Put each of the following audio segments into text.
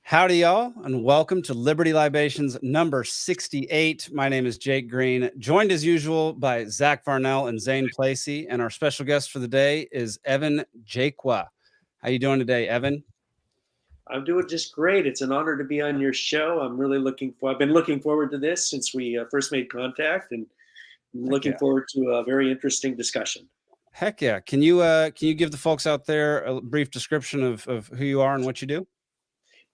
Howdy, y'all, and welcome to Liberty Libations number 68. My name is Jake Green, joined as usual by Zach Varnell and Zane Placie, and our special guest for the day is Evan Jaqua. How you doing today, Evan? I'm doing just great. It's an honor to be on your show. I've been looking forward to this since we first made contact, and I'm looking forward to a very interesting discussion. Heck yeah. Can you give the folks out there a brief description of who you are and what you do?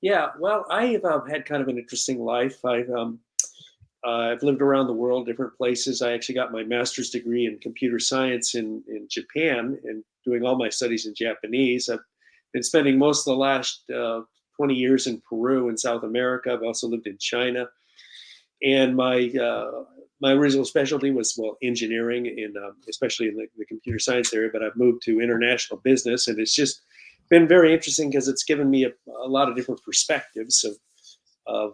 Yeah, well, I've had kind of an interesting life. I've lived around the world, different places. I actually got my master's degree in computer science in Japan and doing all my studies in Japanese. I've been spending most of the last 20 years in Peru and South America. I've also lived in China. And my original specialty was, engineering, especially in the computer science area, but I've moved to international business. And it's just been very interesting because it's given me a lot of different perspectives of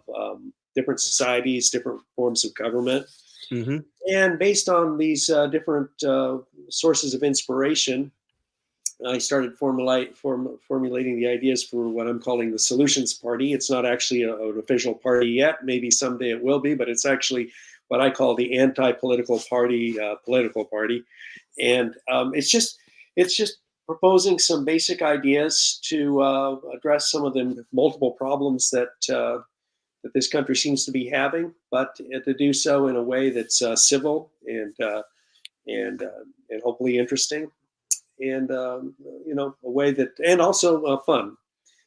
different societies, different forms of government. Mm-hmm. And based on these different sources of inspiration, I started formulating the ideas for what I'm calling the Solutions Party. It's not actually an official party yet. Maybe someday it will be, but it's actually what I call the anti-political party, political party. And it's just proposing some basic ideas to address some of the multiple problems that this country seems to be having, but to do so in a way that's civil and hopefully interesting, and a way that, and also fun.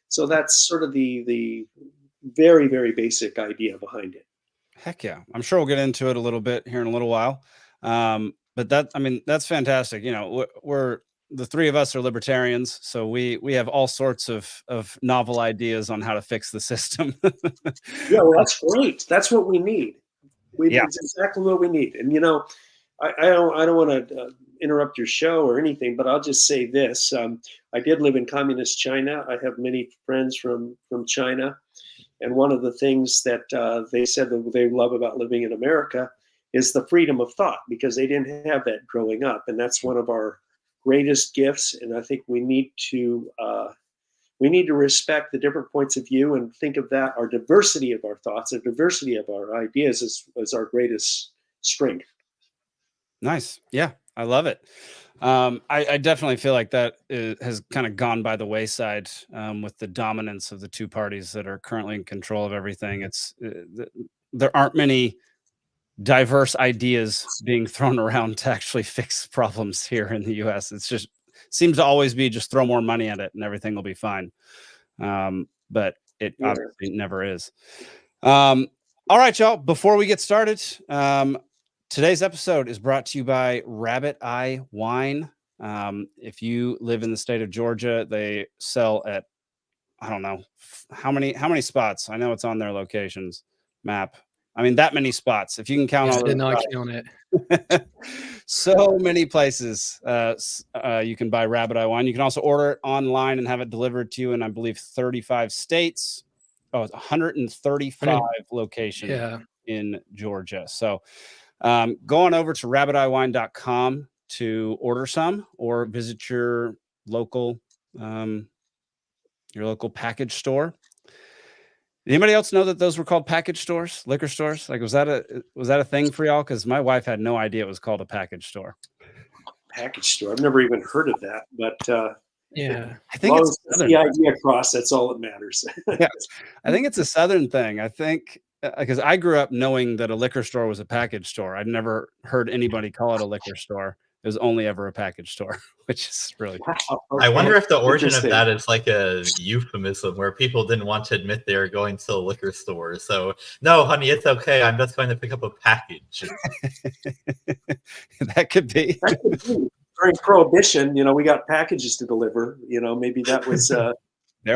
So that's sort of the very, very basic idea behind it. Heck yeah. I'm sure we'll get into it a little bit here in a little while. But that's fantastic. We're the three of us are libertarians, so we have all sorts of novel ideas on how to fix the system. Yeah, well, that's great. That's what we need. It's exactly what we need. And I don't want to interrupt your show or anything, but I'll just say this: I did live in communist China. I have many friends from China, and one of the things that they said that they love about living in America is the freedom of thought, because they didn't have that growing up, and that's one of our greatest gifts. And I think we need to respect the different points of view and think of that, our diversity of our thoughts, the diversity of our ideas as our greatest strength. Nice. Yeah, I love it. I definitely feel like that has kind of gone by the wayside with the dominance of the two parties that are currently in control of everything. There aren't many diverse ideas being thrown around to actually fix problems here in the US. It's just seems to always be just throw more money at it and everything will be fine. But it obviously never is. All right, y'all, before we get started, today's episode is brought to you by Rabbit Eye Wine. If you live in the state of Georgia, they sell at, I don't know how many spots. I know it's on their locations map. I mean, that many spots. If you can count all did not count it. So many places you can buy Rabbit Eye Wine. You can also order it online and have it delivered to you in, I believe, 35 states. Oh, it's 135 locations in Georgia. So go on over to rabbiteyewine.com to order some, or visit your local package store. Anybody else know that those were called package stores, liquor stores? Like, was that a thing for y'all? Because my wife had no idea it was called a package store. Package store. I've never even heard of that, but yeah, I think it's the idea across. That's all that matters. Yeah, I think it's a Southern thing. I think because I grew up knowing that a liquor store was a package store. I'd never heard anybody call it a liquor store. It was only ever a package store, which is really cool. I wonder if the origin of that is like a euphemism where people didn't want to admit they were going to a liquor store. So, no, honey, it's okay. I'm just going to pick up a package. That could be. During Prohibition, we got packages to deliver. Maybe that was there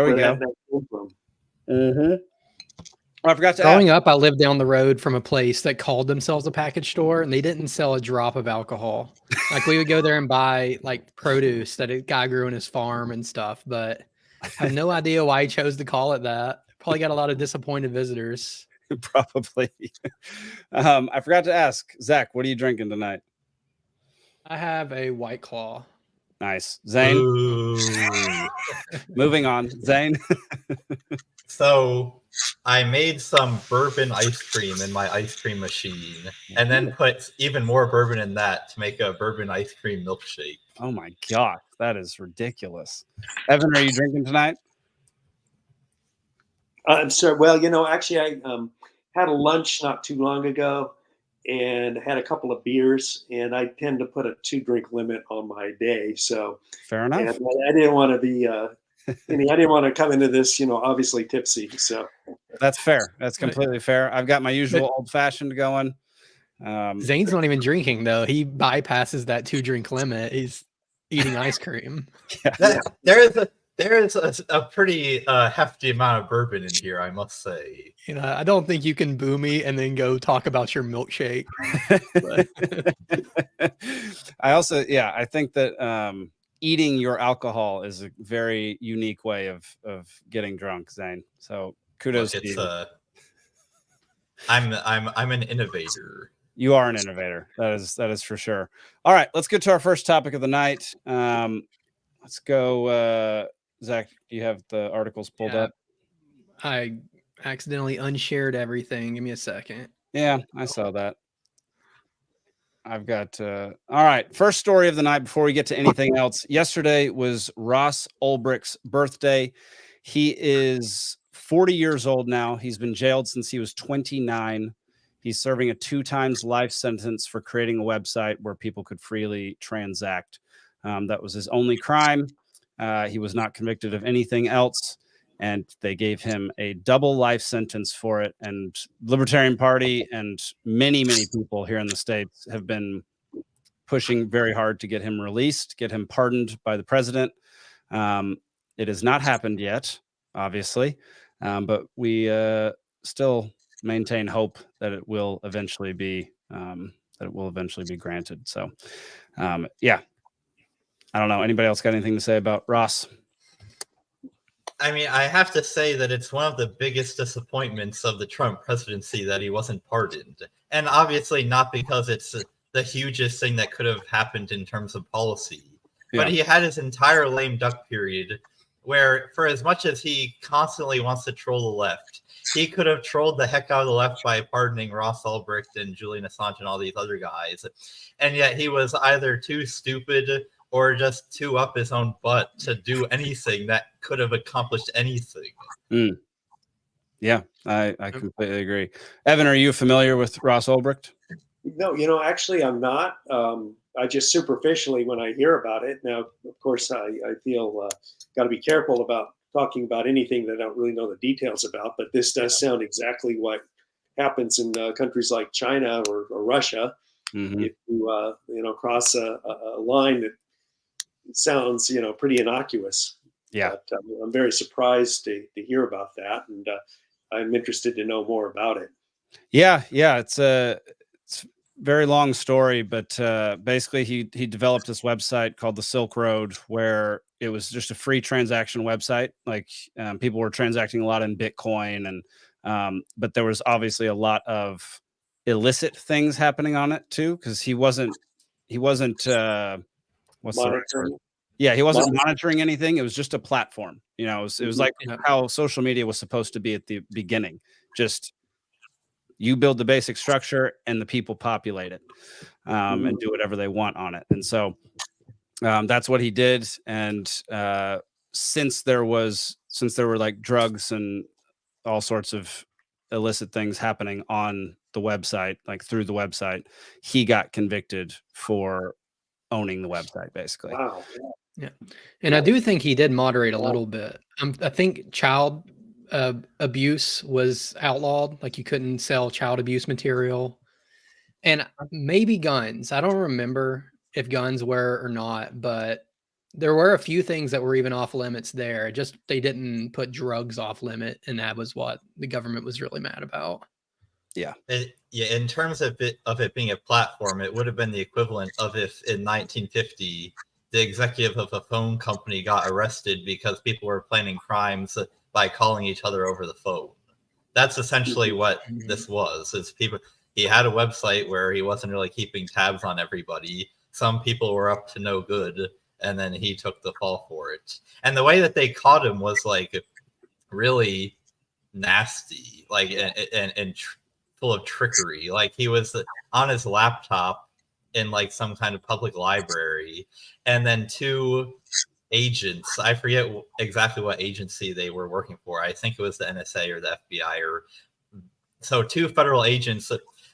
we go. That came from. Mm-hmm. I forgot to Growing up, I lived down the road from a place that called themselves a package store, and they didn't sell a drop of alcohol. Like, we would go there and buy like produce that a guy grew in his farm and stuff, but I have no idea why he chose to call it that. Probably got a lot of disappointed visitors. Probably. I forgot to ask, Zach, what are you drinking tonight? I have a White Claw. Nice. Zane, Ooh. moving on. Zane. So I made some bourbon ice cream in my ice cream machine, and then put even more bourbon in that to make a bourbon ice cream milkshake. Oh my God, that is ridiculous. Evan, are you drinking tonight? I'm sorry. Well, actually, I had a lunch not too long ago, and had a couple of beers, and I tend to put a 2-drink limit on my day. So, Fair and enough. I didn't want to be, I didn't want to come into this, obviously tipsy. So That's fair. That's completely fair. I've got my usual old fashioned going. Zane's not even drinking though. He bypasses that 2-drink limit. He's eating ice cream. There is a pretty hefty amount of bourbon in here, I must say. I don't think you can boo me and then go talk about your milkshake. I think that eating your alcohol is a very unique way of getting drunk, Zane. So kudos to you. I'm an innovator. You are an innovator. That is for sure. All right, let's get to our first topic of the night. Let's go. Zach, do you have the articles pulled up? I accidentally unshared everything. Give me a second. Yeah, I saw that. I've got all right. First story of the night before we get to anything else. Yesterday was Ross Ulbricht's birthday. He is 40 years old now. He's been jailed since he was 29. He's serving a 2 times life sentence for creating a website where people could freely transact. That was his only crime. He was not convicted of anything else, and they gave him a double life sentence for it. And Libertarian Party and many, many people here in the States have been pushing very hard to get him released, get him pardoned by the president. It has not happened yet, obviously, but we still maintain hope that it will eventually be granted. So, yeah. I don't know. Anybody else got anything to say about Ross? I mean, I have to say that it's one of the biggest disappointments of the Trump presidency that he wasn't pardoned. And obviously not because it's the hugest thing that could have happened in terms of policy. Yeah. But he had his entire lame duck period where, for as much as he constantly wants to troll the left, he could have trolled the heck out of the left by pardoning Ross Ulbricht and Julian Assange and all these other guys. And yet he was either too stupid or just too up his own butt to do anything that could have accomplished anything. Yeah, I completely agree. Evan, are you familiar with Ross Ulbricht? No, actually I'm not. I just superficially, when I hear about it, now, of course, I feel got to be careful about talking about anything that I don't really know the details about, but this does sound exactly what happens in countries like China or Russia. Mm-hmm. If you cross a line that sounds pretty innocuous. Yeah, but, I'm very surprised to hear about that, and I'm interested to know more about it. Yeah, it's a very long story, but basically he developed this website called the Silk Road, where it was just a free transaction website. Like people were transacting a lot in Bitcoin, and but there was obviously a lot of illicit things happening on it too, because he wasn't what's the right word? Yeah, he wasn't monitoring anything. It was just a platform. It was like how social media was supposed to be at the beginning. Just you build the basic structure and the people populate it and do whatever they want on it. And so that's what he did. And since there were like drugs and all sorts of illicit things happening on the website, like through the website, he got convicted for owning the website, basically. Wow. Yeah. And I do think he did moderate a little bit. I think child abuse was outlawed. Like you couldn't sell child abuse material, and maybe guns. I don't remember if guns were or not, but there were a few things that were even off limits there. Just they didn't put drugs off limit, and that was what the government was really mad about. Yeah. In terms of it being a platform, it would have been the equivalent of if in 1950 the executive of a phone company got arrested because people were planning crimes by calling each other over the phone. That's essentially what this was. He had a website where he wasn't really keeping tabs on everybody. Some people were up to no good, and then he took the fall for it. And the way that they caught him was like really nasty, like and full of trickery. Like he was on his laptop in like some kind of public library, and then two agents, I forget exactly what agency they were working for. I think it was the NSA or the FBI, or so two federal agents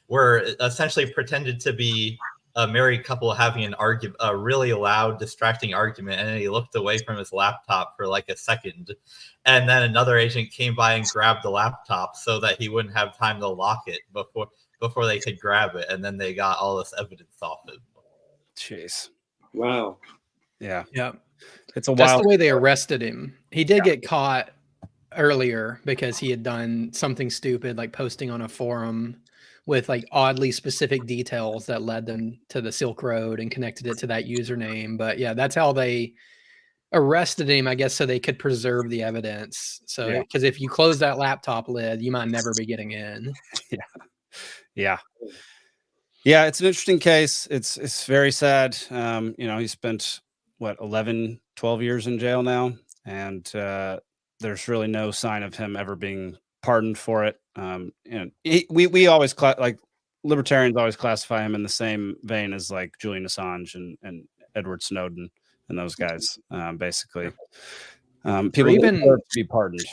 were essentially pretended to be a married couple having an argument, a really loud, distracting argument, and then he looked away from his laptop for like a second, and then another agent came by and grabbed the laptop so that he wouldn't have time to lock it before they could grab it, and then they got all this evidence off it. Jeez. Wow. Yeah. Yeah. It's a That's wild. the way they arrested him. He did get caught earlier because he had done something stupid, like posting on a forum with like oddly specific details that led them to the Silk Road and connected it to that username. But yeah, that's how they arrested him, I guess, so they could preserve the evidence. So, because if you close that laptop lid, you might never be getting in. Yeah. It's an interesting case. It's very sad. He spent 11, 12 years in jail now, and there's really no sign of him ever being pardoned for it. We always like libertarians always classify him in the same vein as like Julian Assange and Edward Snowden and those guys. Basically, people even deserve to be pardoned.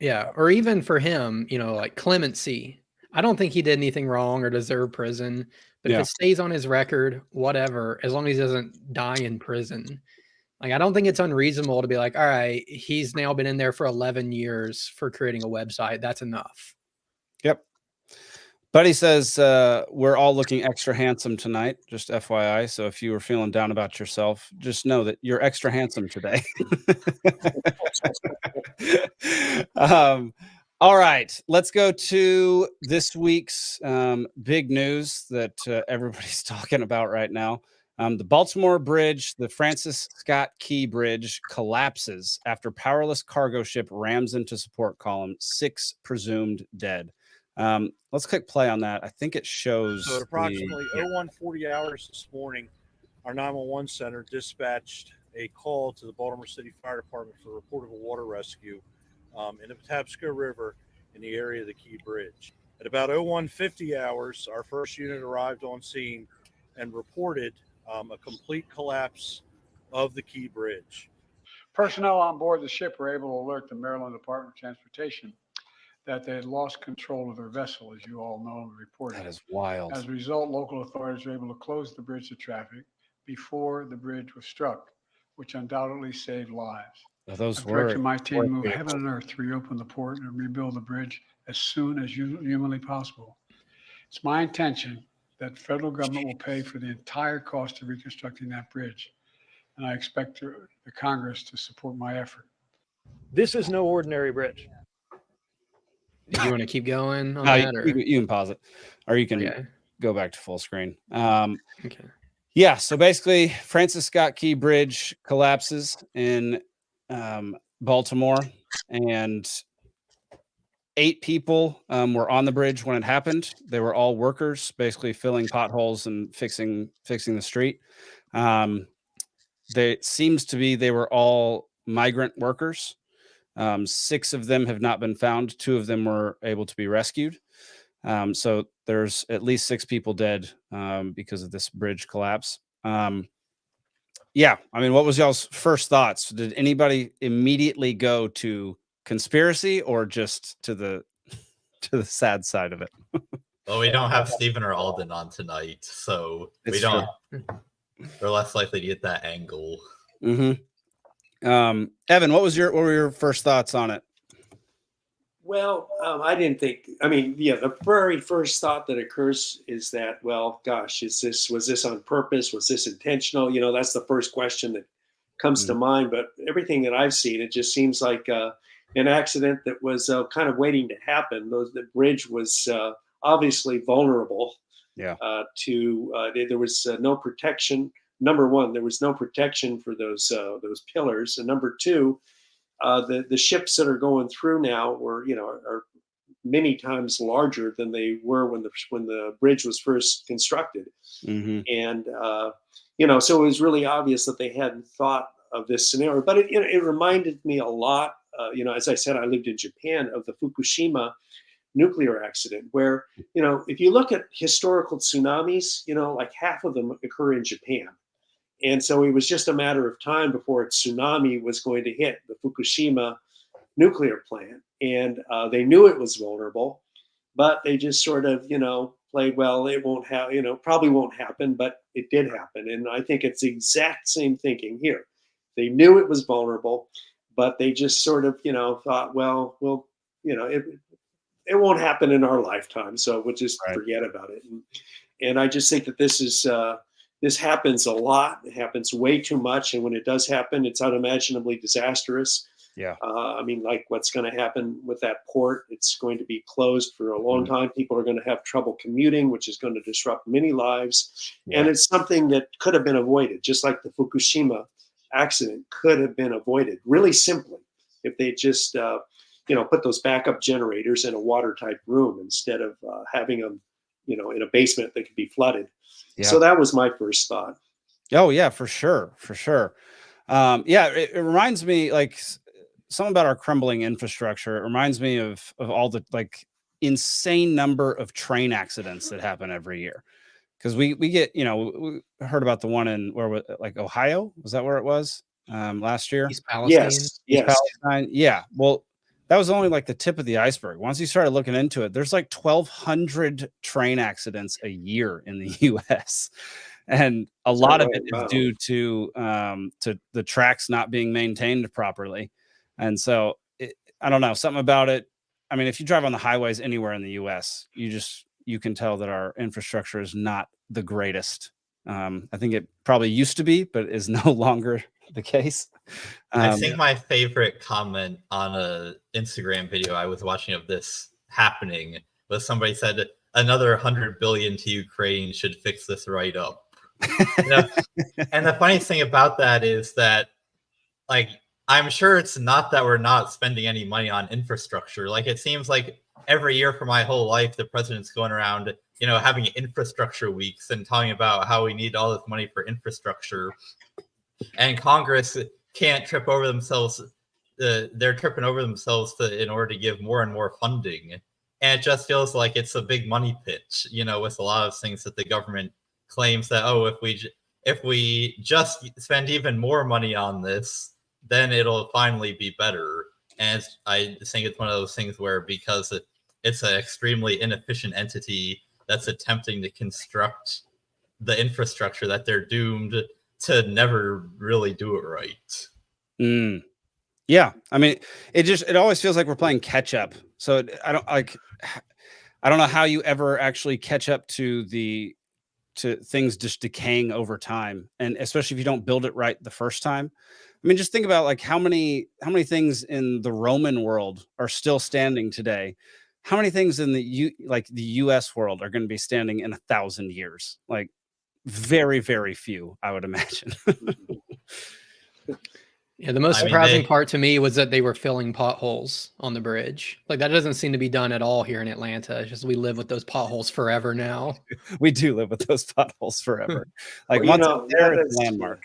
Yeah, or even for him, like clemency. I don't think he did anything wrong or deserve prison, but if it stays on his record, whatever, as long as he doesn't die in prison. Like, I don't think it's unreasonable to be like, all right, he's now been in there for 11 years for creating a website. That's enough. Yep. Buddy says, we're all looking extra handsome tonight, just FYI. So if you were feeling down about yourself, just know that you're extra handsome today. All right, let's go to this week's big news that everybody's talking about right now. The Baltimore Bridge, the Francis Scott Key Bridge, collapses after powerless cargo ship rams into support column. 6 presumed dead. Let's click play on that. I think it shows. So at approximately 01:40 hours this morning, our 911 center dispatched a call to the Baltimore City Fire Department for a report of a water rescue in the Patapsco River in the area of the Key Bridge. At about 01:50 hours, our first unit arrived on scene and reported a complete collapse of the Key Bridge. Personnel on board the ship were able to alert the Maryland Department of Transportation that they had lost control of their vessel, as you all know and reported. That is wild. As a result, local authorities were able to close the bridge to traffic before the bridge was struck, which undoubtedly saved lives. Those I've directed my team to move were- heaven and earth to reopen the port and rebuild the bridge as soon as humanly possible. It's my intention that the federal government will pay for the entire cost of reconstructing that bridge, and I expect the Congress to support my effort. This is no ordinary bridge. Do you want to keep going on No, that? Or? you can pause it, or you can Okay. go back to full screen. Okay. Yeah, so basically, Francis Scott Key Bridge collapses in Baltimore, and 8 people were on the bridge when it happened. They were all workers, basically filling potholes and fixing the street. They were all migrant workers. 6 of them have not been found. 2 of them were able to be rescued. So there's at least 6 people dead because of this bridge collapse. What was y'all's first thoughts? Did anybody immediately go to conspiracy or just to the sad side of it? Well, we don't have Stephen or Alden on tonight, so It's we're less likely to get that angle. Mm-hmm. Evan, what were your first thoughts on it? Well, I didn't think. The very first thought that occurs is that, well, gosh, was this on purpose? Was this intentional? That's the first question that comes to mind. But everything that I've seen, it just seems like an accident that was kind of waiting to happen. The bridge was obviously vulnerable. Yeah. There was no protection. Number one, there was no protection for those pillars, and number two, the ships that are going through now are many times larger than they were when the bridge was first constructed. Mm-hmm. And so it was really obvious that they hadn't thought of this scenario. But it reminded me a lot, as I said, I lived in Japan, of the Fukushima nuclear accident, where, if you look at historical tsunamis, like half of them occur in Japan. And so it was just a matter of time before a tsunami was going to hit the Fukushima nuclear plant. And they knew it was vulnerable, but they just sort of, played, well, it won't have, probably won't happen, but it did happen. And I think it's the exact same thinking here. They knew it was vulnerable, but they just sort of, thought, well, it won't happen in our lifetime, so we'll just forget about it. And I just think that this happens a lot. It happens way too much, and when it does happen, it's unimaginably disastrous. Yeah. Like what's going to happen with that port? It's going to be closed for a long time. People are going to have trouble commuting, which is going to disrupt many lives. Yeah. And it's something that could have been avoided, just like the Fukushima accident could have been avoided really simply if they just, put those backup generators in a watertight room instead of having them, in a basement that could be flooded. Yeah. So that was my first thought. Oh yeah, for sure. For sure. It reminds me like something about our crumbling infrastructure. It reminds me of all the like insane number of train accidents that happen every year. Cause we get, we heard about the one in like Ohio. Was that where it was last year? East Palestine. Yes. Palestine. Yeah. Well, that was only like the tip of the iceberg. Once you started looking into it, there's like 1,200 train accidents a year in the US. And a lot of it is due to the tracks not being maintained properly. And so I don't know, something about it. I mean, if you drive on the highways anywhere in the US, you can tell that our infrastructure is not the greatest. I think it probably used to be, but is no longer the case. I think my favorite comment on a Instagram video I was watching of this happening was somebody said, another 100 billion to Ukraine should fix this right up. And the funniest thing about that is that, like, I'm sure it's not that we're not spending any money on infrastructure. Like, it seems like every year for my whole life, the president's going around, having infrastructure weeks and talking about how we need all this money for infrastructure. And Congress can't trip over themselves. They're tripping over themselves in order to give more and more funding. And it just feels like it's a big money pitch, with a lot of things that the government claims that, if we just spend even more money on this, then it'll finally be better. And I think it's one of those things where, because it's an extremely inefficient entity that's attempting to construct the infrastructure, that they're doomed to never really do it right. Yeah. I mean, it always feels like we're playing catch up. So I don't know how you ever actually catch up to things just decaying over time. And especially if you don't build it right the first time. I mean, just think about like how many things in the Roman world are still standing today. How many things in the US world are going to be standing in 1,000 years? Like very, very few, I would imagine. Yeah, the most surprising part to me was that they were filling potholes on the bridge. Like, that doesn't seem to be done at all here in Atlanta. It's just we live with those potholes forever now. We do live with those potholes forever. Like, once there, it's a landmark.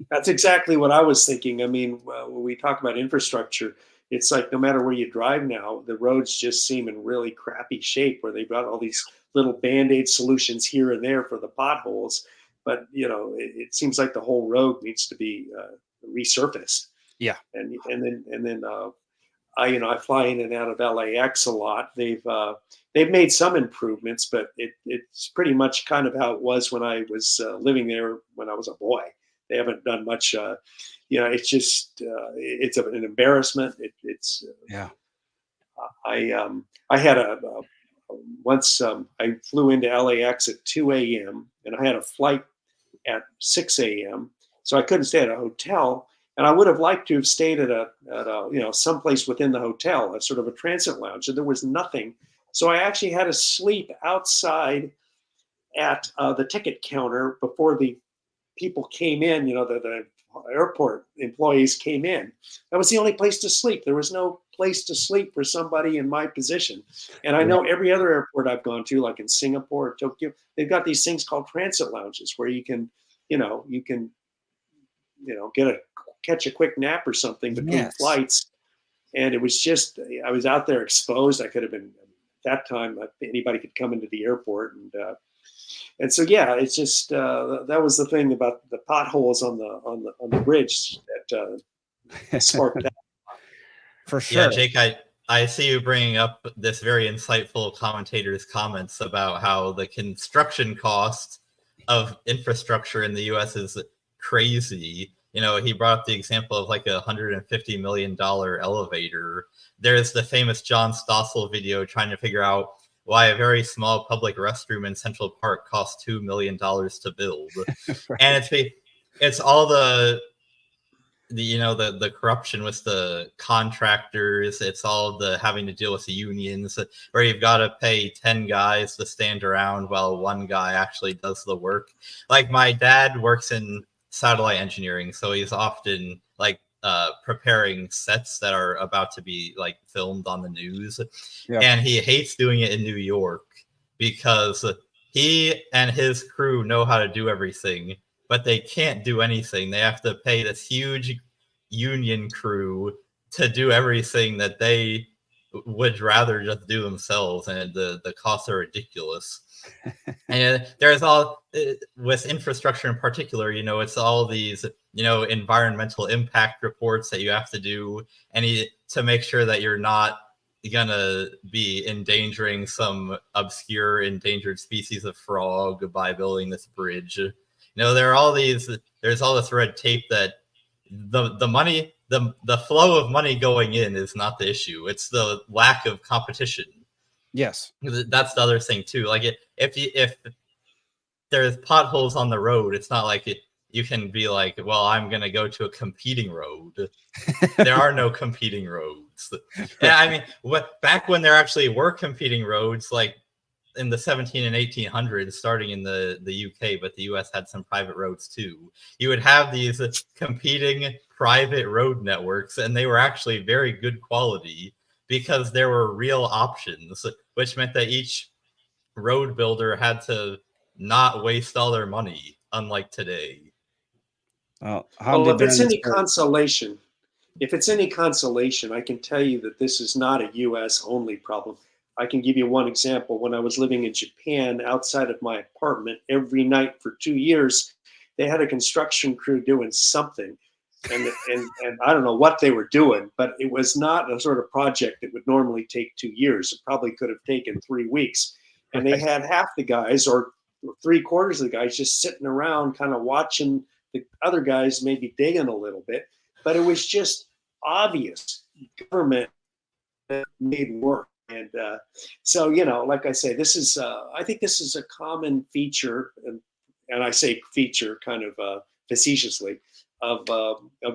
That's exactly what I was thinking. I mean, when we talk about infrastructure, it's like no matter where you drive now, the roads just seem in really crappy shape, where they've got all these little Band-Aid solutions here and there for the potholes. But, it seems like the whole road needs to be resurfaced. Yeah. And then I fly in and out of LAX a lot. They've made some improvements, but it's pretty much kind of how it was when I was living there when I was a boy. They haven't done much. It's just it's an embarrassment. I had once I flew into LAX at 2 a.m. and I had a flight at 6 a.m. So I couldn't stay at a hotel, and I would have liked to have stayed at a someplace within the hotel, a sort of a transit lounge, and there was nothing. So I actually had to sleep outside at the ticket counter before the people came in. The airport employees came in. That was the only place to sleep. There was no place to sleep for somebody in my position. And I know every other airport I've gone to, like in Singapore or Tokyo, they've got these things called transit lounges where you can you can, catch a quick nap or something between flights. And it was just, I was out there exposed. I could have been, at that time, anybody could come into the airport. And so, yeah, it's just, that was the thing about the potholes on the bridge that sparked that. For sure. Yeah, Jake, I see you bringing up this very insightful commentator's comments about how the construction cost of infrastructure in the U.S. is crazy. He brought up the example of like $150 million elevator. There's the famous John Stossel video trying to figure out why a very small public restroom in Central Park costs $2 million to build. Right. And it's all the corruption with the contractors. It's all the having to deal with the unions where you've got to pay 10 guys to stand around while one guy actually does the work. Like my dad works in satellite engineering, so he's often like preparing sets that are about to be like filmed on the news. Yeah. And he hates doing it in New York because he and his crew know how to do everything, but they can't do anything. They have to pay this huge union crew to do everything that they would rather just do themselves, and the costs are ridiculous. And there's all, with infrastructure in particular, it's all these, environmental impact reports that you have to do, and to make sure that you're not gonna be endangering some obscure endangered species of frog by building this bridge. There's all this red tape that the money, the flow of money going in is not the issue. It's the lack of competition. Yes, that's the other thing too. Like if there's potholes on the road, it's not like you can be like, well, I'm gonna go to a competing road. There are no competing roads. And I mean, back when there actually were competing roads, like in the 17 and 1800s, starting in the UK, but the US had some private roads too. You would have these competing private road networks, and they were actually very good quality because there were real options, which meant that each road builder had to not waste all their money, unlike today. Well, if it's any consolation, I can tell you that this is not a U.S. only problem. I can give you one example. When I was living in Japan, outside of my apartment, every night for 2 years, they had a construction crew doing something. And I don't know what they were doing, but it was not a sort of project that would normally take 2 years. It probably could have taken 3 weeks. And they had half the guys or 3/4 of the guys just sitting around kind of watching the other guys maybe digging a little bit. But it was just obvious government made work. And so, like I say, this is, I think this is a common feature, and I say feature kind of facetiously, of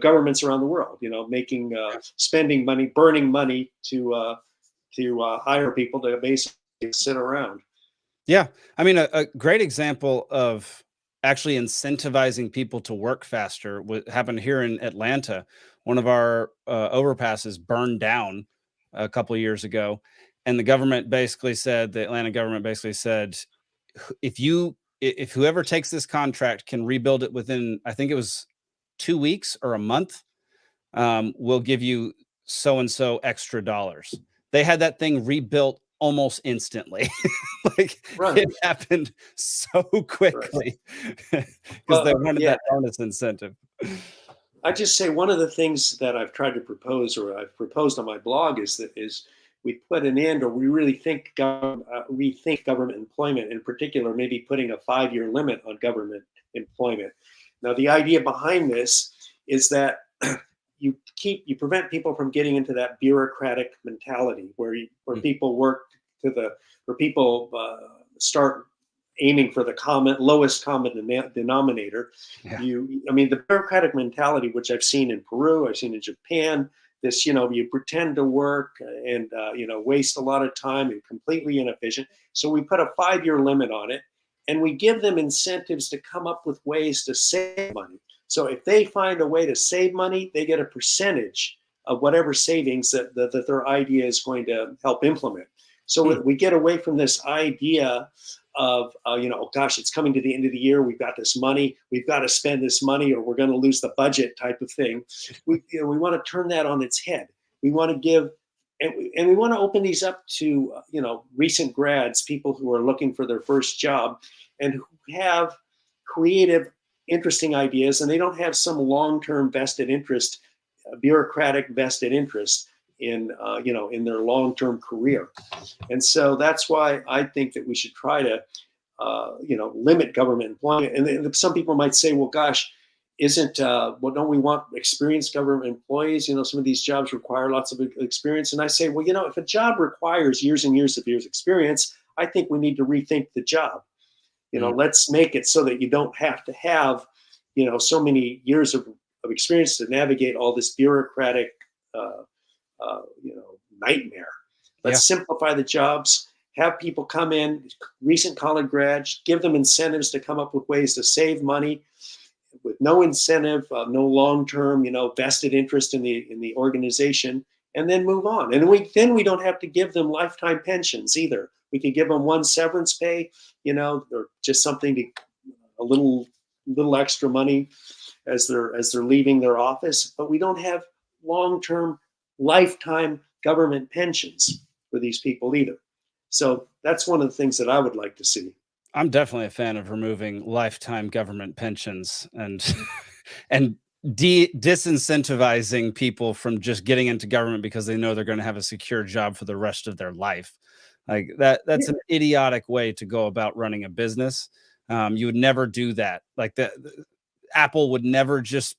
governments around the world, making, spending money, burning money to hire people to basically sit around. Yeah. I mean, a great example of actually incentivizing people to work faster happened here in Atlanta. One of our overpasses burned down a couple of years ago. And the Atlanta government basically said, if whoever takes this contract can rebuild it within, I think it was 2 weeks or a month, we'll give you so-and-so extra dollars. They had that thing rebuilt almost instantly. It happened so quickly because they wanted that bonus incentive. I just say one of the things that I've tried to propose, or I've proposed on my blog, is we put an end, or we really rethink government employment, in particular, maybe putting a 5-year limit on government employment. Now, the idea behind this is that you prevent people from getting into that bureaucratic mentality where people work where people start aiming for the lowest common denominator. Yeah. The bureaucratic mentality, which I've seen in Peru, I've seen in Japan, this, you pretend to work and, waste a lot of time and completely inefficient. So we put a 5-year limit on it, and we give them incentives to come up with ways to save money. So if they find a way to save money, they get a percentage of whatever savings that their idea is going to help implement. So we get away from this idea of, oh gosh, it's coming to the end of the year. We've got this money. We've got to spend this money or we're going to lose the budget type of thing. We want to turn that on its head. We want to give, and we want to open these up to, recent grads, people who are looking for their first job and who have creative, interesting ideas, and they don't have some long-term vested interest, bureaucratic vested interest in their long-term career. And so that's why I think that we should try to limit government employment. And some people might say, well, gosh, don't we want experienced government employees? Some of these jobs require lots of experience. And I say, well, if a job requires years and years of experience, I think we need to rethink the job. Let's make it so that you don't have to have, so many years of experience to navigate all this bureaucratic, nightmare. Let's simplify the jobs, have people come in, recent college grads, give them incentives to come up with ways to save money with no incentive, no long-term, vested interest in the organization, and then move on. And we don't have to give them lifetime pensions either. We can give them one severance pay, or just something a little extra money as they're leaving their office. But we don't have long-term, lifetime government pensions for these people either. So that's one of the things that I would like to see. I'm definitely a fan of removing lifetime government pensions and disincentivizing people from just getting into government because they know they're going to have a secure job for the rest of their life. Like that's an idiotic way to go about running a business. You would never do that. Like Apple would never just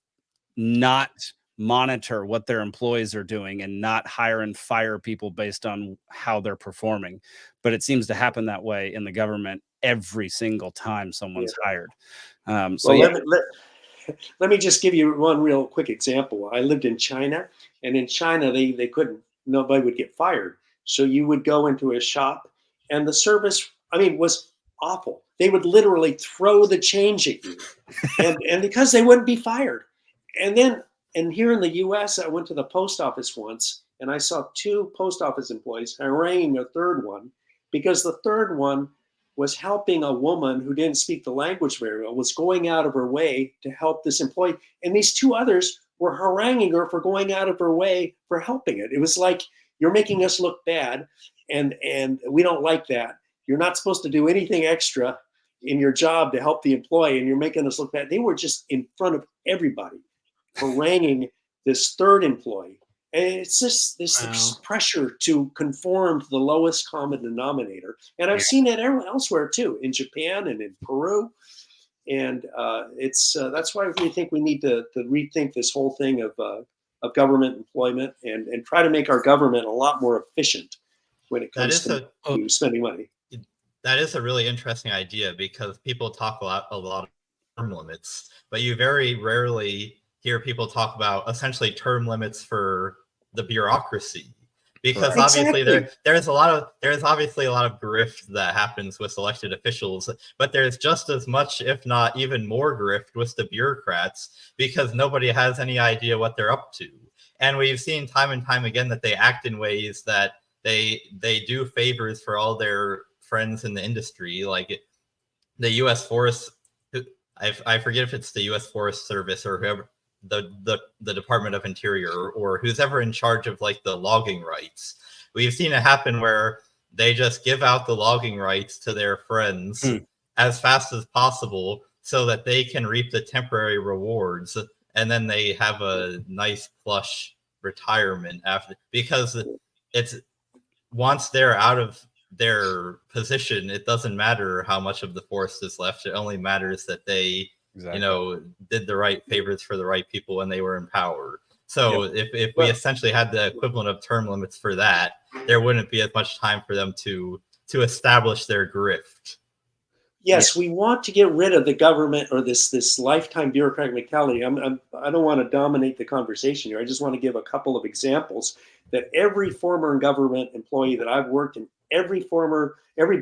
not monitor what their employees are doing and not hire and fire people based on how they're performing. But it seems to happen that way in the government every single time someone's hired. Let me just give you one real quick example. I lived in China, and in China, nobody would get fired. So you would go into a shop and the service, was awful. They would literally throw the change at you and because they wouldn't be fired. And here in the US, I went to the post office once and I saw 2 post office employees haranguing a third one because the third one was helping a woman who didn't speak the language very well, was going out of her way to help this employee. And these 2 others were haranguing her for going out of her way for helping it. It was like, you're making us look bad and we don't like that. You're not supposed to do anything extra in your job to help the employee and you're making us look bad. They were just in front of everybody haranguing this third employee. And it's just this pressure to conform to the lowest common denominator. And I've seen it elsewhere too, in Japan and in Peru. And that's why we think we need to rethink this whole thing of government employment and try to make our government a lot more efficient when it comes to spending money. That is a really interesting idea because people talk a lot of term limits, but you very rarely hear people talk about essentially term limits for the bureaucracy, because obviously there's obviously a lot of grift that happens with elected officials, but there's just as much, if not even more, grift with the bureaucrats because nobody has any idea what they're up to. And we've seen time and time again that they act in ways that they do favors for all their friends in the industry, like the U.S. Forest. I forget if it's the U.S. Forest Service or whoever, the Department of Interior or who's ever in charge of like the logging rights. We've seen it happen where they just give out the logging rights to their friends as fast as possible so that they can reap the temporary rewards, and then they have a nice plush retirement after, because it's once they're out of their position, it doesn't matter how much of the forest is left. It only matters that they did the right favors for the right people when they were in power. So if we essentially had the equivalent of term limits for that, there wouldn't be as much time for them to establish their grift. Yes, we want to get rid of the government or this lifetime bureaucratic mentality. I don't want to dominate the conversation here. I just want to give a couple of examples that every former government employee that I've worked in, every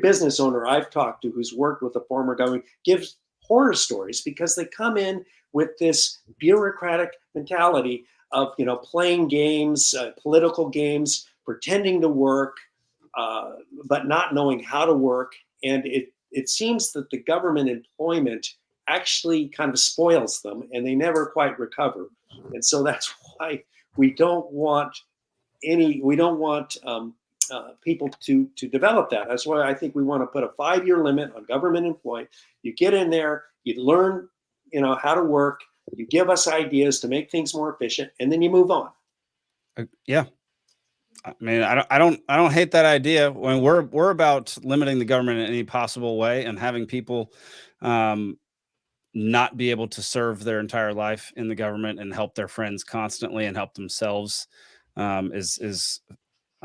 business owner I've talked to who's worked with a former government gives horror stories because they come in with this bureaucratic mentality of playing games, political games, pretending to work, but not knowing how to work, and it seems that the government employment actually kind of spoils them, and they never quite recover. And so that's why we don't want people to develop that. That's why I think we want to put a 5-year limit on government employee. You get in there, you learn, how to work, you give us ideas to make things more efficient, and then you move on. Yeah. I mean, I don't hate that idea. When we're about limiting the government in any possible way and having people not be able to serve their entire life in the government and help their friends constantly and help themselves I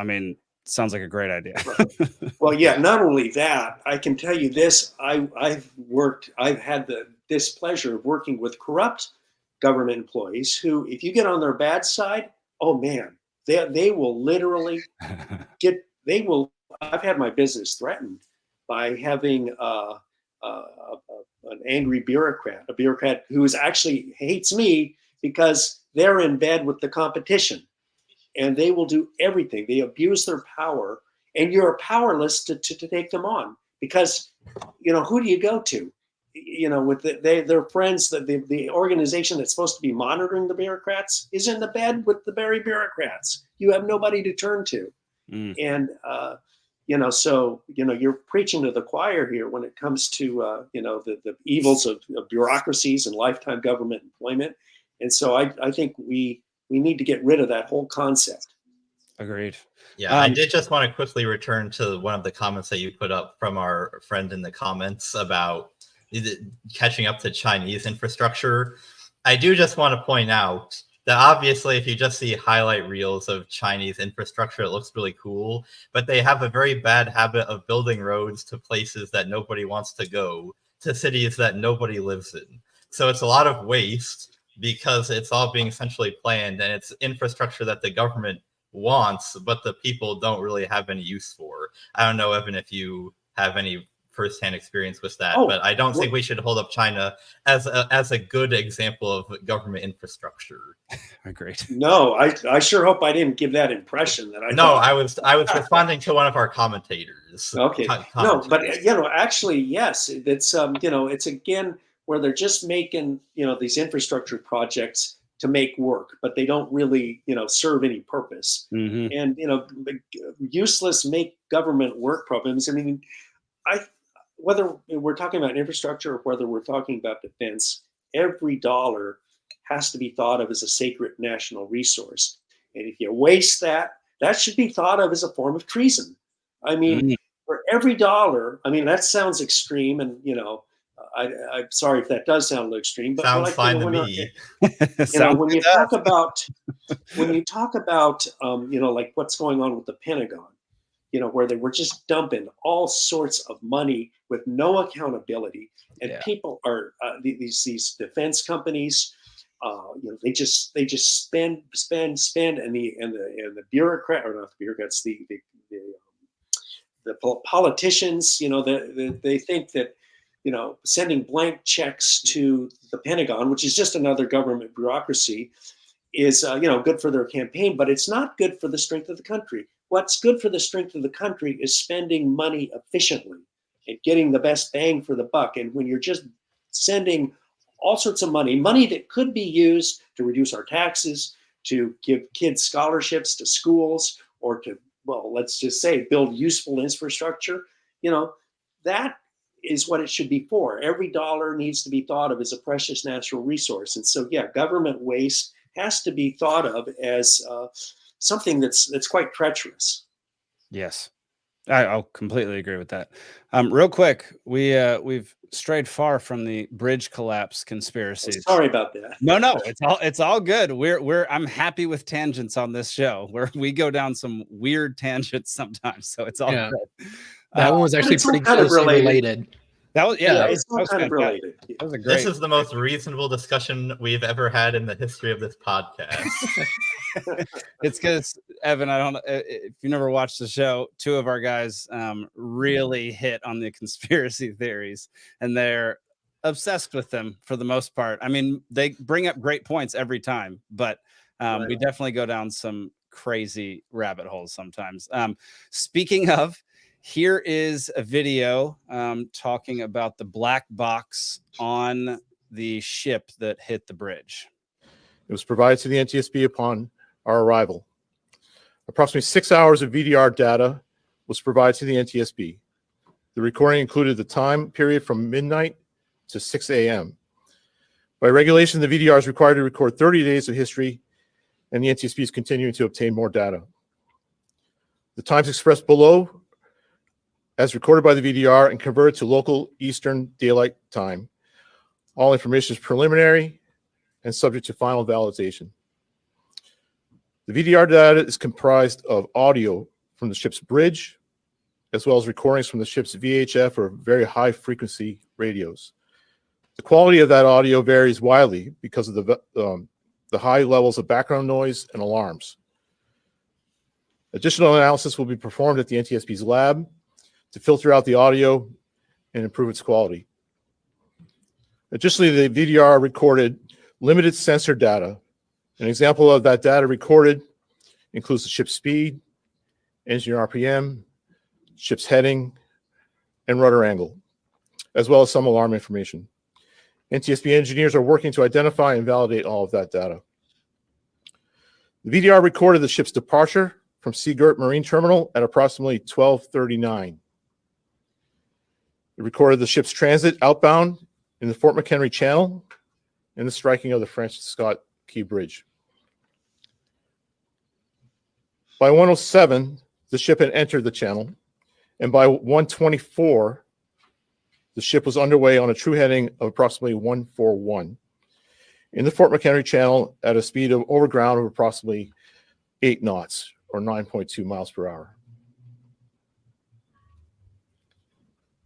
mean, sounds like a great idea. Well, yeah, not only that, I can tell you this, I've had the displeasure of working with corrupt government employees who, if you get on their bad side, oh man, they will literally I've had my business threatened by having an angry bureaucrat, a bureaucrat who actually hates me because they're in bed with the competition. And they will do everything. They abuse their power, and you're powerless to take them on because, who do you go to? With their friends, the organization that's supposed to be monitoring the bureaucrats is in the bed with the very bureaucrats. You have nobody to turn to. And, so, you're preaching to the choir here when it comes to, the evils of bureaucracies and lifetime government employment. And so I think we need to get rid of that whole concept. Agreed. Yeah, I did just want to quickly return to one of the comments that you put up from our friend in the comments about catching up to Chinese infrastructure. I do just want to point out that obviously if you just see highlight reels of Chinese infrastructure, it looks really cool, but they have a very bad habit of building roads to places that nobody wants to go, to cities that nobody lives in. So it's a lot of waste, because it's all being centrally planned and it's infrastructure that the government wants, but the people don't really have any use for. I don't know, Evan, if you have any firsthand experience with that, but I don't think we should hold up China as a good example of government infrastructure. Agreed. No, I sure hope I didn't give that impression that I. No, I was responding to one of our commentators. Okay. No, but actually, yes, it's it's again where they're just making these infrastructure projects to make work, but they don't really serve any purpose. Mm-hmm. And useless make government work programs. I mean, whether we're talking about infrastructure or whether we're talking about defense, every dollar has to be thought of as a sacred national resource. And if you waste that, that should be thought of as a form of treason. I mean, for every dollar, I mean, that sounds extreme, and I'm sorry if that does sound extreme, but sounds fine to me. When you talk about like what's going on with the Pentagon, where they were just dumping all sorts of money with no accountability, and people are these defense companies, they just spend, and the bureaucrat, or not the bureaucrats, the politicians, they think that sending blank checks to the Pentagon, which is just another government bureaucracy, is good for their campaign, but it's not good for the strength of the country. What's good for the strength of the country is spending money efficiently and getting the best bang for the buck. And when you're just sending all sorts of money that could be used to reduce our taxes, to give kids scholarships to schools, or to, well, let's just say build useful infrastructure, that is what it should be for. Every dollar needs to be thought of as a precious natural resource. And so, government waste has to be thought of as something that's quite treacherous. Yes, I'll completely agree with that. Real quick, we've strayed far from the bridge collapse conspiracies. Sorry about that. No, it's all good. I'm happy with tangents on this show, where we go down some weird tangents sometimes. So it's all good. That one was actually pretty closely related. That was it's all kind of related. That was a great. This is the most reasonable discussion we've ever had in the history of this podcast. It's because, Evan, I don't know if you never watched the show, two of our guys really hit on the conspiracy theories, and they're obsessed with them for the most part. I mean, they bring up great points every time, but we definitely go down some crazy rabbit holes sometimes. Speaking of, Here is a video talking about the black box on the ship that hit the bridge. It was provided to the NTSB upon our arrival. Approximately 6 hours of VDR data was provided to the NTSB. The recording included the time period from midnight to 6 a.m. By regulation, the VDR is required to record 30 days of history, and the NTSB is continuing to obtain more data. The times expressed below, as recorded by the VDR and converted to local Eastern Daylight Time. All information is preliminary and subject to final validation. The VDR data is comprised of audio from the ship's bridge, as well as recordings from the ship's VHF or very high frequency radios. The quality of that audio varies widely because of the high levels of background noise and alarms. Additional analysis will be performed at the NTSB's lab to filter out the audio and improve its quality. Additionally, the VDR recorded limited sensor data. An example of that data recorded includes the ship's speed, engine RPM, ship's heading, and rudder angle, as well as some alarm information. NTSB engineers are working to identify and validate all of that data. The VDR recorded the ship's departure from Seagirt Marine Terminal at approximately 12:39. It recorded the ship's transit outbound in the Fort McHenry Channel and the striking of the Francis Scott Key Bridge. By 1:07, the ship had entered the channel, and by 1:24, the ship was underway on a true heading of approximately 141 in the Fort McHenry Channel at a speed of over ground of approximately 8 knots or 9.2 miles per hour.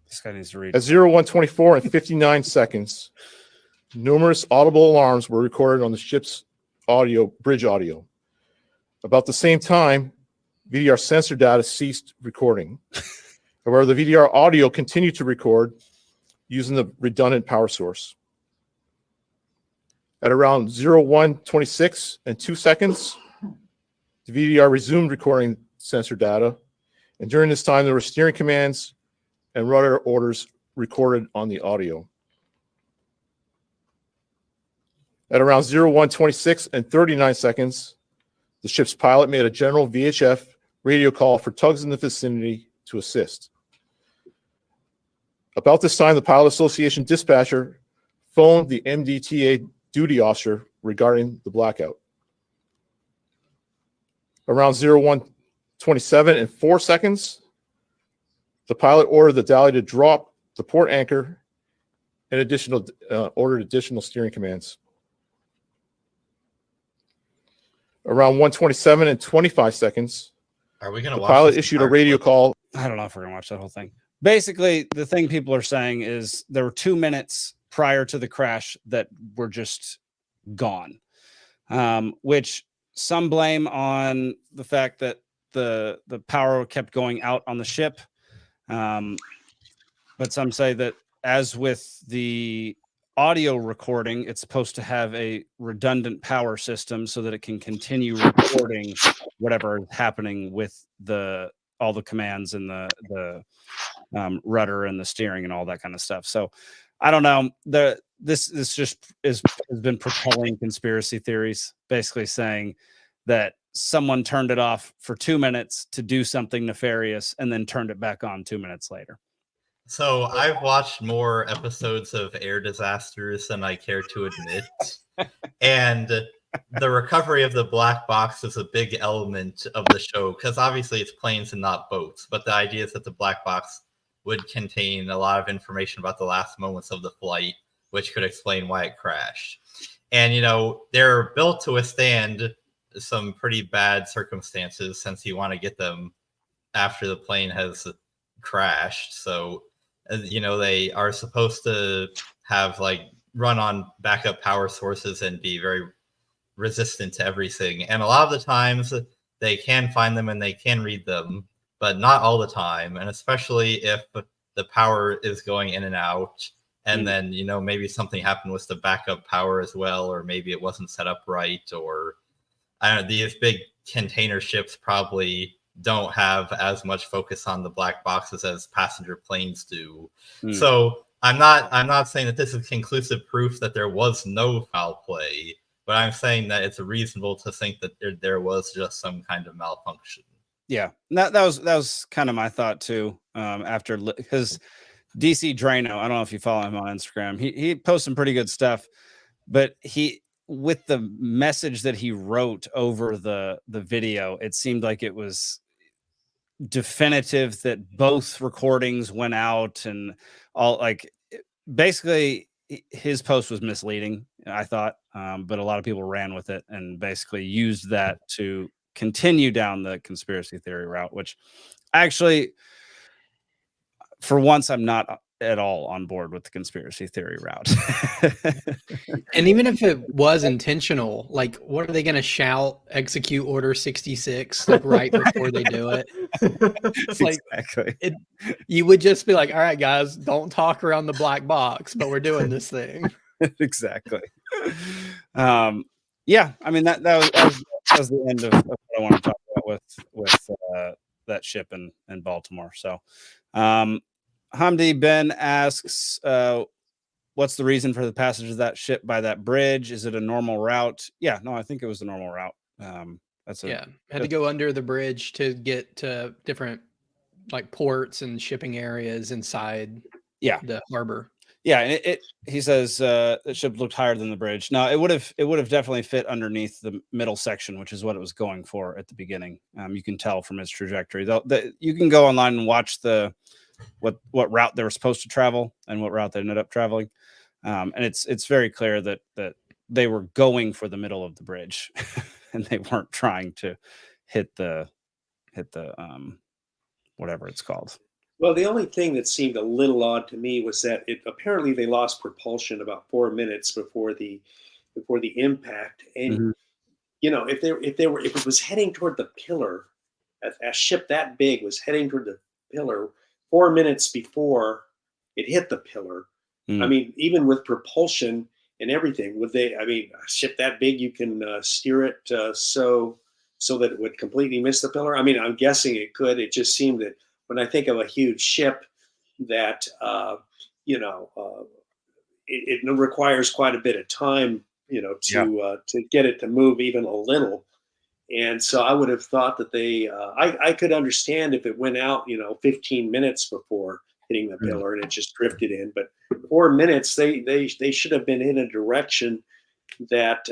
This guy needs to read. At 01:24 and 59 seconds, numerous audible alarms were recorded on the ship's bridge audio. About the same time, VDR sensor data ceased recording. However, the VDR audio continued to record using the redundant power source. At around 01:26 and 2 seconds, the VDR resumed recording sensor data, and during this time, there were steering commands and rudder orders recorded on the audio. At around 01:26 and 39 seconds, the ship's pilot made a general VHF radio call for tugs in the vicinity to assist. About this time, the Pilot Association dispatcher phoned the MDTA duty officer regarding the blackout. Around 01:27 and 4 seconds, the pilot ordered the Dally to drop the port anchor and ordered additional steering commands. Around 1:27 and 25 seconds, Are we going the to pilot issued a radio call. I don't know if we're gonna watch that whole thing. Basically, the thing people are saying is there were 2 minutes prior to the crash that were just gone, which some blame on the fact that the power kept going out on the ship, but some say that, as with the audio recording, it's supposed to have a redundant power system so that it can continue recording whatever is happening with all the commands and the rudder and the steering and all that kind of stuff. So I don't know. This just has been propelling conspiracy theories, basically saying that someone turned it off for 2 minutes to do something nefarious and then turned it back on 2 minutes later. So I've watched more episodes of air disasters than I care to admit. And the recovery of the black box is a big element of the show because obviously it's planes and not boats. But the idea is that the black box would contain a lot of information about the last moments of the flight, which could explain why it crashed. And, they're built to withstand some pretty bad circumstances since you want to get them after the plane has crashed. So, they are supposed to have run on backup power sources and be very resistant to everything. And a lot of the times they can find them and they can read them, but not all the time. And especially if the power is going in and out, and then, maybe something happened with the backup power as well, or maybe it wasn't set up right, or I don't know, these big container ships probably don't have as much focus on the black boxes as passenger planes do. Mm. So I'm not saying that this is conclusive proof that there was no foul play, but I'm saying that it's reasonable to think that there was just some kind of malfunction. Yeah, that was kind of my thought too. After, because DC Drano, I don't know if you follow him on Instagram. He posts some pretty good stuff, but with the message that he wrote over the video, it seemed like it was definitive that both recordings went out and all, like, basically his post was misleading, I thought, but a lot of people ran with it and basically used that to continue down the conspiracy theory route, which actually, for once, I'm not at all on board with the conspiracy theory route. And even if it was intentional, like, what are they going to shout? Execute Order 66, like, right before they do it. It's like, exactly. You would just be like, all right, guys, don't talk around the black box, but we're doing this thing. Exactly. Yeah, I mean, that was the end of what I want to talk about with that ship in Baltimore. So Hamdi Ben asks, what's the reason for the passage of that ship by that bridge? Is it a normal route? Yeah, no, I think it was a normal route. Had to go under the bridge to get to different, like, ports and shipping areas inside the harbor. Yeah, and he says the ship looked higher than the bridge. No, it would have definitely fit underneath the middle section, which is what it was going for at the beginning. You can tell from its trajectory. You can go online and watch what route they were supposed to travel and what route they ended up traveling, and it's very clear that they were going for the middle of the bridge, and they weren't trying to hit the whatever it's called. Well, the only thing that seemed a little odd to me was that apparently they lost propulsion about 4 minutes before the impact. And if it was heading toward the pillar, a ship that big was heading toward the pillar 4 minutes before it hit the pillar. I mean, even with propulsion and everything, a ship that big, you can steer it so that it would completely miss the pillar? I mean, I'm guessing it could. It just seemed that when I think of a huge ship, that it requires quite a bit of time, to get it to move even a little. And so I would have thought that I could understand if it went out, 15 minutes before hitting the pillar and it just drifted in. But 4 minutes, they should have been in a direction that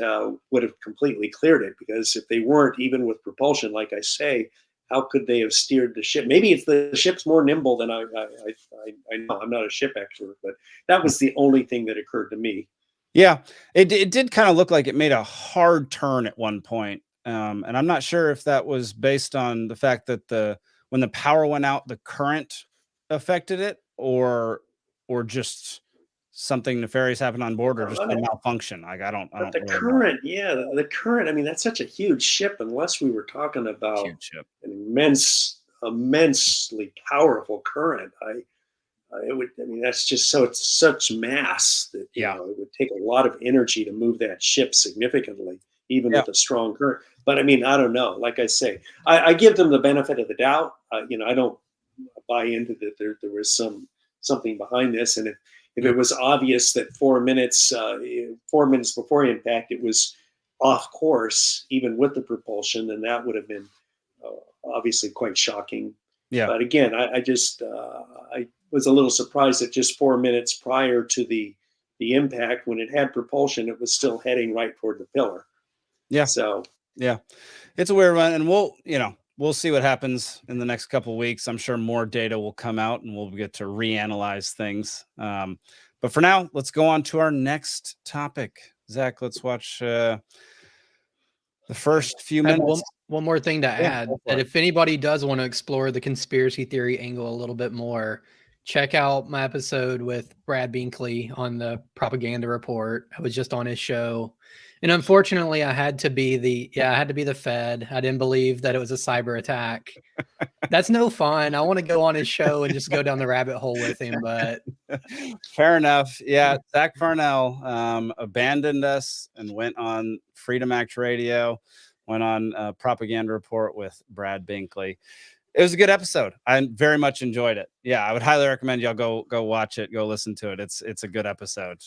would have completely cleared it, because if they weren't, even with propulsion, like I say, how could they have steered the ship? Maybe it's the ship's more nimble than I know. I'm not a ship expert, but that was the only thing that occurred to me. Yeah, it did kind of look like it made a hard turn at one point. And I'm not sure if that was based on the fact that when the power went out, the current affected it, or just something nefarious happened on board, or just a malfunction. Like, I don't the really current, know. The current. I mean, that's such a huge ship. Unless we were talking about an immensely powerful current, it would. I mean, that's just it's such mass that it would take a lot of energy to move that ship significantly, even with a strong current. But I mean, I don't know. Like I say, I give them the benefit of the doubt. I don't buy into that there was something behind this, and if it was obvious that 4 minutes before impact, it was off course, even with the propulsion, then that would have been obviously quite shocking. Yeah. But again, I was a little surprised that just 4 minutes prior to the impact, when it had propulsion, it was still heading right toward the pillar. Yeah. So yeah, it's a weird one, and we'll see what happens in the next couple of weeks. I'm sure more data will come out and we'll get to reanalyze things. But for now, let's go on to our next topic. Zach, let's watch the first few minutes. One more thing to add, that if anybody does want to explore the conspiracy theory angle a little bit more, check out my episode with Brad Binkley on the Propaganda Report. I was just on his show. And unfortunately, I had to be the Fed. I didn't believe that it was a cyber attack. That's no fun. I want to go on his show and just go down the rabbit hole with him. But fair enough. Yeah, Zach Varnell abandoned us and went on Freedom Act Radio. went on a propaganda report with Brad Binkley. It was a good episode. I very much enjoyed it. Yeah, I would highly recommend y'all go watch it, go listen to it. It's a good episode.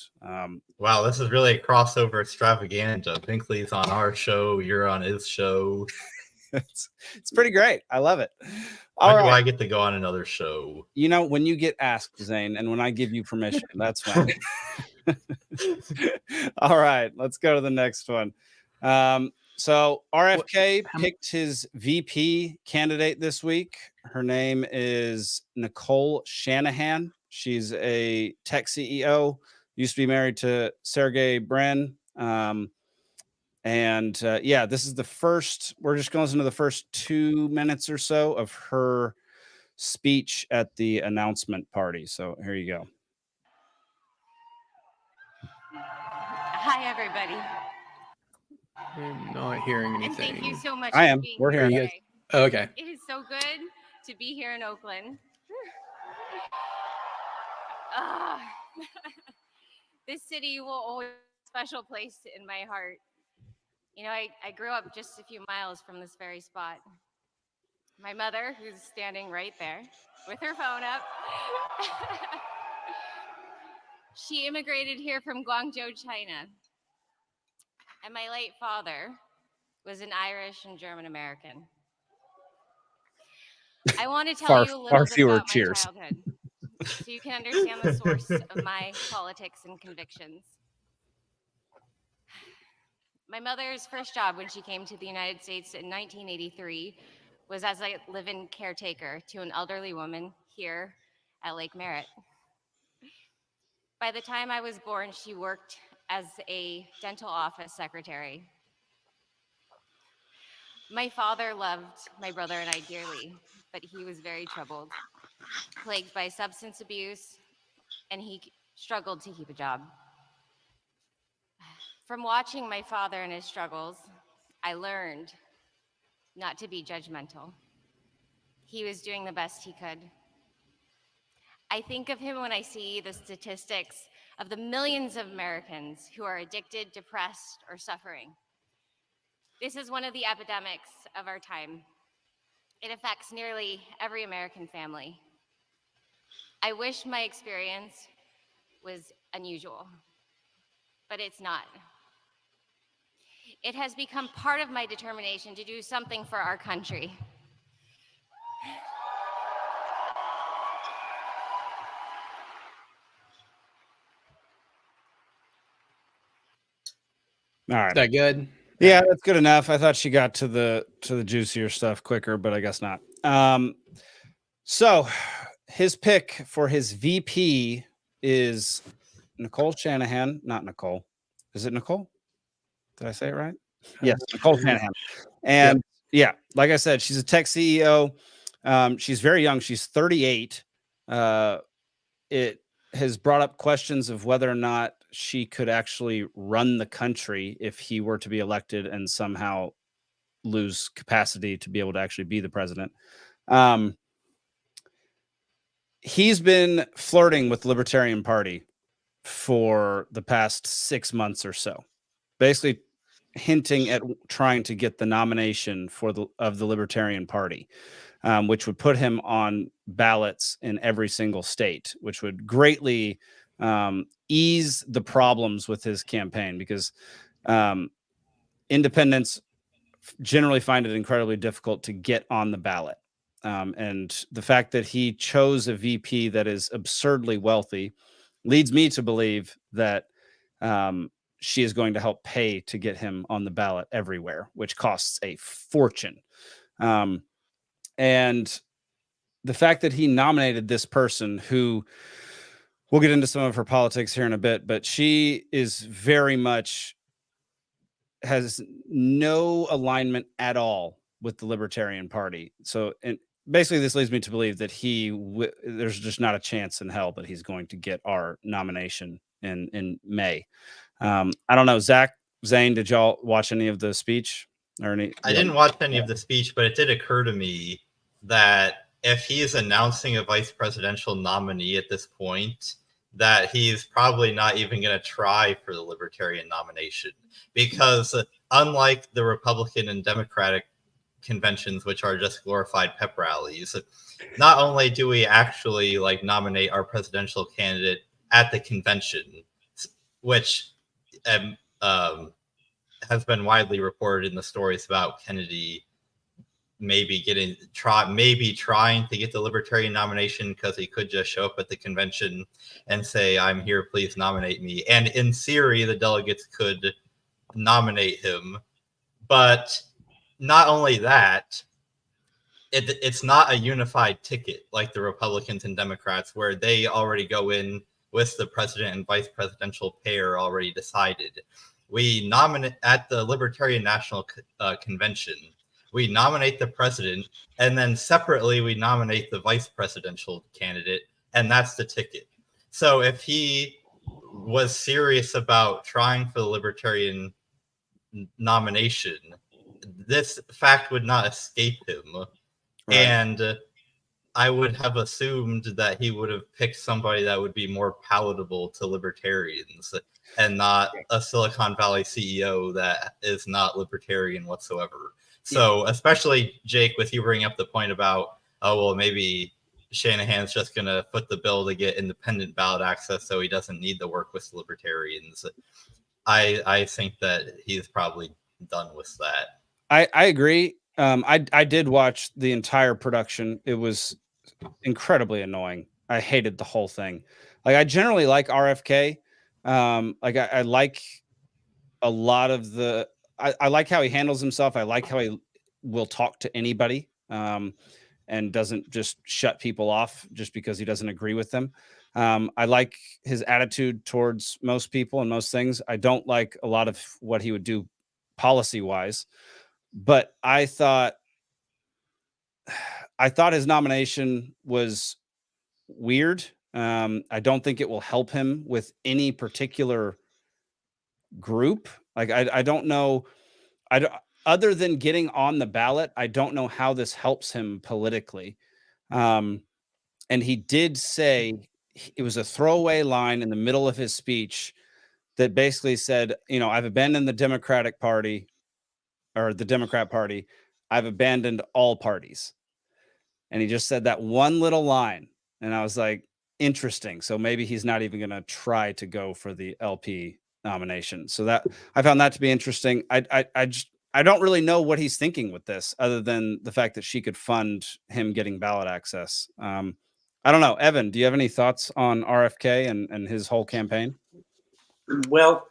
Wow, this is really a crossover extravaganza. Binkley's on our show, you're on his show. It's pretty great. I love it. When do I get to go on another show? You know, when you get asked, Zane, and when I give you permission, that's when. All right, let's go to the next one. So RFK picked his VP candidate this week. Her name is Nicole Shanahan. She's a tech CEO, used to be married to Sergey Brin. This is the first, we're just going to listen to the first 2 minutes or so of her speech at the announcement party. So here you go. Hi, everybody. I'm not hearing anything. And thank you so much I for am. being We're here hearing you today. Oh, okay. It is so good to be here in Oakland. This city will always have a special place in my heart. You know, I grew up just a few miles from this very spot. My mother, who's standing right there with her phone up, she immigrated here from Guangzhou, China. And my late father was an Irish and German American. I want to tell you a little bit fewer about my cheers. childhood so you can understand the source of my politics and convictions. My mother's first job when she came to the United States in 1983 was as a live-in caretaker to an elderly woman here at Lake Merritt. By the time I was born, she worked as a dental office secretary. My father loved my brother and I dearly, but he was very troubled, plagued by substance abuse, and he struggled to keep a job. From watching my father and his struggles, I learned not to be judgmental. He was doing the best he could. I think of him when I see the statistics of the millions of Americans who are addicted, depressed, or suffering. This is one of the epidemics of our time. It affects nearly every American family. I wish my experience was unusual, but it's not. It has become part of my determination to do something for our country. All right. Is that good? Yeah, that's good enough. I thought she got to the juicier stuff quicker, but I guess not. So his pick for his VP is Nicole Shanahan, not Nicole. Is it Nicole? Did I say it right? Yes, Nicole Shanahan. And yeah, like I said, she's a tech CEO. She's very young. She's 38. It has brought up questions of whether or not she could actually run the country if he were to be elected and somehow lose capacity to be able to actually be the president. He's been flirting with the Libertarian Party for the past 6 months or so, basically hinting at trying to get the nomination of the Libertarian Party, which would put him on ballots in every single state, which would greatly ease the problems with his campaign, because independents generally find it incredibly difficult to get on the ballot. And the fact that he chose a VP that is absurdly wealthy leads me to believe that she is going to help pay to get him on the ballot everywhere, which costs a fortune. And the fact that he nominated this person, who we'll get into some of her politics here in a bit, but she is very much has no alignment at all with the Libertarian Party. So, and basically this leads me to believe that there's just not a chance in hell that he's going to get our nomination in May. I don't know, Zane, did y'all watch any of the speech or any? I didn't watch any of the speech, but it did occur to me that if he is announcing a vice presidential nominee at this point, that he's probably not even going to try for the Libertarian nomination, because unlike the Republican and Democratic conventions, which are just glorified pep rallies, not only do we actually like nominate our presidential candidate at the convention, which has been widely reported in the stories about Kennedy maybe trying to get the Libertarian nomination because he could just show up at the convention and say, "I'm here, please nominate me." And in theory, the delegates could nominate him. But not only that, it's not a unified ticket like the Republicans and Democrats, where they already go in with the president and vice presidential pair already decided. We nominate at the Libertarian National Convention. We nominate the president, and then separately we nominate the vice presidential candidate, and that's the ticket. So if he was serious about trying for the Libertarian nomination, this fact would not escape him. Right. And I would have assumed that he would have picked somebody that would be more palatable to libertarians and not a Silicon Valley CEO that is not libertarian whatsoever. So especially, Jake, with you bringing up the point about, oh, well, maybe Shanahan's just going to foot the bill to get independent ballot access so he doesn't need to work with libertarians. I think that he's probably done with that. I agree. I did watch the entire production. It was incredibly annoying. I hated the whole thing. Like, I generally like RFK. Like I like a lot of the, I like how he handles himself. I like how he will talk to anybody, and doesn't just shut people off just because he doesn't agree with them. I like his attitude towards most people and most things. I don't like a lot of what he would do policy wise, but I thought his nomination was weird. I don't think it will help him with any particular group. Like, I don't know. Other than getting on the ballot, I don't know how this helps him politically. And he did say, it was a throwaway line in the middle of his speech that basically said, I've abandoned the Democratic Party, or the Democrat Party. I've abandoned all parties. And he just said that one little line. And I was like, interesting. So maybe he's not even going to try to go for the LP nomination. So that, I found that to be interesting. I don't really know what he's thinking with this, other than the fact that she could fund him getting ballot access. I don't know. Evan, do you have any thoughts on RFK and his whole campaign? Well,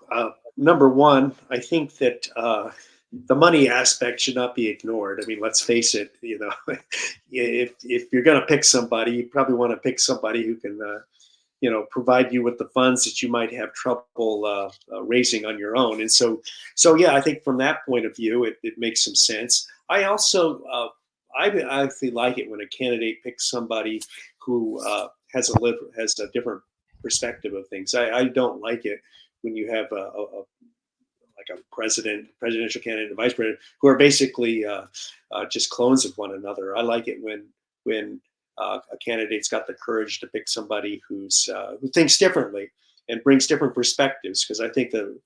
number one, I think that the money aspect should not be ignored. I mean, let's face it, if you're going to pick somebody, you probably want to pick somebody who can, provide you with the funds that you might have trouble raising on your own. And so yeah, I think from that point of view, it makes some sense. I also, I actually like it when a candidate picks somebody who has a different perspective of things. I don't like it when you have a presidential candidate, and vice president, who are basically just clones of one another. I like it when a candidate's got the courage to pick somebody who thinks differently and brings different perspectives, because I think the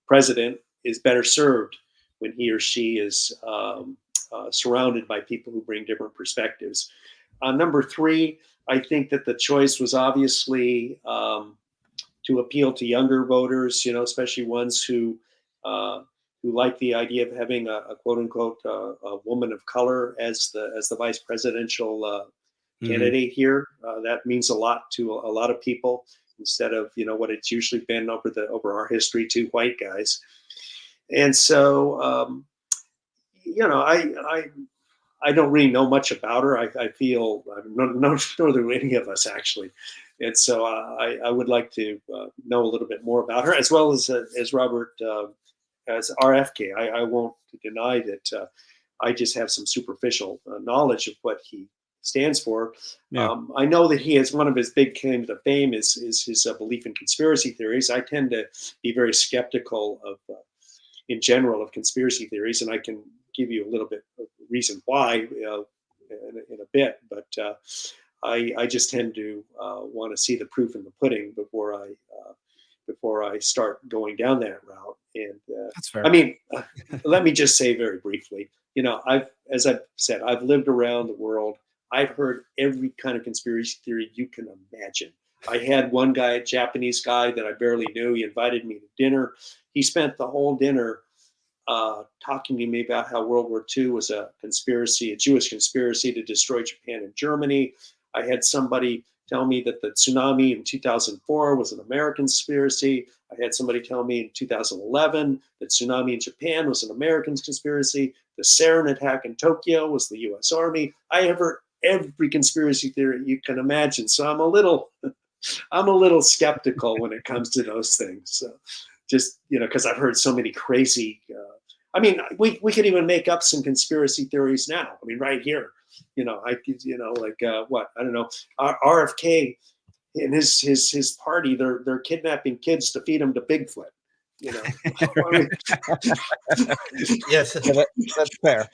president is better served when he or she is surrounded by people who bring different perspectives. Number three, I think that the choice was obviously to appeal to younger voters, especially ones who like the idea of having a quote unquote a woman of color as the vice presidential candidate here. That means a lot to a lot of people, instead of what it's usually been over our history, two white guys. And so I don't really know much about her. I feel nor do any of us actually. And so I would like to know a little bit more about her, as well as Robert, as RFK. I won't deny that I just have some superficial knowledge of what he stands for. Yeah. I know that he has, one of his big claims to fame is his belief in conspiracy theories. I tend to be very skeptical of, in general, of conspiracy theories, and I can give you a little bit of reason why in a bit. But I just tend to want to see the proof in the pudding before I start going down that route. And That's fair. I mean, let me just say very briefly, as I've said, I've lived around the world. I've heard every kind of conspiracy theory you can imagine. I had one guy, a Japanese guy that I barely knew. He invited me to dinner. He spent the whole dinner talking to me about how World War II was a conspiracy, a Jewish conspiracy to destroy Japan and Germany. I had somebody tell me that the tsunami in 2004 was an American conspiracy. I had somebody tell me in 2011 that tsunami in Japan was an American conspiracy. The sarin attack in Tokyo was the U.S. Army. I have heard every conspiracy theory you can imagine. So I'm a little skeptical when it comes to those things. So just, because I've heard so many crazy. I mean, we could even make up some conspiracy theories now. I mean, right here. What? I don't know. RFK and his party, they're kidnapping kids to feed them to Bigfoot. Yes, That's fair.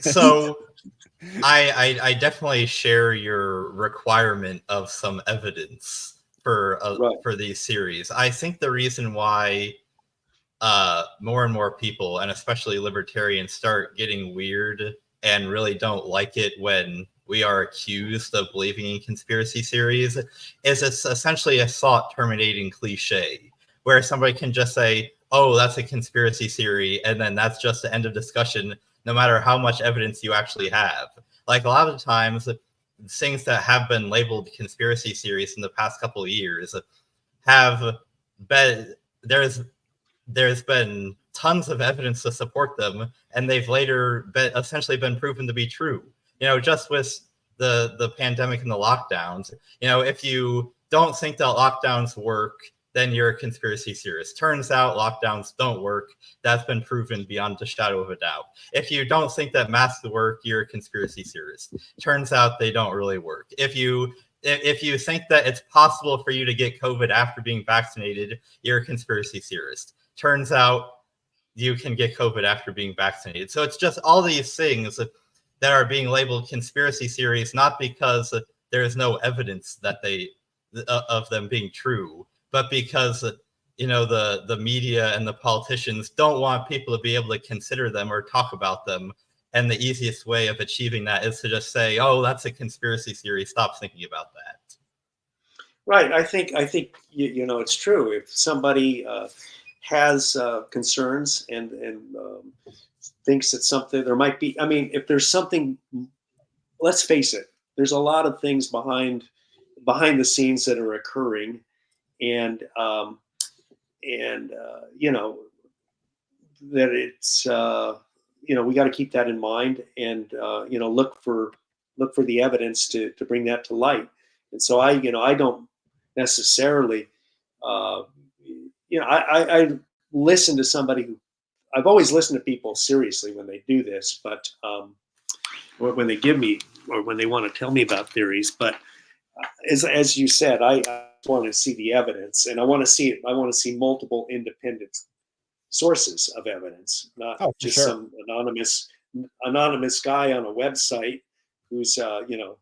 so I definitely share your requirement of some evidence for these series. I think the reason why more and more people, and especially libertarians, start getting weird and really don't like it when we are accused of believing in conspiracy theories is it's essentially a thought terminating cliche where somebody can just say, oh, that's a conspiracy theory, and then that's just the end of discussion, no matter how much evidence you actually have. Like a lot of times, things that have been labeled conspiracy theories in the past couple of years have been, there's been tons of evidence to support them, and they've later essentially been proven to be true. Just with the pandemic and the lockdowns, if you don't think that lockdowns work, then you're a conspiracy theorist. Turns out lockdowns don't work. That's been proven beyond a shadow of a doubt. If you don't think that masks work, you're a conspiracy theorist. Turns out they don't really work. If you think that it's possible for you to get COVID after being vaccinated, you're a conspiracy theorist. Turns out you can get COVID after being vaccinated. So it's just all these things that are being labeled conspiracy theories, not because there is no evidence that of them being true, but because the media and the politicians don't want people to be able to consider them or talk about them. And the easiest way of achieving that is to just say, oh, that's a conspiracy theory. Stop thinking about that. Right. I think it's true. If somebody has concerns and thinks that something there might be, I mean, if there's something, let's face it, there's a lot of things behind the scenes that are occurring, and that it's we got to keep that in mind, and look for the evidence to bring that to light. And so I don't necessarily I listen to somebody who, I've always listened to people seriously when they do this, but or when they give me, or when they want to tell me about theories. But as you said, I want to see the evidence, and I want to see it. I want to see multiple independent sources of evidence, not just some anonymous guy on a website who's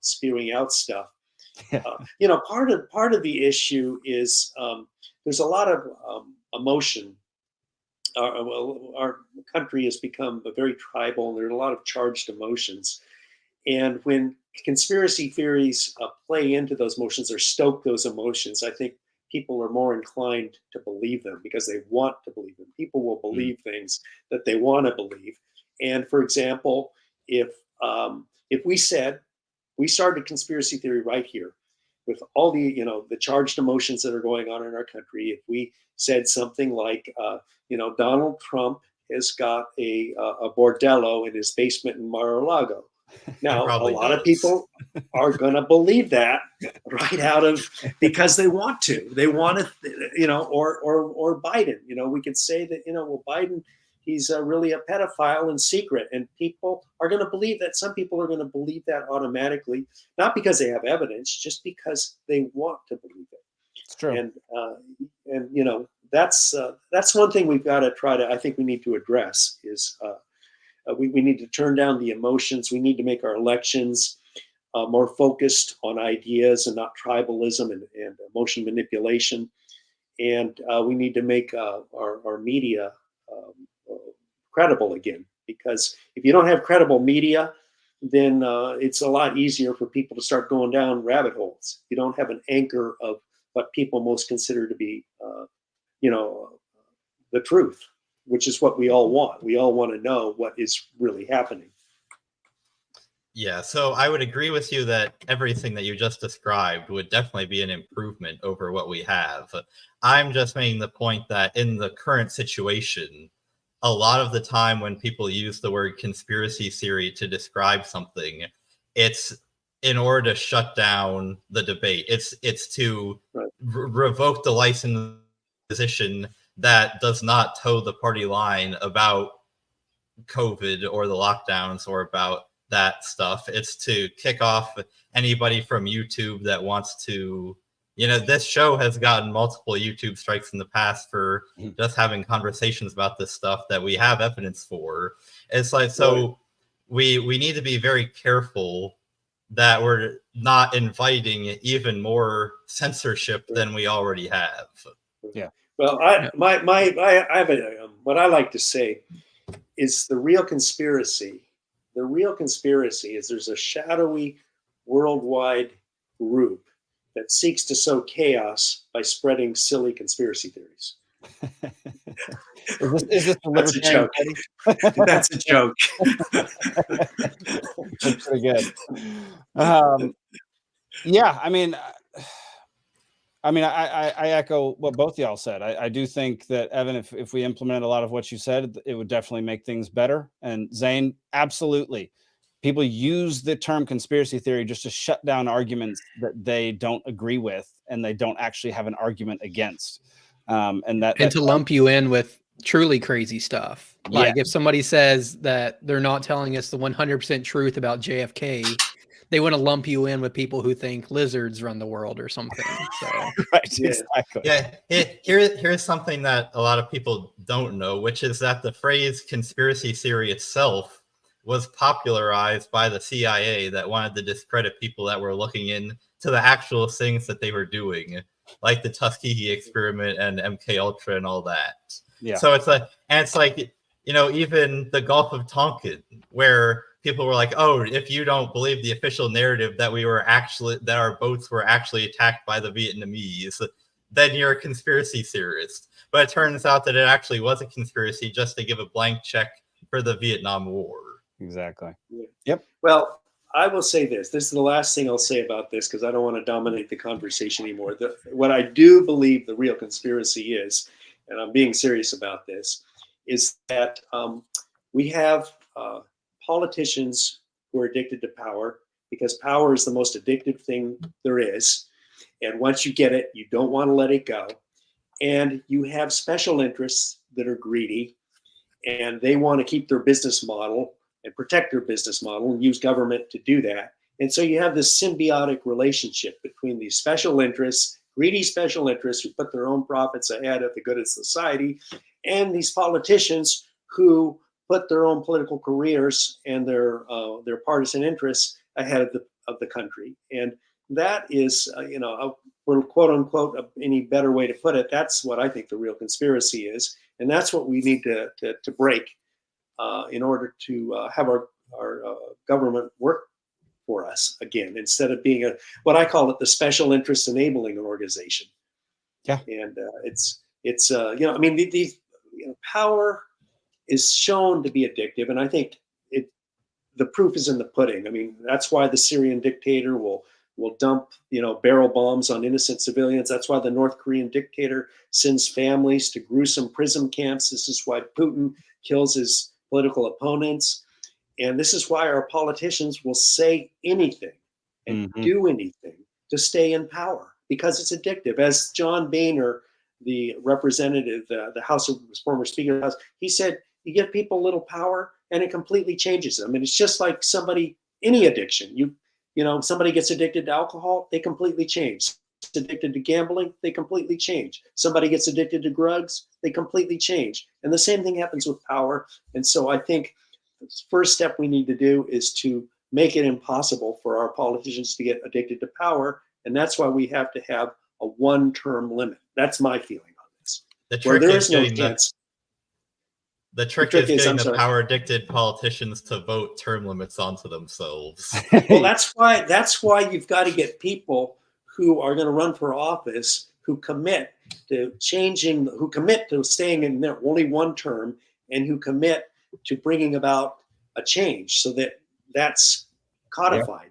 spewing out stuff. Part of the issue is there's a lot of emotion. Our country has become very tribal, and there are a lot of charged emotions. And when conspiracy theories play into those emotions or stoke those emotions, I think people are more inclined to believe them because they want to believe them. People will believe things that they want to believe. And for example, if we said we started conspiracy theory right here with all the charged emotions that are going on in our country, if we said something like, Donald Trump has got a bordello in his basement in Mar-a-Lago. Now, a lot of people are going to believe that right out of, because they want to. They want to, or Biden. We could say that, Biden, he's really a pedophile in secret, and people are going to believe that. Some people are going to believe that automatically, not because they have evidence, just because they want to believe it. It's true. And that's one thing we've got to try to, I think we need to address is we need to turn down the emotions. We need to make our elections more focused on ideas and not tribalism and emotion manipulation. And we need to make our media credible again, because if you don't have credible media, then it's a lot easier for people to start going down rabbit holes. You don't have an anchor of what people most consider to be, the truth, which is what we all want. We all want to know what is really happening. Yeah, so I would agree with you that everything that you just described would definitely be an improvement over what we have. I'm just making the point that in the current situation, a lot of the time when people use the word conspiracy theory to describe something, it's in order to shut down the debate. It's to revoke the license position that does not toe the party line about COVID or the lockdowns or about that stuff. It's to kick off anybody from YouTube that wants to, this show has gotten multiple YouTube strikes in the past for just having conversations about this stuff that we have evidence for. It's like, so we need to be very careful that we're not inviting even more censorship than we already have. Yeah. Well, I have what I like to say is the real conspiracy. The real conspiracy is there's a shadowy worldwide group that seeks to sow chaos by spreading silly conspiracy theories. Is this the That's a joke. That's a joke. That's pretty good. Yeah, I echo what both y'all said. I do think that, Evan, if we implement a lot of what you said, it would definitely make things better. And Zane, absolutely. People use the term conspiracy theory just to shut down arguments that they don't agree with and they don't actually have an argument against. And to lump you in with truly crazy stuff. Like if somebody says that they're not telling us the 100% truth about JFK, they want to lump you in with people who think lizards run the world or something. So right, exactly. Yeah, here's something that a lot of people don't know, which is that the phrase conspiracy theory itself was popularized by the CIA that wanted to discredit people that were looking into the actual things that they were doing, like the Tuskegee experiment and MK Ultra and all that. Yeah. So it's like, even the Gulf of Tonkin, where people were like, oh, if you don't believe the official narrative that our boats were actually attacked by the Vietnamese, then you're a conspiracy theorist. But it turns out that it actually was a conspiracy just to give a blank check for the Vietnam War. Exactly. Yep. Well, I will say this. This is the last thing I'll say about this, because I don't want to dominate the conversation anymore. What I do believe the real conspiracy is, and I'm being serious about this, is that we have politicians who are addicted to power, because power is the most addictive thing there is. And once you get it, you don't want to let it go. And you have special interests that are greedy, and they want to keep their business model and protect their business model and use government to do that. And so you have this symbiotic relationship between these special interests, greedy special interests who put their own profits ahead of the good of society, and these politicians who put their own political careers and their partisan interests ahead of the country. And that is, for quote unquote, any better way to put it, that's what I think the real conspiracy is. And that's what we need to break in order to have our government work for us again, instead of being what I call it, the special interest enabling organization. Yeah. And power is shown to be addictive, and I think the proof is in the pudding. I mean, that's why the Syrian dictator will dump barrel bombs on innocent civilians. That's why the North Korean dictator sends families to gruesome prison camps. This is why Putin kills his political opponents, and this is why our politicians will say anything and do anything to stay in power, because it's addictive. As John Boehner, the representative, the House of former Speaker of the House, he said, you give people a little power and it completely changes them. And it's just like any addiction. Somebody gets addicted to alcohol, they completely change. Addicted to gambling, they completely change. Somebody gets addicted to drugs, they completely change. And the same thing happens with power. And so I think the first step we need to do is to make it impossible for our politicians to get addicted to power. And that's why we have to have a one-term limit. That's my feeling on this. The Where trick there is is no getting chance. the trick trick is is, getting I'm the sorry. power addicted politicians to vote term limits onto themselves. Well, that's why you've got to get people who are going to run for office who commit to changing, who commit to staying in there only one term, and who commit to bringing about a change so that that's codified.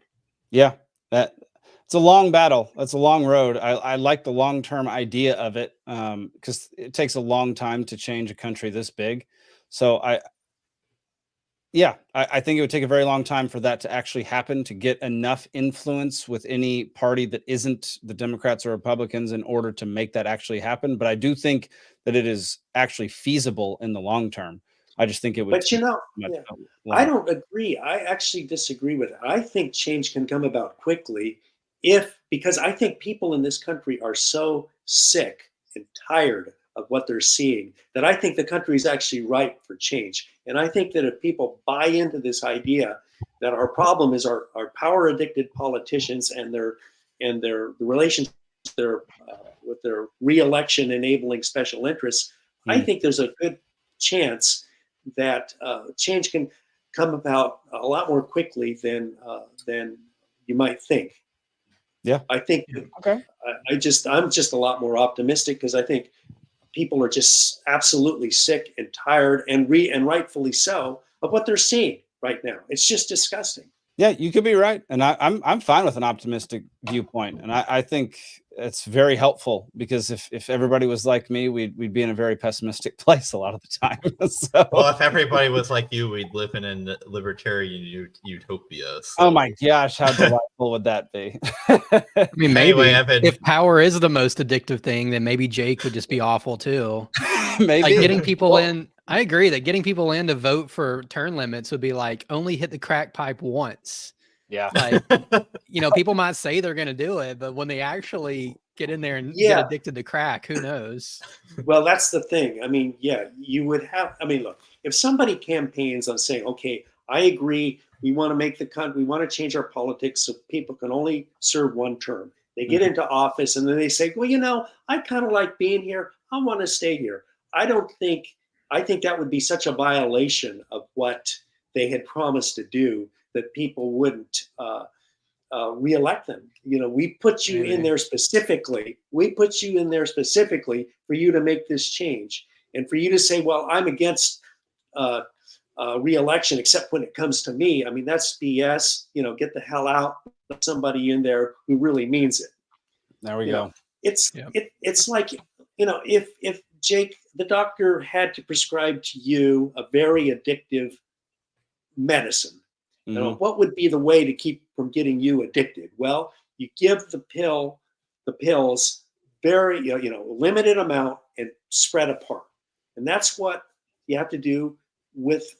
Yeah, that it's a long battle. That's a long road. I like the long-term idea of it, because it takes a long time to change a country this big. So I think it would take a very long time for that to actually happen, to get enough influence with any party that isn't the Democrats or Republicans in order to make that actually happen. But I do think that it is actually feasible in the long term. I just think it would. But take much yeah, longer. I don't agree. I actually disagree with it. I think change can come about quickly because I think people in this country are so sick and tired of what they're seeing that I think the country is actually ripe for change. And I think that if people buy into this idea that our problem is our power addicted politicians and their the relations with their re-election enabling special interests, I think there's a good chance that change can come about a lot more quickly than you might think. Yeah, I think. Okay. I'm just a lot more optimistic because I think people are just absolutely sick and tired and rightfully so of what they're seeing right now. It's just disgusting. Yeah, you could be right, and I'm fine with an optimistic viewpoint, and I think it's very helpful because if everybody was like me, we'd be in a very pessimistic place a lot of the time. So, Well, if everybody was like you, we'd live in a libertarian utopia. So. oh my gosh, how delightful would that be? I mean, maybe Anyway, if power is the most addictive thing, then maybe Jake would just be awful too. Maybe Like getting people in. I agree that getting people in to vote for term limits would be like only hit the crack pipe once. Yeah. Like, people might say they're going to do it, but when they actually get in there and get addicted to crack, who knows? Well, that's the thing. I mean, you would have. I mean, look, if somebody campaigns on saying, "Okay, I agree, we want to make we want to change our politics so people can only serve one term," they get into office and then they say, "Well, I kind of like being here. I want to stay here." I think that would be such a violation of what they had promised to do that people wouldn't reelect them. We put you in there specifically. We put you in there specifically for you to make this change and for you to say, "Well, I'm against reelection, except when it comes to me." I mean, that's BS. Get the hell out. Put somebody in there who really means it. There we go. It's like if Jake, the doctor, had to prescribe to you a very addictive medicine, what would be the way to keep from getting you addicted? Well, you give the pills very limited amount and spread apart, and that's what you have to do with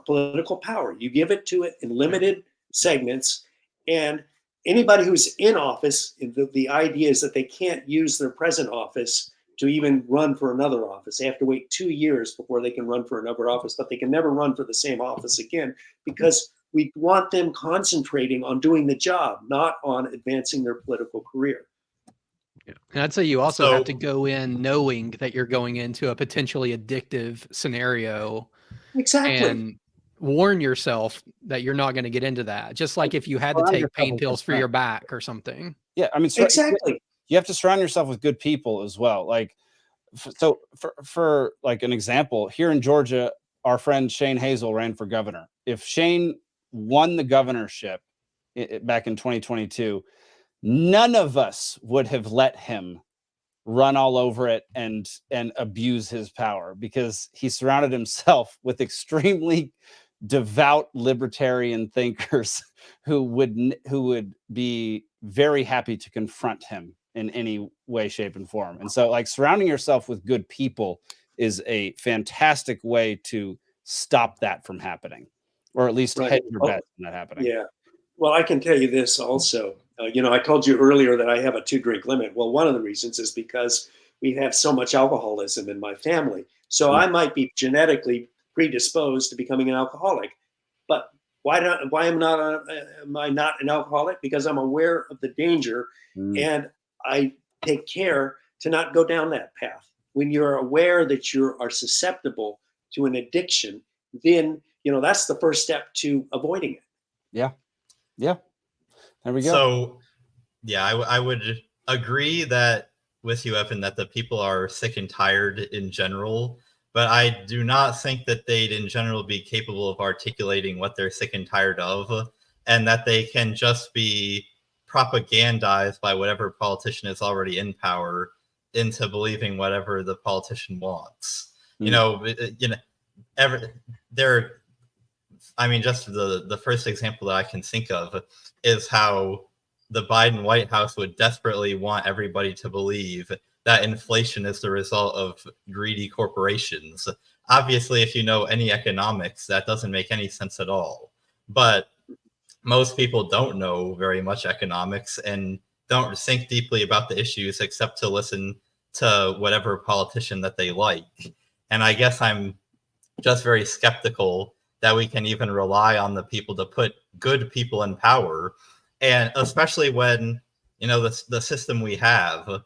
political power. You give it to it in limited segments, and anybody who's in office, the idea is that they can't use their present office to even run for another office. They have to wait 2 years before they can run for another office, but they can never run for the same office again because we want them concentrating on doing the job, not on advancing their political career. Yeah. And I'd say you also have to go in knowing that you're going into a potentially addictive scenario. Exactly. And warn yourself that you're not going to get into that. Just like if you had to take pain pills for your back or something. Yeah, I mean, exactly. You have to surround yourself with good people as well. Like, so for like an example, here in Georgia, our friend Shane Hazel ran for governor. If Shane won the governorship back in 2022, none of us would have let him run all over it and abuse his power because he surrounded himself with extremely devout libertarian thinkers who would be very happy to confront him in any way, shape, and form. And so, like, surrounding yourself with good people is a fantastic way to stop that from happening, or at least hedge your bets from that happening. Yeah. Well, I can tell you this also. I told you earlier that I have a 2-drink limit. Well, one of the reasons is because we have so much alcoholism in my family. So I might be genetically predisposed to becoming an alcoholic. But Why am I not an alcoholic? Because I'm aware of the danger, and I take care to not go down that path. When you're aware that you are susceptible to an addiction, then that's the first step to avoiding it. Yeah. There we go. So, yeah, I would agree that with you, Evan, that the people are sick and tired in general, but I do not think that they'd in general be capable of articulating what they're sick and tired of, and that they can just be propagandized by whatever politician is already in power into believing whatever the politician wants. I mean, just the first example that I can think of is how the Biden White House would desperately want everybody to believe that inflation is the result of greedy corporations. Obviously, if you know any economics, that doesn't make any sense at all. But most people don't know very much economics and don't think deeply about the issues except to listen to whatever politician that they like. And I guess I'm just very skeptical that we can even rely on the people to put good people in power. And especially when, the system we have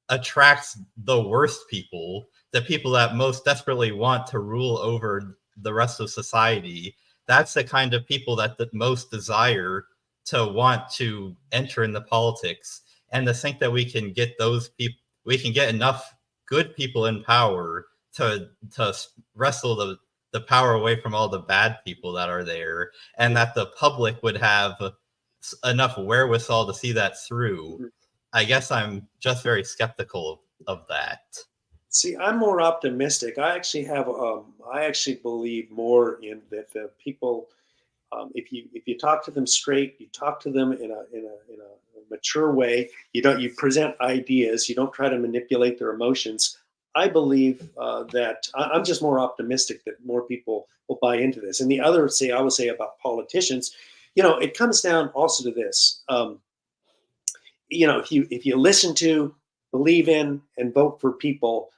attracts the worst people, the people that most desperately want to rule over the rest of society. That's the kind of people that the most desire to want to enter into politics. And to think that we can get those people, we can get enough good people in power to wrestle the power away from all the bad people that are there, and that the public would have enough wherewithal to see that through. I guess I'm just very skeptical of that. See, I'm more optimistic. I actually believe more in that the people, if you talk to them straight, you talk to them in a mature way. You present ideas. You don't try to manipulate their emotions. I believe that I'm just more optimistic that more people will buy into this. And the other, I would say about politicians, it comes down also to this. If you listen to, believe in, and vote for people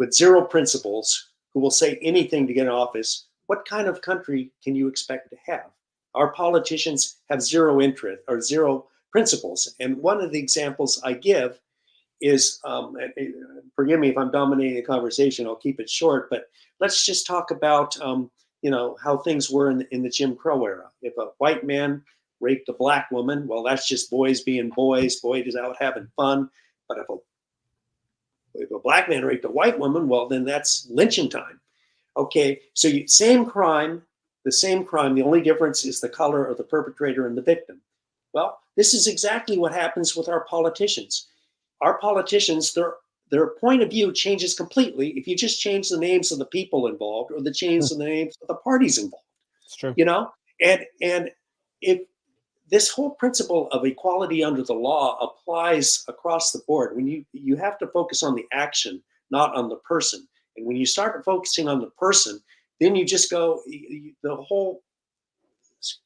with zero principles who will say anything to get in office, what kind of country can you expect to have? Our politicians have zero interest or zero principles. And one of the examples I give is, forgive me if I'm dominating the conversation, I'll keep it short, but let's just talk about, how things were in the Jim Crow era. If a white man raped a black woman, well, that's just boys being boys. Boys out having fun. But if a black man raped a white woman, well, then that's lynching time. Okay, so same crime, the only difference is the color of the perpetrator and the victim. Well, this is exactly what happens with our politicians. Our politicians, their point of view changes completely if you just change the names of the people involved or change the names of the parties involved. It's true. And if this whole principle of equality under the law applies across the board, when you have to focus on the action, not on the person. And when you start focusing on the person, then you just go, the whole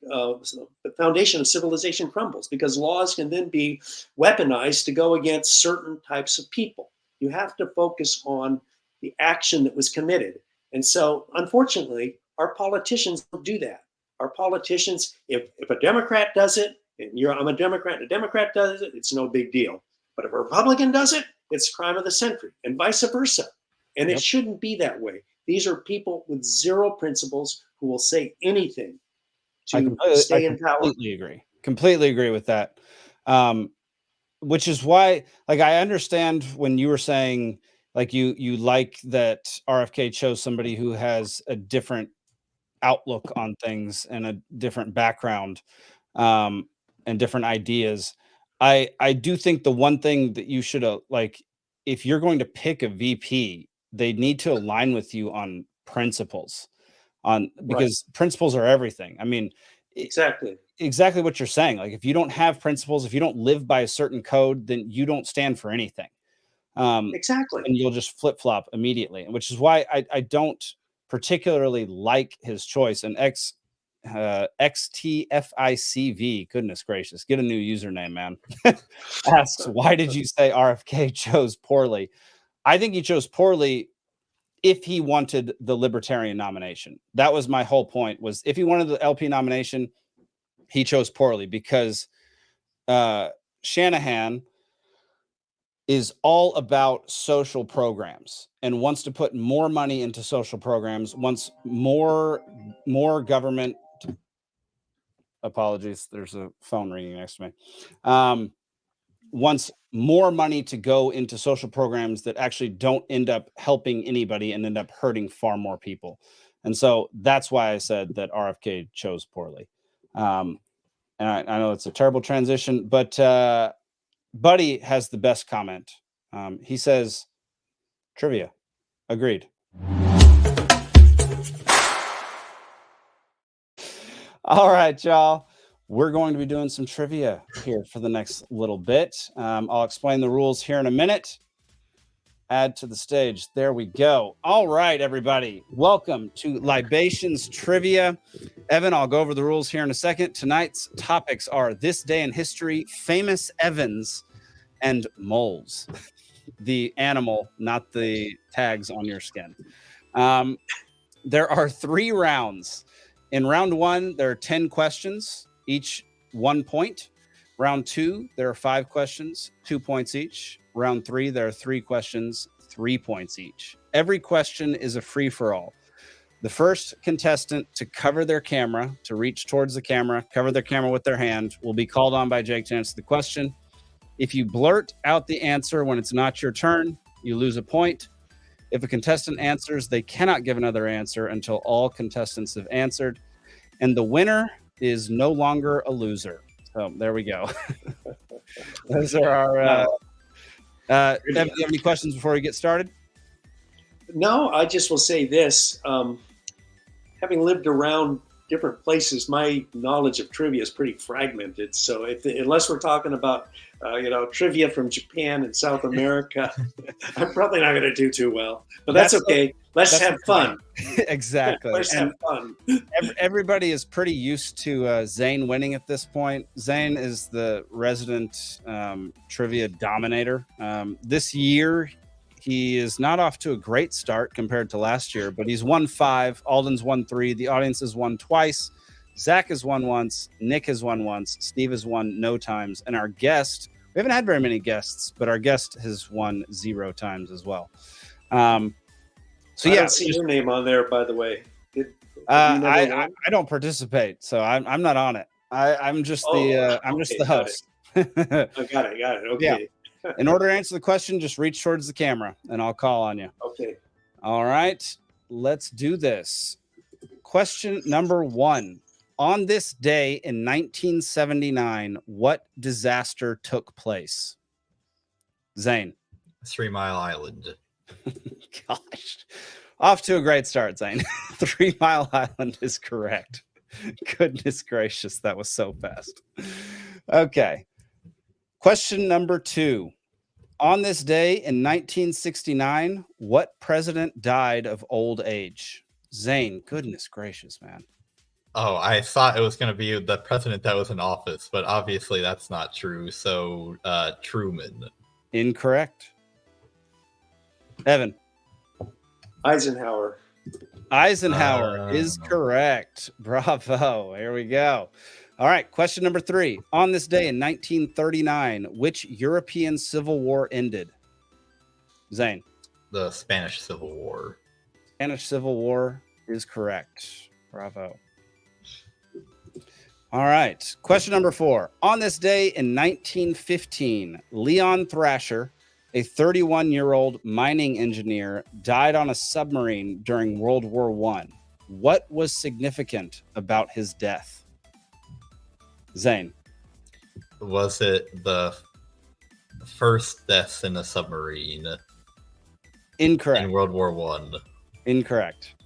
the foundation of civilization crumbles, because laws can then be weaponized to go against certain types of people. You have to focus on the action that was committed. And so, unfortunately, our politicians don't do that. Our politicians, if a Democrat does it, and I'm a Democrat, and a Democrat does it, it's no big deal. But if a Republican does it, it's crime of the century, and vice versa. And it shouldn't be that way. These are people with zero principles who will say anything to stay in power. Completely agree with that. Which is why, like, I understand when you were saying, like, you like that RFK chose somebody who has a different outlook on things and a different background, and different ideas. I do think the one thing that you should, like, if you're going to pick a VP, they need to align with you on principles, because principles are everything. I mean, exactly what you're saying. Like, if you don't have principles, if you don't live by a certain code, then you don't stand for anything. Exactly. And you'll just flip-flop immediately, which is why I don't particularly like his choice. And XTFICV, goodness gracious, get a new username, man. Asks, why did you say RFK chose poorly? I think he chose poorly if he wanted the Libertarian nomination. That was my whole point, was if he wanted the LP nomination, he chose poorly, because Shanahan is all about social programs and wants to put more money into social programs, wants more government. Apologies, there's a phone ringing next to me. Wants more money to go into social programs that actually don't end up helping anybody and end up hurting far more people. And so that's why I said that RFK chose poorly. And I know it's a terrible transition, but Buddy has the best comment. He says, trivia. Agreed. All right, y'all. We're going to be doing some trivia here for the next little bit. I'll explain the rules here in a minute. Add to the stage. There we go. All right, everybody. Welcome to Libations Trivia. Evan, I'll go over the rules here in a second. Tonight's topics are This Day in History, Famous Evans, and moles. The animal, not the tags on your skin. There are 3 rounds. In round 1, there are 10 questions, each 1 point. Round 2, there are 5 questions, 2 points each. Round 3, there are 3 questions, 3 points each. Every question is a free-for-all. The first contestant to cover their camera, to reach towards the camera, cover their camera with their hand, will be called on by Jake to answer the question. If you blurt out the answer when it's not your turn, you lose a point. If a contestant answers, they cannot give another answer until all contestants have answered. And the winner is no longer a loser. So there we go. Those are our... Evan, do you have any questions before we get started? No, I just will say this. Having lived around different places, my knowledge of trivia is pretty fragmented. So unless we're talking about, trivia from Japan and South America, I'm probably not going to do too well. But that's okay. Let's have fun. Exactly. Let's have fun. Everybody is pretty used to Zane winning at this point. Zane is the resident trivia dominator. This year, he is not off to a great start compared to last year, but he's won 5. Alden's won 3. The audience has won twice. Zach has won once. Nick has won once. Steve has won no times. And our guest, we haven't had very many guests, but our guest has won 0 times as well. I don't see your name on there, by the way. I don't participate, so I'm not on it. I'm just the host. I got it. Okay. Yeah. In order to answer the question, just reach towards the camera, and I'll call on you. Okay. All right. Let's do this. Question number 1. On this day in 1979, what disaster took place? Zane. 3 Mile Island. Gosh. Off to a great start, Zane. 3 Mile Island is correct. Goodness gracious, that was so fast. Okay. Question number 2. On this day in 1969, what president died of old age? Zane, goodness gracious, man. Oh, I thought it was going to be the president that was in office, but obviously that's not true. So, Truman. Incorrect. Evan. Eisenhower. Eisenhower is correct. Bravo. Here we go. All right. Question number 3. On this day in 1939, which European Civil War ended? Zane. The Spanish Civil War. Spanish Civil War is correct. Bravo. All right. Question number 4. On this day in 1915, Leon Thrasher, a 31-year-old mining engineer, died on a submarine during World War I. What was significant about his death? Zane. Was it the first death in a submarine? Incorrect. In World War I. Incorrect.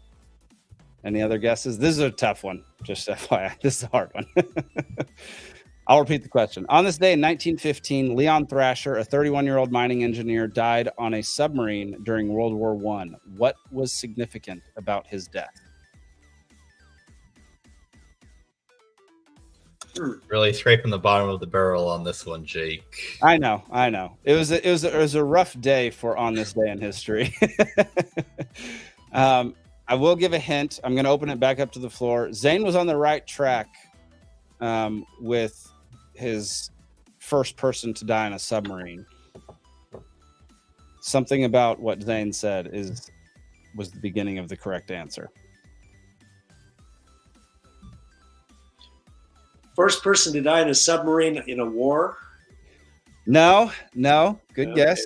Any other guesses? This is a tough one. Just FYI, this is a hard one. I'll repeat the question. On this day in 1915, Leon Thrasher, a 31-year-old mining engineer, died on a submarine during World War I. What was significant about his death? Really scraping the bottom of the barrel on this one, Jake. I know. It was a rough day for on this day in history. I will give a hint. I'm going to open it back up to the floor. Zane was on the right track with his first person to die in a submarine. Something about what Zane said was the beginning of the correct answer. First person to die in a submarine in a war? No. Good Okay. guess.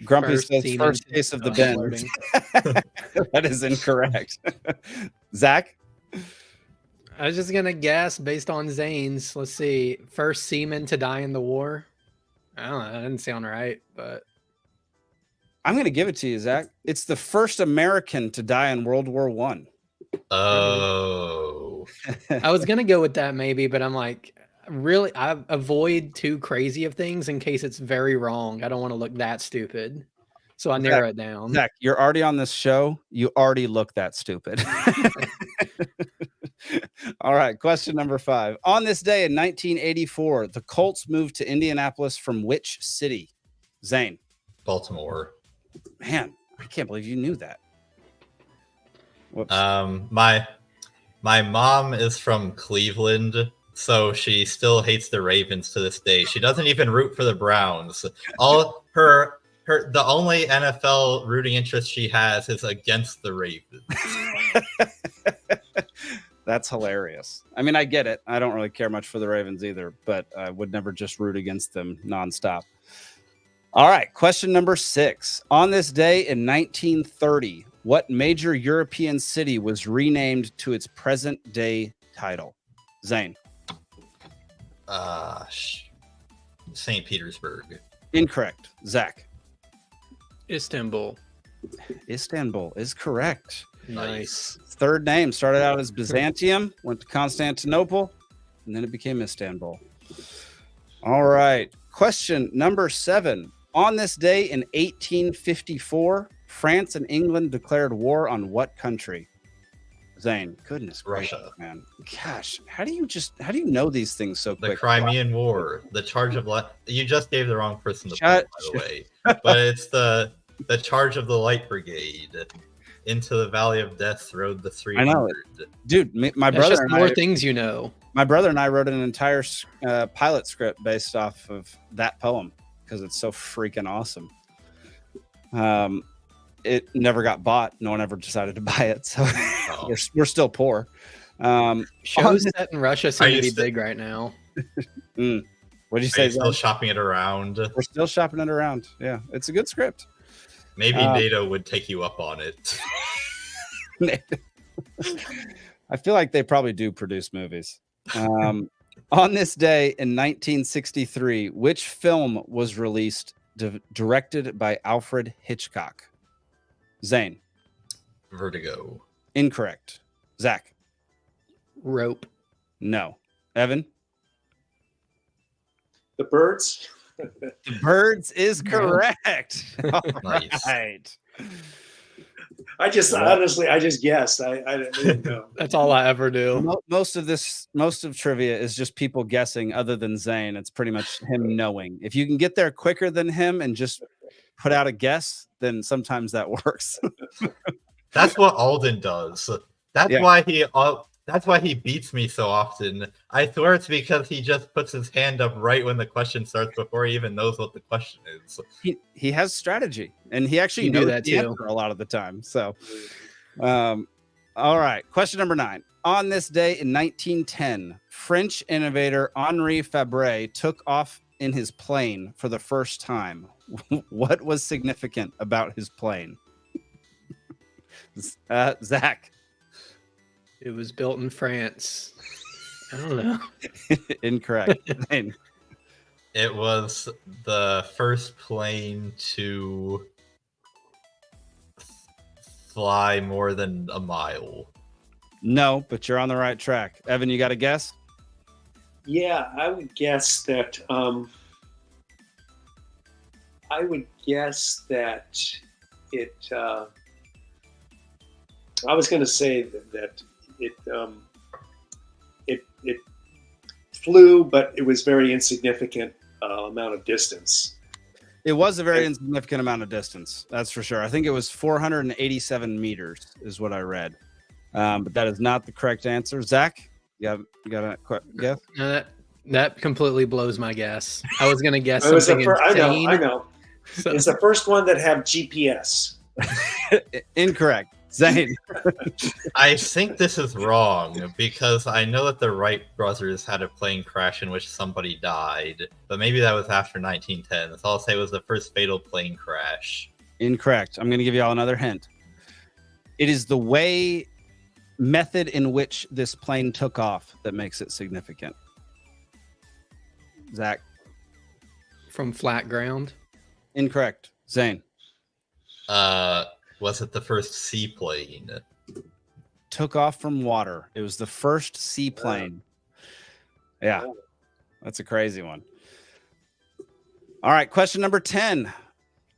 Grumpy First says semen first case of the to bend. floating. That is incorrect. Zach? I was just gonna guess based on Zane's. Let's see. First seaman to die in the war. I don't know. That didn't sound right, but I'm going to give it to you, Zach. It's the first American to die in World War One. Oh. I was gonna go with that maybe, but I'm like, really, I avoid too crazy of things in case it's very wrong. I don't want to look that stupid, so I narrow it down. Zach, you're already on this show. You already look that stupid. All right. Question number 5. On this day in 1984, the Colts moved to Indianapolis from which city? Zane. Baltimore. Man, I can't believe you knew that. Whoops. My mom is from Cleveland, so she still hates the Ravens to this day. She doesn't even root for the Browns. All the only NFL rooting interest she has is against the Ravens. That's hilarious. I mean, I get it. I don't really care much for the Ravens either, but I would never just root against them nonstop. All right. Question number 6. On this day in 1930, what major European city was renamed to its present day title? Zane. St. Petersburg. Incorrect. Zach. Istanbul. Istanbul is correct. Nice. Third name started out as Byzantium, went to Constantinople, and then it became Istanbul. All right. Question number 7. On this day in 1854, France and England declared war on what country? Zane, goodness gracious, Russia. man. Gosh, how do you know these things so The quick? Crimean War. The charge of you just gave the wrong person the Shut- point, by the way. But it's the charge of the Light Brigade. Into the Valley of Death rode the 300. I know it. Dude, my That's brother just and more I, things you know. my brother and I wrote an entire pilot script based off of that poem because it's so freaking awesome. It never got bought. No one ever decided to buy it, so we're still poor. Shows set in Russia seem to be still- big right now. What did you Are say? you still Zach? shopping it around? We're still shopping it around. Yeah, it's a good script. Maybe NATO would take you up on it. I feel like they probably do produce movies. On this day in 1963, which film was released directed by Alfred Hitchcock? Zane. Vertigo. Incorrect. Zach. Rope. No. Evan. The Birds? The Birds is correct. All Nice. right. I just guessed. I didn't know. That's all I ever do. Most of trivia is just people guessing other than Zane. It's pretty much him knowing. If you can get there quicker than him and just put out a guess, then sometimes that works. That's what Alden does. That's Yeah. why he beats me so often. I swear it's because he just puts his hand up right when the question starts before he even knows what the question is. He has strategy, and he actually You do knows that the too. answer a lot of the time. So, all right. Question number 9. On this day in 1910, French innovator Henri Fabre took off in his plane for the first time. What was significant about his plane? Zach. It was built in France. I don't know. Incorrect. Zane. It was the first plane to fly more than a mile. No, but you're on the right track. Evan, you got a guess? Yeah, I would guess that. It. I was going to say that it. it flew, but it was very insignificant amount of distance. It was a very insignificant amount of distance. That's for sure. I think it was 487 meters is what I read. But that is not the correct answer. Zach, you got a guess? No, that completely blows my guess. I was gonna guess It was something insane. I know. So- It's the first one that have GPS. Incorrect. Zane. I think this is wrong because I know that the Wright brothers had a plane crash in which somebody died, but maybe that was after 1910. So I'll say it was the first fatal plane crash. Incorrect. I'm going to give you all another hint. It is the method in which this plane took off that makes it significant. Zach. From flat ground. Incorrect. Zane. Was it the first seaplane? Took off from water. It was the first seaplane. Yeah. That's a crazy one. All right. Question number 10.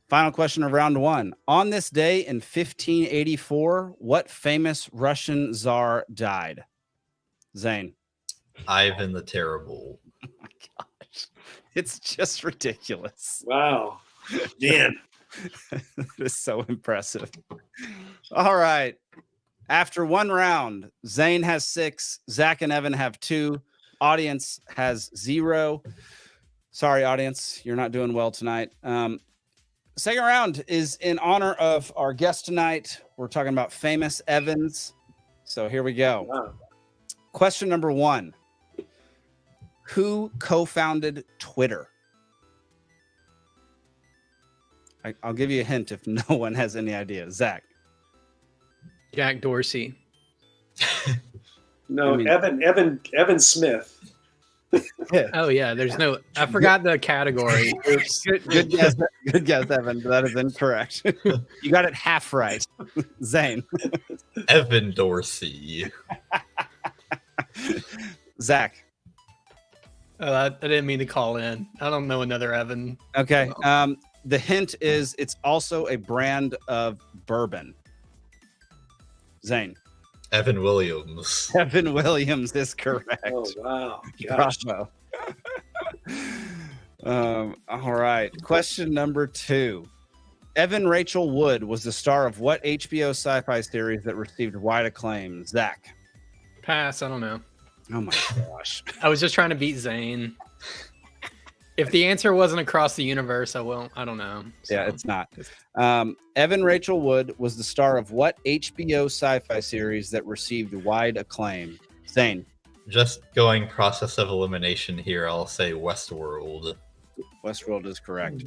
Final question of round 1. On this day in 1584, what famous Russian czar died? Zane. Ivan the Terrible. Oh my gosh. It's just ridiculous. Wow. Man. That is so impressive. All right. After one round, Zane has 6, Zach and Evan have 2, audience has 0. Sorry, audience, you're not doing well tonight. Second round is in honor of our guest tonight. We're talking about famous Evans. So here we go. Wow. Question number 1. Who co-founded Twitter? I'll give you a hint if no one has any idea. Zach. Jack Dorsey. No, I mean- Evan Smith. Oh yeah, there's no. I forgot the category. Oops. Good guess. Good guess, Evan. But that is incorrect. You got it half right. Zane. Evan Dorsey. Zach. I didn't mean to call in. I don't know another Evan. Okay. The hint is it's also a brand of bourbon. Zane. Evan Williams. Evan Williams is correct. Oh wow. Gosh. Bravo. All right. Question number 2. Evan Rachel Wood was the star of what HBO sci-fi series that received wide acclaim? Zach. Pass. I don't know. Oh my gosh. I was just trying to beat Zane. If the answer wasn't across the universe, I won't. I don't know. So. Yeah, it's not. Evan Rachel Wood was the star of what HBO sci-fi series that received wide acclaim? Zane. Just going process of elimination here, I'll say Westworld. Westworld is correct.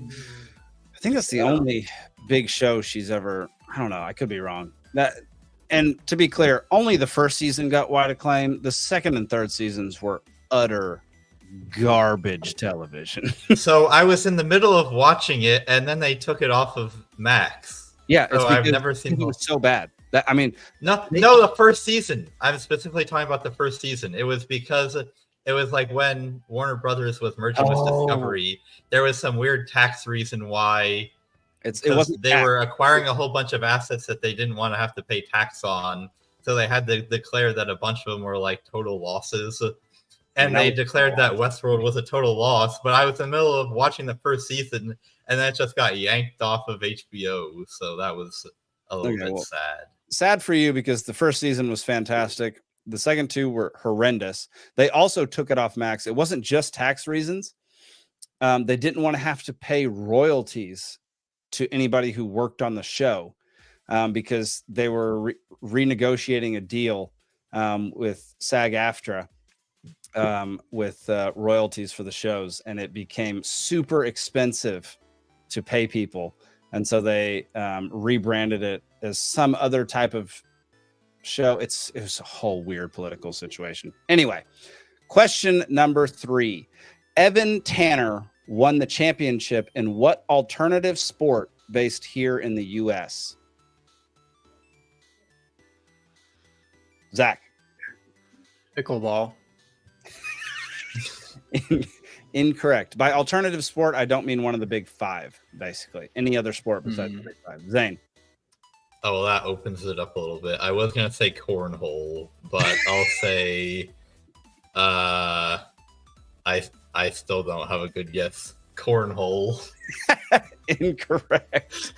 I think that's the only big show she's ever. I don't know. I could be wrong. And to be clear, only the first season got wide acclaim. The second and third seasons were utter garbage television. So I was in the middle of watching it, and then they took it off of Max. Yeah, So I've never seen it. Was so bad. I mean, no, the first season. I'm specifically talking about the first season. It was because it was like when Warner Brothers was merging with Discovery. There was some weird tax reason why. It wasn't. They were acquiring a whole bunch of assets that they didn't want to have to pay tax on, so they had to declare that a bunch of them were like total losses. And they declared that Westworld was a total loss, but I was in the middle of watching the first season, and then it just got yanked off of HBO. So that was a little bit sad. Sad for you because the first season was fantastic. The second 2 were horrendous. They also took it off Max. It wasn't just tax reasons. They didn't want to have to pay royalties to anybody who worked on the show because they were renegotiating a deal with SAG-AFTRA. With royalties for the shows, and it became super expensive to pay people, and so they rebranded it as some other type of show. It was a whole weird political situation. Anyway, question number 3. Evan Tanner won the championship in what alternative sport based here in the U.S.? Zach. Pickleball. Incorrect. By alternative sport, I don't mean one of the big 5, basically. Any other sport besides the big 5. Zane. Oh, well, that opens it up a little bit. I was going to say cornhole, but I'll say I still don't have a good guess. Cornhole. Incorrect.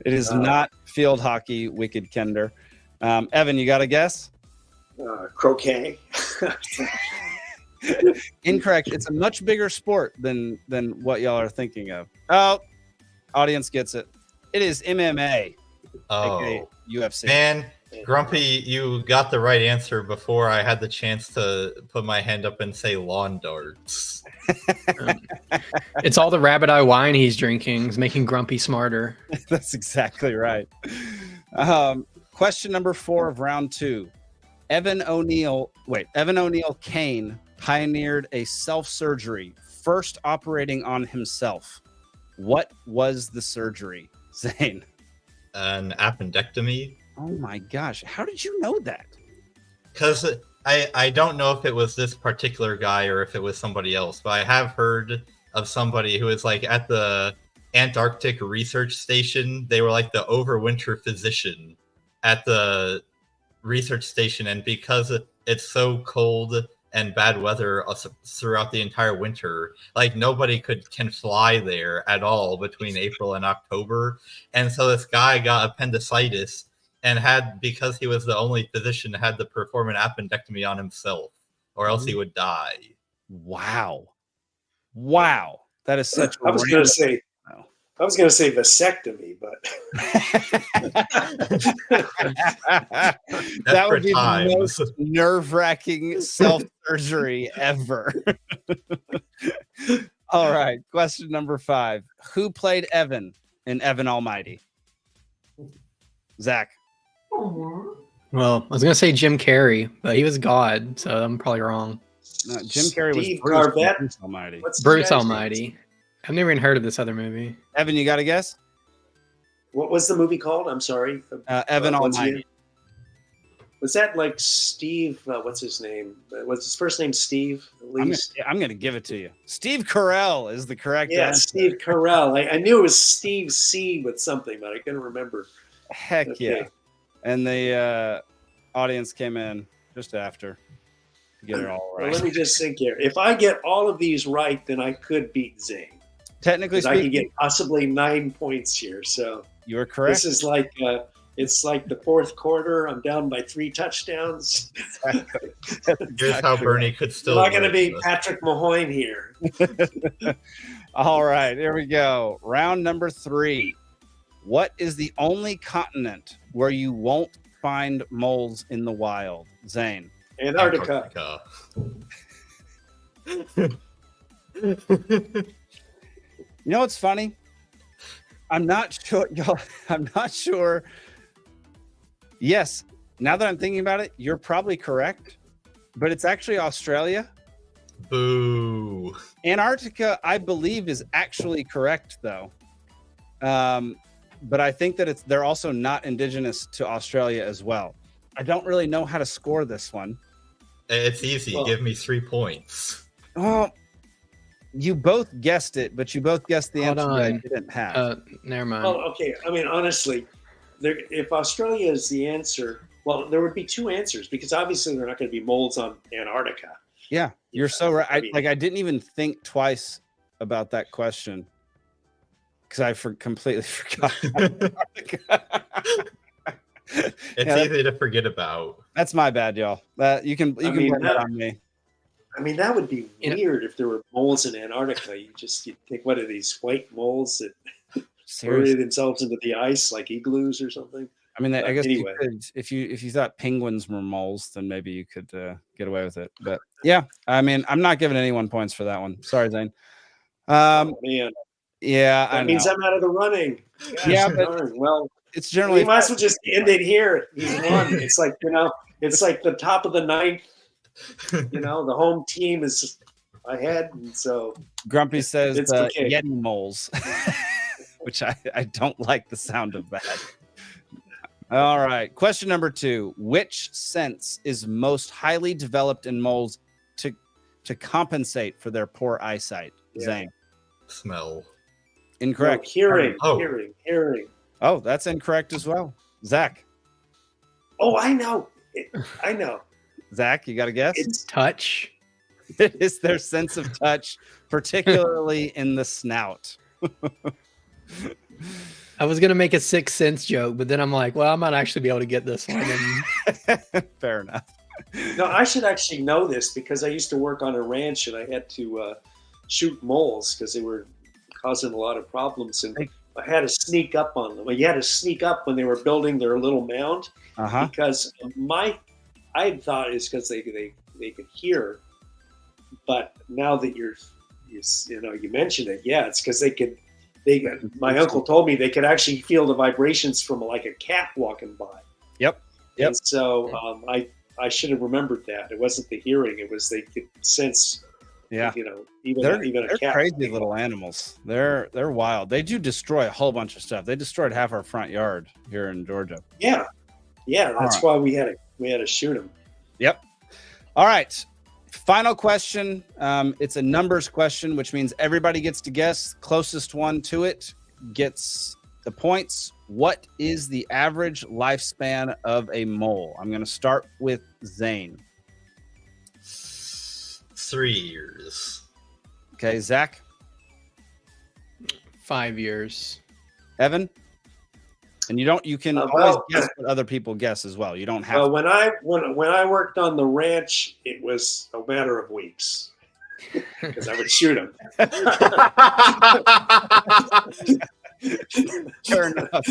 It is not field hockey, Wicked Kender. Evan, you got a guess? Croquet. Incorrect. It's a much bigger sport than what y'all are thinking of. Oh, audience gets it. It is MMA, aka Oh, UFC. man. Grumpy, you got the right answer before I had the chance to put my hand up and say lawn darts. It's all the rabbit eye wine he's drinking is making Grumpy smarter. That's exactly right. Question number 4 of round 2. Evan O'Neill Kane pioneered a self-surgery, first operating on himself. What was the surgery, Zane? An appendectomy? Oh my gosh. How did you know that? Because I don't know if it was this particular guy or if it was somebody else, but I have heard of somebody who was like at the Antarctic research station. They were like the overwinter physician at the research station, and because it's so cold and bad weather throughout the entire winter, like nobody can fly there at all between April and October, and so this guy got appendicitis and because he was the only physician, had to perform an appendectomy on himself, or else he would die. Wow. That is such I was going to say vasectomy, but that would be times. the most nerve-wracking self-surgery ever. All right, question number 5. Who played Evan in Evan Almighty? Zach. Well, I was gonna say Jim Carrey, but he was God, so I'm probably wrong. No, Jim Carrey Steve was Garvette. Bruce Almighty. What's the Bruce guy's name? Almighty. I've never even heard of this other movie. Evan, you got a guess? What was the movie called? I'm sorry. Evan What's Almighty. it? Was that like Steve? What's his name? Was his first name Steve? At least. I'm gonna give it to you. Steve Carell is the correct Yeah, answer. Steve Carell. I knew it was Steve C with something, but I couldn't remember. Heck Okay. yeah. And the audience came in just after to get it all Well, right. let me just think here. If I get all of these right, then I could beat Zane. Technically Because I can speaking, get possibly 9 points here. So you are correct. this is like it's like the fourth quarter. I'm down by 3 touchdowns. Here's how Bernie could still. I'm not going to win. be Patrick Mahoyne here. All right, here we go. Round number 3. What is the only continent where you won't find moles in the wild? Zane. Antarctica. You know what's funny? I'm not sure, y'all. I'm not sure. Yes, now that I'm thinking about it, you're probably correct, but it's actually Australia. Boo. Antarctica, I believe, is actually correct, though. But I think that they're also not indigenous to Australia as well. I don't really know how to score this one. It's easy. Well- Give me 3 points. Oh, you both guessed it, but you both guessed the Hold answer that I on. didn't have. Never mind. Well, okay. I mean, honestly, if Australia is the answer, well, there would be 2 answers because obviously there are not going to be moles on Antarctica. Yeah, you're so right. I mean- I didn't even think twice about that question because I completely forgot. It's easy to forget about. That's my bad, y'all. You can mean, blame that on me. I mean, that would be You know- weird if there were moles in Antarctica. You think, what are these white moles that Seriously. bury themselves into the ice like igloos or something? I mean, I guess anyway. you could, if you thought penguins were moles, then maybe you could get away with it. But yeah, I mean, I'm not giving anyone points for that one. Sorry, Zane. Oh, man, Yeah, I that means know. I'm out of the running. Gosh, Yeah, but- darn. Well, It's we generally might as well just end it here. He's won. It's like, it's like the top of the 9th. The home team is ahead, and so Grumpy says It's the okay. Yeti moles, which I don't like the sound of that. All right, question number 2: which sense is most highly developed in moles to compensate for their poor eyesight? Yeah. Zane. Smell. Incorrect. No, hearing, Oh. hearing. Oh, that's incorrect as well. Zach. Oh, I know. I know. Zach, you got a guess? It's Touch. It is their sense of touch, particularly in the snout. I was gonna make a Sixth Sense joke, but then I'm like, well, I might actually be able to get this one. And Fair enough. no, I should actually know this because I used to work on a ranch and I had to shoot moles because they were causing a lot of problems. And I had to sneak up on them. Well, you had to sneak up when they were building their little mound because I had thought it's because they could hear, but now that you mentioned it, yeah, it's because my uncle told me they could actually feel the vibrations from like a cat walking by. Yep. And so I should have remembered that. It wasn't the hearing; it was they could sense. Yeah, even they're a cat. crazy little animals. They're wild. They do destroy a whole bunch of stuff. They destroyed half our front yard here in Georgia. Yeah, that's why we had to shoot them. Yep. All right. Final question. It's a numbers question, which means everybody gets to guess. Closest one to it gets the points. What is the average lifespan of a mole? I'm going to start with Zane. 3 years. Okay, Zach. 5 years. Evan. And you can always guess what other people guess as well. You don't have to. When I worked on the ranch, it was a matter of weeks because I would shoot them. Fair enough.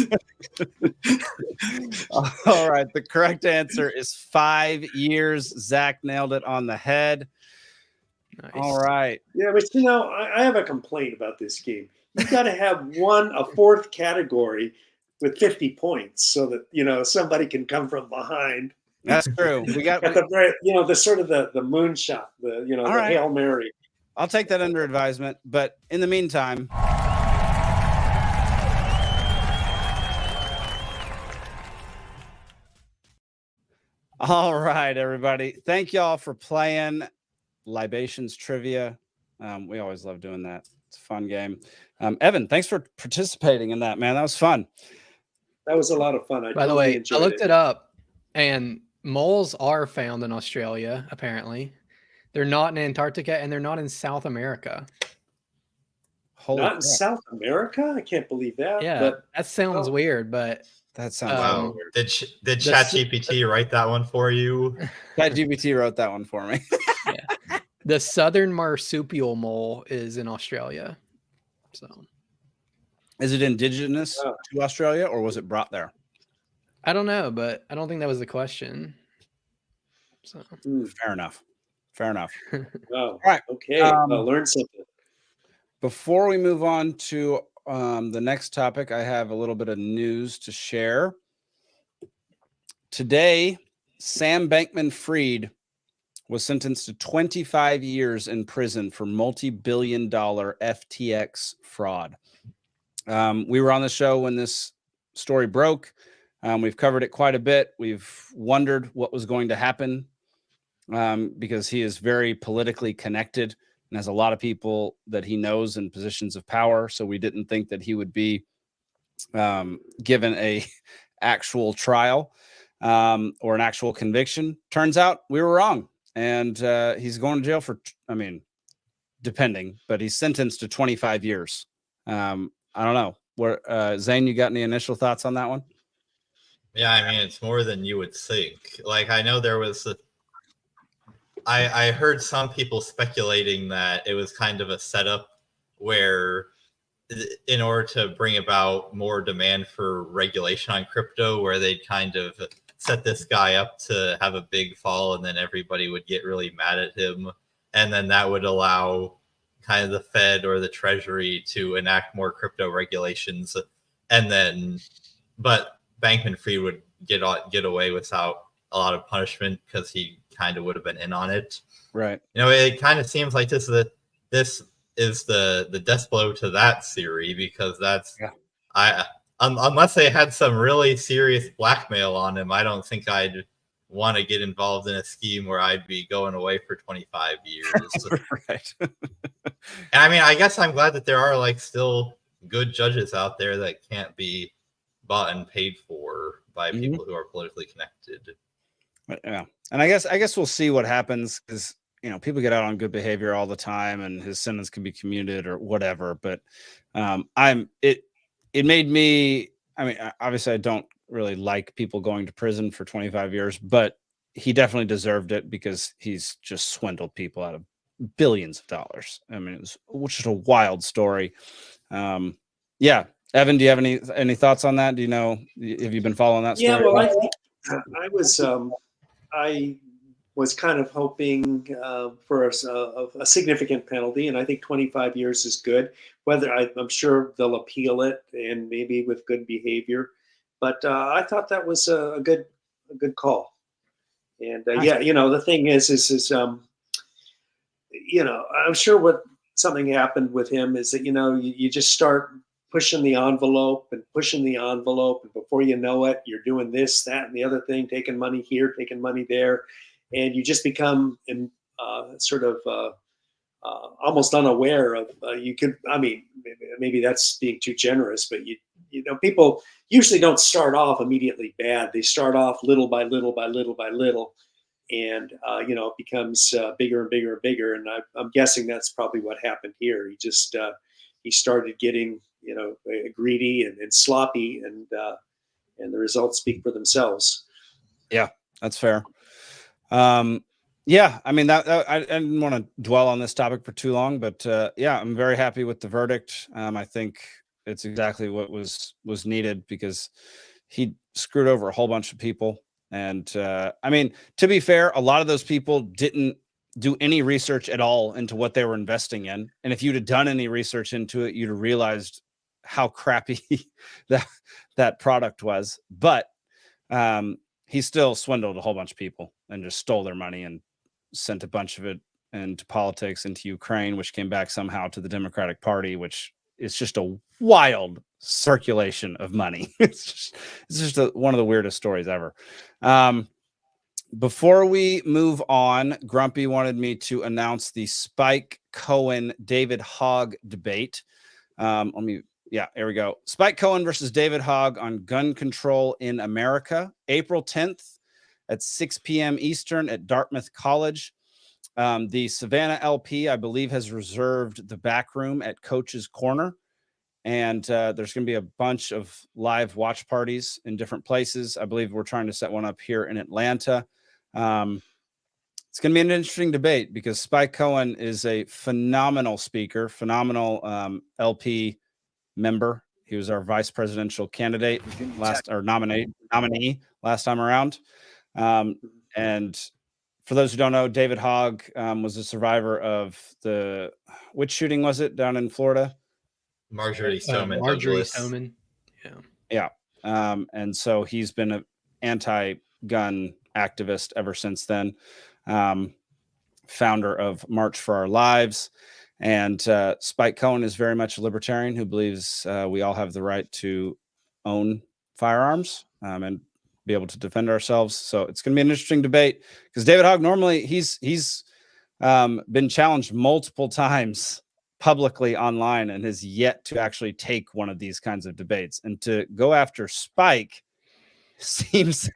All right. The correct answer is 5 years. Zach nailed it on the head. Nice. All right. Yeah, but I have a complaint about this game. You got to have a fourth category with 50 points so that somebody can come from behind. That's true. We got the sort of the moonshot, the right. Hail Mary. I'll take that under advisement. But in the meantime, all right, everybody. Thank y'all for playing Libations Trivia. We always love doing that. It's a fun game. Evan, thanks for participating in that, man. That was fun. That was a lot of fun. By the way, I looked it up, and moles are found in Australia, apparently. They're not in Antarctica, and they're not in South America. Not in South America? I can't believe that. Yeah, that sounds weird, but that sounds weird. Did ChatGPT write that one for you? ChatGPT wrote that one for me. Yeah. The southern marsupial mole is in Australia. So, is it indigenous to Australia, or was it brought there? I don't know, but I don't think that was the question. So fair enough. Oh, all right. Okay. I'll learn something. Before we move on to the next topic, I have a little bit of news to share. Today, Sam Bankman-Fried was sentenced to 25 years in prison for multi-billion-dollar FTX fraud. We were on the show when this story broke. We've covered it quite a bit. We've wondered what was going to happen because he is very politically connected and has a lot of people that he knows in positions of power. So we didn't think that he would be given a actual trial or an actual conviction. Turns out we were wrong. And he's going to jail for, depending, but he's sentenced to 25 years. I don't know. Zane, you got any initial thoughts on that one? Yeah, it's more than you would think. Like, I know there was I heard some people speculating that it was kind of a setup where in order to bring about more demand for regulation on crypto, where they'd kind of set this guy up to have a big fall and then everybody would get really mad at him. And then that would allow kind of the Fed or the Treasury to enact more crypto regulations. And then, but Bankman-Fried would get away without a lot of punishment because he kind of would have been in on it. Right. It kind of seems like this is the death blow to that theory, because unless they had some really serious blackmail on him, I don't think I'd want to get involved in a scheme where I'd be going away for 25 years. Right. And I guess I'm glad that there are still good judges out there that can't be bought and paid for by people who are politically connected. But, yeah, and I guess we'll see what happens because people get out on good behavior all the time, and his sentence can be commuted or whatever. But it made me. I mean, obviously, I don't really like people going to prison for 25 years, but he definitely deserved it because he's just swindled people out of billions of dollars. I mean, it was just a wild story. Yeah, Evan, do you have any thoughts on that? Do you know? Have you been following that story? Yeah, well, I think I was kind of hoping for a significant penalty, and I think 25 years is good. I'm sure they'll appeal it, and maybe with good behavior. But I thought that was a good call. And yeah, the thing is I'm sure something happened with him is that you just start pushing the envelope, and before you know it, you're doing this, that, and the other thing, taking money here, taking money there, and you just become sort of almost unaware of. Maybe that's being too generous, but people usually don't start off immediately bad. They start off little by little by little by little, and it becomes bigger and bigger and bigger. And I'm guessing that's probably what happened here. He started getting greedy and sloppy, and the results speak for themselves. Yeah, that's fair. Yeah, I mean I didn't want to dwell on this topic for too long, but yeah, I'm very happy with the verdict. I think it's exactly what was needed because he screwed over a whole bunch of people. And I mean, to be fair, a lot of those people didn't do any research at all into what they were investing in. And if you'd have done any research into it, you'd have realized how crappy that product was. But he still swindled a whole bunch of people and just stole their money and sent a bunch of it into politics, into Ukraine, which came back somehow to the Democratic Party, which is just a wild circulation of money. It's just one of the weirdest stories ever. Before we move on, Grumpy wanted me to announce the Spike Cohen David Hogg debate. Yeah, here we go. Spike Cohen versus David Hogg on gun control in America, April 10th at 6 p.m. Eastern at Dartmouth College. The Savannah LP, I believe, has reserved the back room at Coach's Corner. And there's going to be a bunch of live watch parties in different places. I believe we're trying to set one up here in Atlanta. It's going to be an interesting debate because Spike Cohen is a phenomenal speaker, phenomenal LP member. He was our vice presidential candidate nominee last time around. And for those who don't know, David Hogg was a survivor of which shooting was it down in Florida? Marjorie Stoneman. Yeah. And so he's been an anti-gun activist ever since then. Founder of March for Our Lives. And Spike Cohen is very much a libertarian who believes we all have the right to own firearms and be able to defend ourselves. So it's going to be an interesting debate because David Hogg, normally he's been challenged multiple times publicly online and has yet to actually take one of these kinds of debates. And to go after Spike seems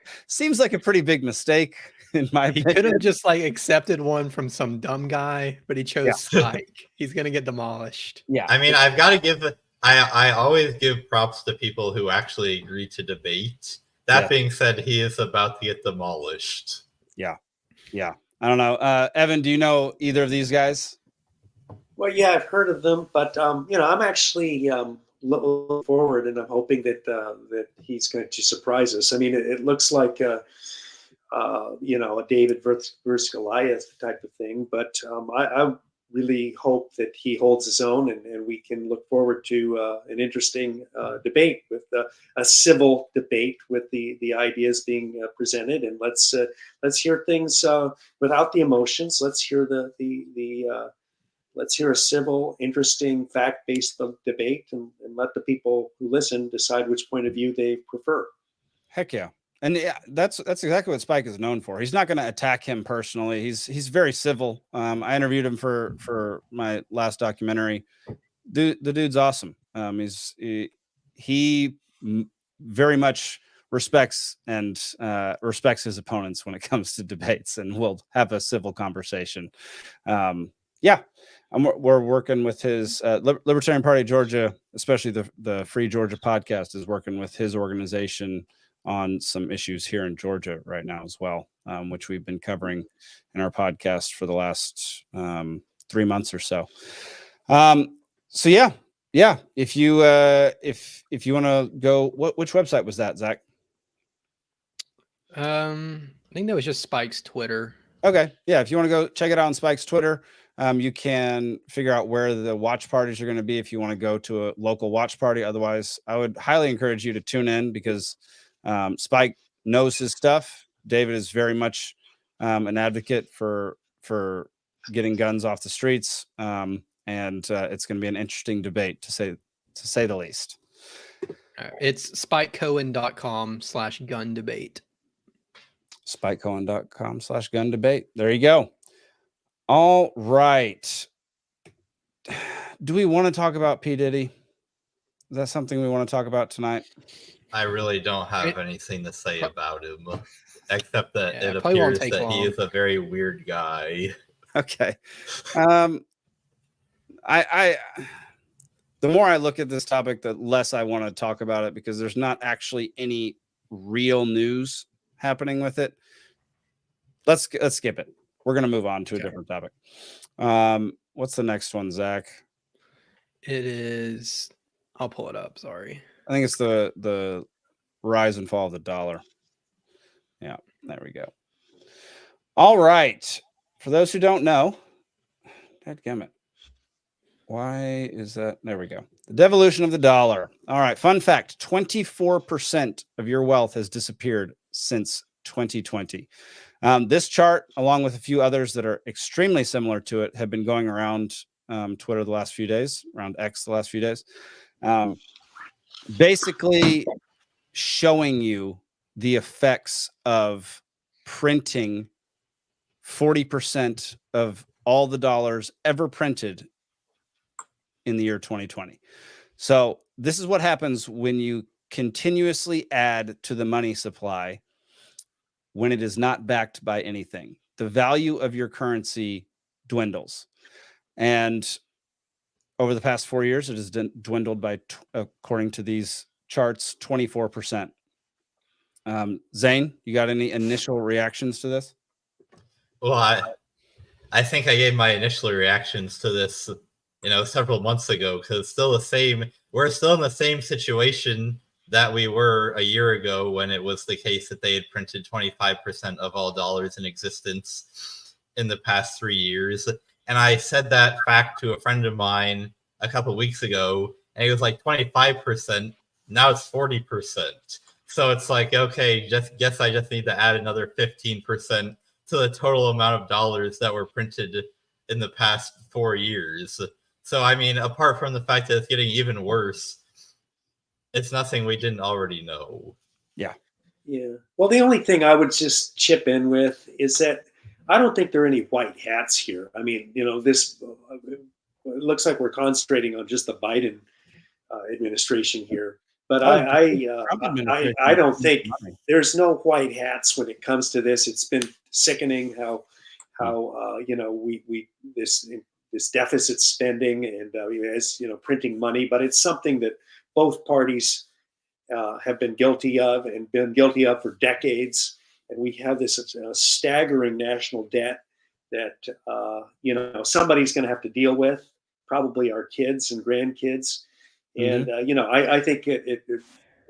like a pretty big mistake. In my opinion. He could have just accepted one from some dumb guy, but he chose Spike. He's gonna get demolished. Yeah. I mean, I've got to give I always give props to people who actually agree to debate. That being said, he is about to get demolished. Yeah. I don't know. Evan, do you know either of these guys? Well, yeah, I've heard of them, but I'm actually looking forward, and I'm hoping that he's going to surprise us. I mean, it looks like a David versus Goliath type of thing, but I really hope that he holds his own, and we can look forward to an interesting debate, with a civil debate with the ideas being presented. And let's hear things without the emotions. Let's hear let's hear a civil, interesting, fact-based debate, and let the people who listen decide which point of view they prefer. Heck yeah. And yeah, that's exactly what Spike is known for. He's not going to attack him personally. He's very civil. I interviewed him for my last documentary. The dude's awesome. He very much respects his opponents when it comes to debates, and we'll have a civil conversation. Yeah, we're working with his Libertarian Party of Georgia, especially the Free Georgia podcast, is working with his organization on some issues here in Georgia right now as well, which we've been covering in our podcast for the last 3 months or so. So yeah. If you want to go, which website was that, Zach? I think that was just Spike's Twitter. Okay, yeah. If you want to go check it out on Spike's Twitter, you can figure out where the watch parties are going to be if you want to go to a local watch party. Otherwise, I would highly encourage you to tune in, because Spike knows his stuff. David is very much an advocate for getting guns off the streets, and it's going to be an interesting debate to say the least. It's spikecohen.com/gun debate. spikecohen.com/gun debate. There you go. All right. Do we want to talk about P. Diddy? Is that something we want to talk about tonight? I really don't have anything to say about him, except that it probably won't appears take that long. he is a very weird guy. Okay. I the more I look at this topic, the less I want to talk about it, because there's not actually any real news happening with it. Let's skip it. We're going to move on to a different topic. What's the next one, Zach? It is. I'll pull it up. Sorry. I think it's the rise and fall of the dollar. Yeah, there we go. All right. For those who don't know, dadgummit. Why is that? There we go. The devolution of the dollar. All right. Fun fact: 24% of your wealth has disappeared since 2020. This chart, along with a few others that are extremely similar to it, have been going around Twitter the last few days, around X the last few days, basically showing you the effects of printing 40% of all the dollars ever printed in the year 2020. So this is what happens when you continuously add to the money supply when it is not backed by anything. The value of your currency dwindles. And over the past 4 years, it has dwindled by, according to these charts, 24%. Zane, you got any initial reactions to this? Well, I think I gave my initial reactions to this, several months ago, because we're still in the same situation that we were a year ago, when it was the case that they had printed 25% of all dollars in existence in the past 3 years. And I said that fact to a friend of mine a couple of weeks ago, and he was like, 25%, now it's 40%. So it's like, okay, guess I just need to add another 15% to the total amount of dollars that were printed in the past 4 years. So, I mean, apart from the fact that it's getting even worse, it's nothing we didn't already know. Yeah. Yeah. Well, the only thing I would just chip in with is that I don't think there are any white hats here. I mean, this it looks like we're concentrating on just the Biden administration here, but I don't think there's no white hats when it comes to this. It's been sickening how we this deficit spending and as printing money, but it's something that both parties have been guilty of for decades. And we have this staggering national debt that, somebody's going to have to deal with, probably our kids and grandkids. And, I think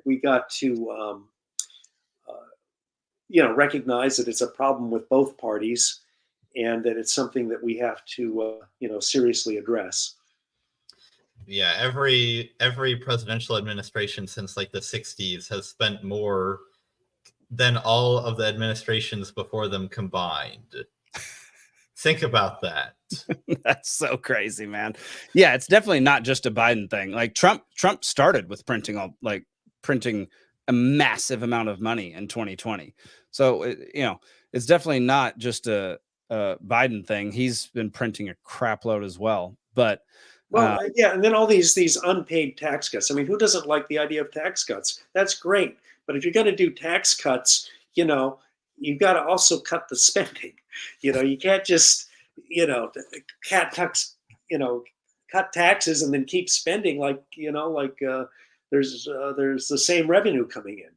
we got to, recognize that it's a problem with both parties, and that it's something that we have to, seriously address. Yeah, every presidential administration since like the 60s has spent more than all of the administrations before them combined. Think about that. That's so crazy, man. Yeah, it's definitely not just a Biden thing. Like Trump started with printing a massive amount of money in 2020. So it's definitely not just a Biden thing. He's been printing a crap load as well. But Well, yeah, and then all these unpaid tax cuts. I mean, who doesn't like the idea of tax cuts? That's great, but if you're going to do tax cuts, you've got to also cut the spending. You can't just cut tax, cut taxes and then keep spending there's the same revenue coming in.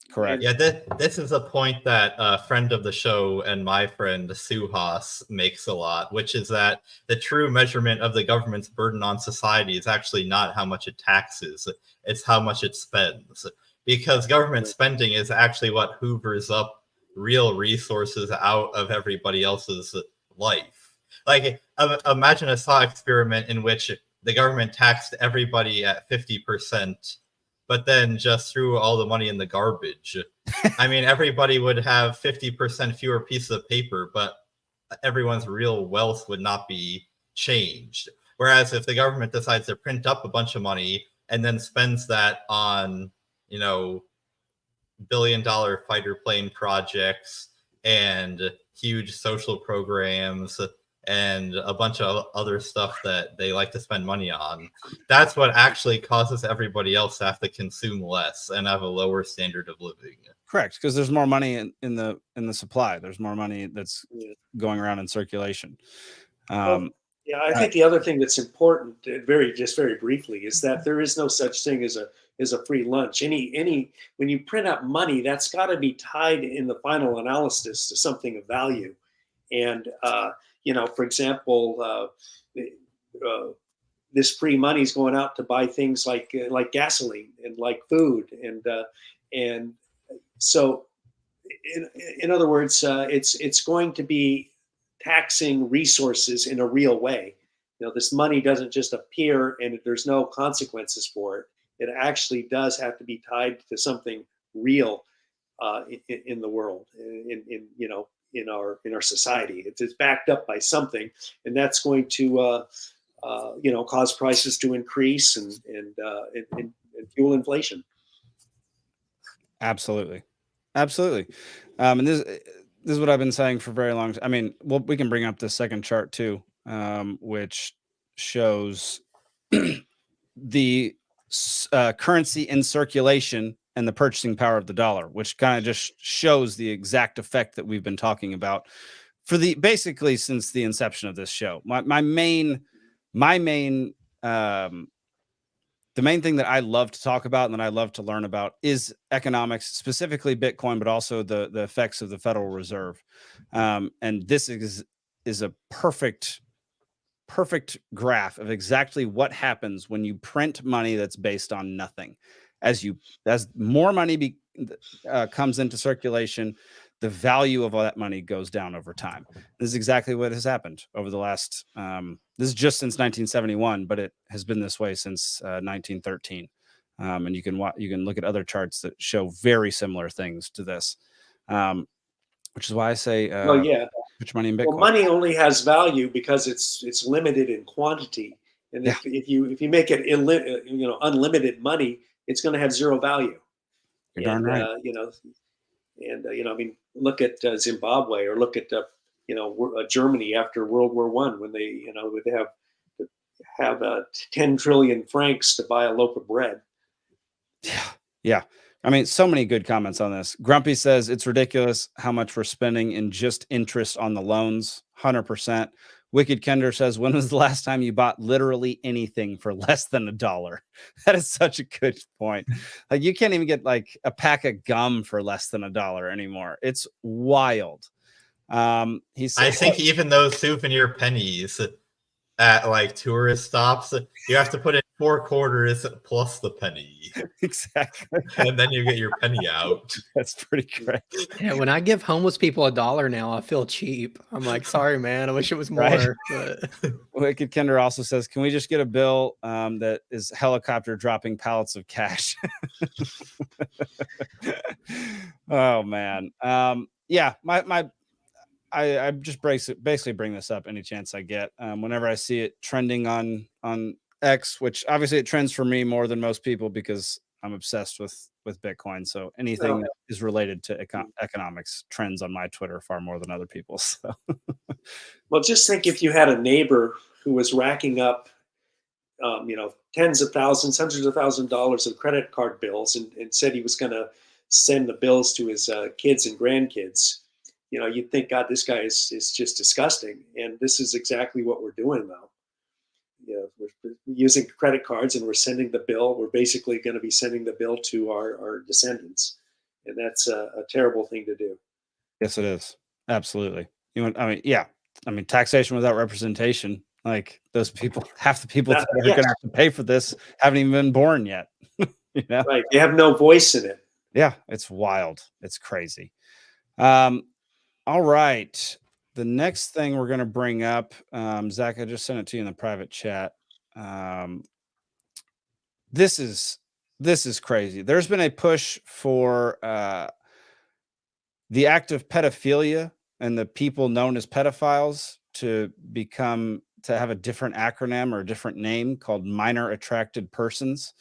Correct. Yeah, this is a point that a friend of the show and my friend Suhas makes a lot, which is that the true measurement of the government's burden on society is actually not how much it taxes, it's how much it spends. Because government spending is actually what hoovers up real resources out of everybody else's life. Like, imagine a thought experiment in which the government taxed everybody at 50%, but then just threw all the money in the garbage. I mean, everybody would have 50% fewer pieces of paper, but everyone's real wealth would not be changed. Whereas if the government decides to print up a bunch of money and then spends that on, billion-dollar fighter plane projects and huge social programs and a bunch of other stuff that they like to spend money on, that's what actually causes everybody else to have to consume less and have a lower standard of living. Correct, because there's more money in the supply. There's more money that's going around in circulation. I think the other thing that's important, very briefly, is that there is no such thing as a free lunch. When you print out money, that's got to be tied in the final analysis to something of value. And for example, this free money is going out to buy things like gasoline and like food, and so in other words, it's going to be taxing resources in a real way. This money doesn't just appear and there's no consequences for it. It actually does have to be tied to something real in the world, in our society. It's backed up by something, and that's going to cause prices to increase and fuel inflation. Absolutely. And this is what I've been saying for very long. I mean, we can bring up the second chart too, which shows the currency in circulation and the purchasing power of the dollar, which kind of just shows the exact effect that we've been talking about for basically since the inception of this show. The main thing that I love to talk about and that I love to learn about is economics, specifically Bitcoin, but also the effects of the Federal Reserve. And this is a perfect graph of exactly what happens when you print money that's based on nothing. As more money comes into circulation, the value of all that money goes down over time. This is exactly what has happened over the last, this is just since 1971, but it has been this way since 1913. And you can look at other charts that show very similar things to this, which is why I say, put your money in Bitcoin. Well, money only has value because it's limited in quantity. And if you make it unlimited money, it's going to have zero value. You're darn right. I mean, look at Zimbabwe, or look at Germany after World War I, when they would have 10 trillion francs to buy a loaf of bread. Yeah. I mean, so many good comments on this. Grumpy says it's ridiculous how much we're spending in just interest on the loans. 100%. Wicked Kender says, when was the last time you bought literally anything for less than $1? That is such a good point. Like, you can't even get like a pack of gum for less than $1 anymore. It's wild. He said, I think even those souvenir pennies at like tourist stops, you have to put in 4 quarters plus the penny. Exactly. And then you get your penny out. That's pretty great. Yeah, when I give homeless people $1 now, I feel cheap. I'm like, sorry, man. I wish it was more. Right? But... Wicked Kender also says, can we just get a bill that is helicopter dropping pallets of cash? Oh, man. Yeah, I just basically bring this up any chance I get. Whenever I see it trending on X, which obviously it trends for me more than most people because I'm obsessed with Bitcoin. So anything that is related to economics trends on my Twitter far more than other people's. So. Well, just think if you had a neighbor who was racking up tens of thousands, hundreds of $1,000s of credit card bills, and said he was going to send the bills to his kids and grandkids. You'd think, God, this guy is just disgusting. And this is exactly what we're doing now. We're using credit cards and we're sending the bill. We're basically going to be sending the bill to our descendants. And that's a terrible thing to do. Yes, it is. Absolutely. Taxation without representation. Like those people, half the people that are going to have to pay for this haven't even been born yet. Right. They have no voice in it. Yeah, it's wild. It's crazy. All right. The next thing we're going to bring up, Zach, I just sent it to you in the private chat. This is crazy. There's been a push for the act of pedophilia and the people known as pedophiles to have a different acronym or a different name called minor attracted persons.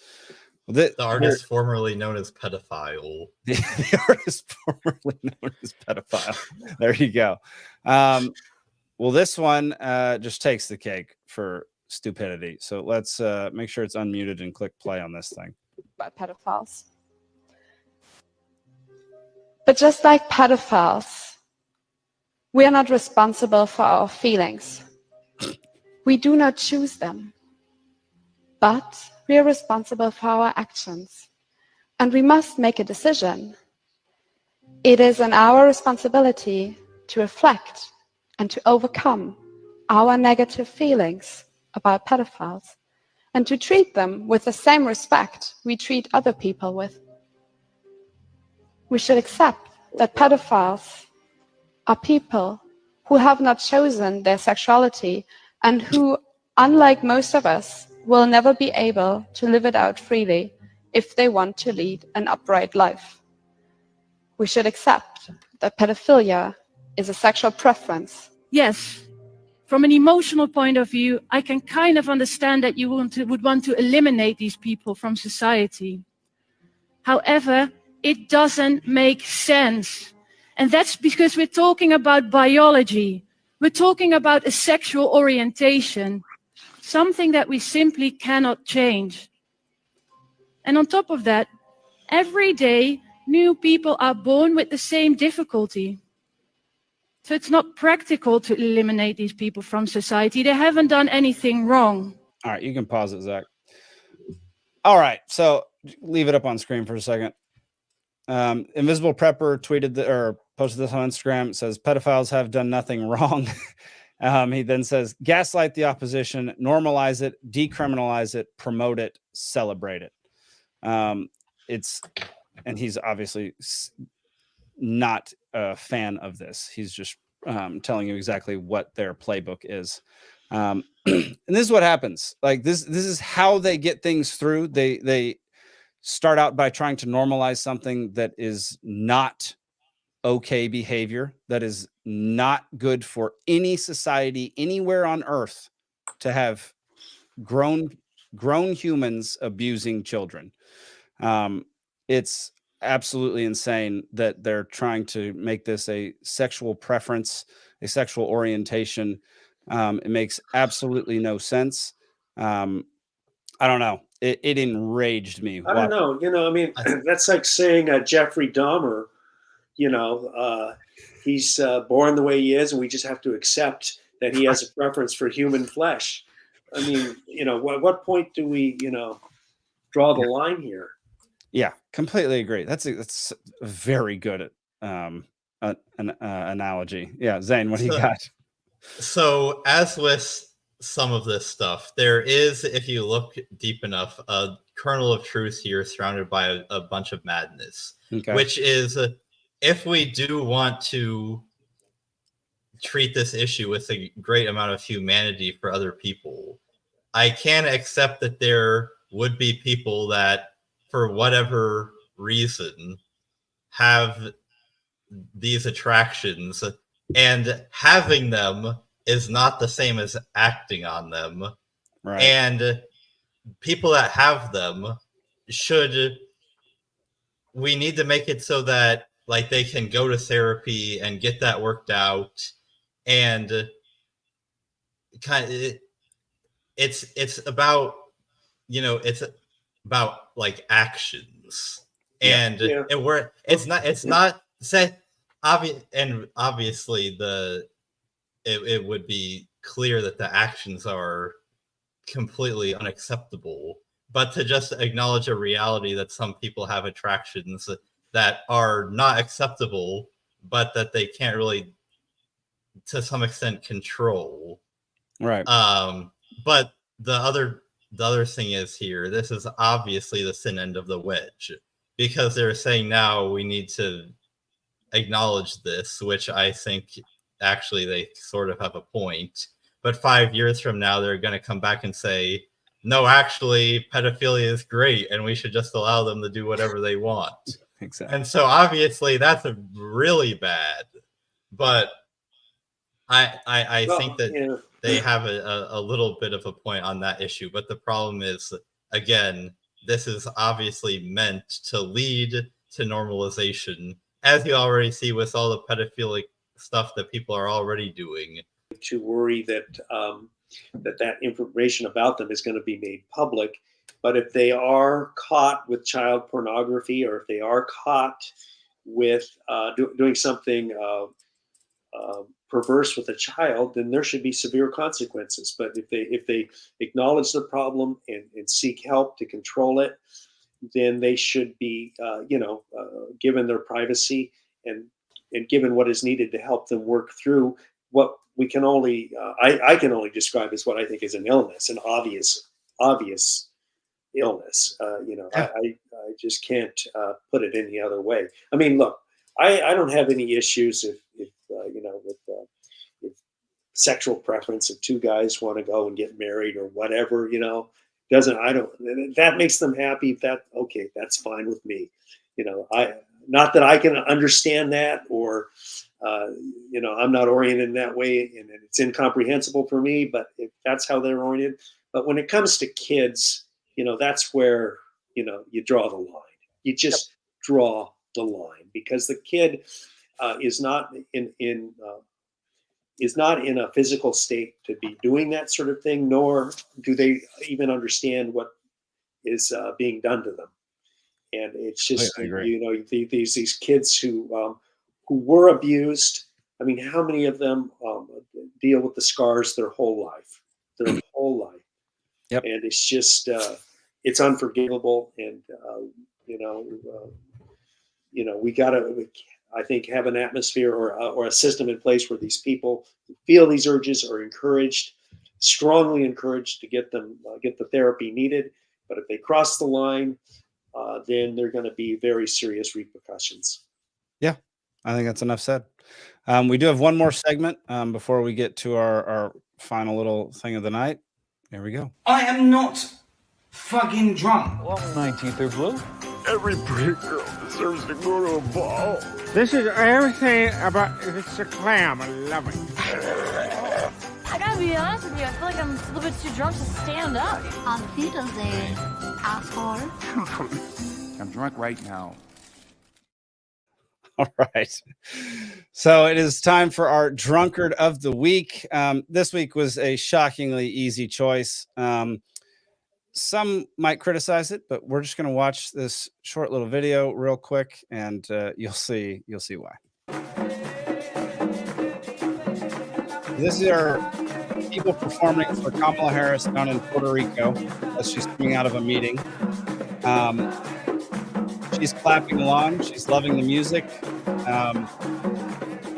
The artist formerly known as pedophile. The artist formerly known as pedophile. There you go. Well, this one just takes the cake for stupidity. So let's make sure it's unmuted and click play on this thing. By pedophiles. But just like pedophiles, we are not responsible for our feelings. We do not choose them. But we are responsible for our actions. And we must make a decision. It is in our responsibility to reflect and to overcome our negative feelings about pedophiles and to treat them with the same respect we treat other people with. We should accept that pedophiles are people who have not chosen their sexuality and who, unlike most of us, will never be able to live it out freely if they want to lead an upright life. We should accept that pedophilia is a sexual preference. Yes, from an emotional point of view, I can kind of understand that you would want to eliminate these people from society. However, it doesn't make sense. And that's because we're talking about biology. We're talking about a sexual orientation, something that we simply cannot change. And on top of that, every day, new people are born with the same difficulty. So it's not practical to eliminate these people from society. They haven't done anything wrong. All right, you can pause it, Zach. All right, so leave it up on screen for a second. Invisible Prepper posted this on Instagram. It says, pedophiles have done nothing wrong. He then says, gaslight the opposition, normalize it, decriminalize it, promote it, celebrate it. And he's obviously not a fan of this. He's just telling you exactly what their playbook is. And this is what happens. Like this is how they get things through. They start out by trying to normalize something that is not okay behavior, that is not good for any society anywhere on earth to have grown humans abusing children. It's absolutely insane that they're trying to make this a sexual preference, a sexual orientation. It makes absolutely no sense. I don't know. It enraged me. I don't know. That's like saying Jeffrey Dahmer, he's born the way he is, and we just have to accept that he has a preference for human flesh. What point do we, draw the line here? Yeah, completely agree. That's very good an analogy. Yeah, Zane, what do you got? So, as with some of this stuff, there is, if you look deep enough, a kernel of truth here surrounded by a bunch of madness, which is if we do want to treat this issue with a great amount of humanity for other people, I can accept that there would be people that, for whatever reason, have these attractions, and having them is not the same as acting on them. Right. And people that have them we need to make it so that like they can go to therapy and get that worked out. And it's about it's about like actions, Yeah. and it's not say obvious, and obviously it would be clear that the actions are completely unacceptable, but to just acknowledge a reality that some people have attractions that are not acceptable, but that they can't really, to some extent, control. Right. But the other thing is here, this is obviously the thin end of the wedge, because they're saying now we need to acknowledge this, which I think actually they sort of have a point. But 5 years from now, they're going to come back and say, no, actually, pedophilia is great, and we should just allow them to do whatever they want. Exactly. And so obviously that's really bad. But I think that they have a little bit of a point on that issue. But the problem is, again, this is obviously meant to lead to normalization, as you already see with all the pedophilic stuff that people are already doing. To worry that that information about them is going to be made public. But if they are caught with child pornography, or if they are caught with doing something perverse with a child, then there should be severe consequences. But if they acknowledge the problem and seek help to control it, then they should be given their privacy and given what is needed to help them work through what we can only I can only describe as what I think is an illness, an obvious illness. I just can't put it any other way. I mean, look, I don't have any issues if with sexual preference, if two guys want to go and get married or whatever, that makes them happy. That's fine with me. Not that I can understand that, or I'm not oriented in that way, and it's incomprehensible for me, but if that's how they're oriented. But when it comes to kids, that's where, you draw the line. You just draw the line, because the kid is not in a physical state to be doing that sort of thing, nor do they even understand what is being done to them. And it's just, these kids who were abused. I mean, how many of them deal with the scars their whole life? Yep. And it's just, it's unforgivable. And, we got to, I think, have an atmosphere or a system in place where these people who feel these urges are strongly encouraged to get the therapy needed. But if they cross the line, then there are going to be very serious repercussions. Yeah, I think that's enough said. We do have one more segment before we get to our final little thing of the night. Here we go. I am not fucking drunk. Well, 19th through blue. Every pretty girl deserves to go to a ball. This is everything about it's a clam. I love it. I gotta be honest with you, I feel like I'm a little bit too drunk to stand up. On Wiedersehen, asshole. I'm drunk right now. All right. So it is time for our drunkard of the week. This week was a shockingly easy choice. Some might criticize it, but we're just going to watch this short little video real quick, and you'll see why. This is our people performing for Kamala Harris down in Puerto Rico as she's coming out of a meeting. She's clapping along. She's loving the music.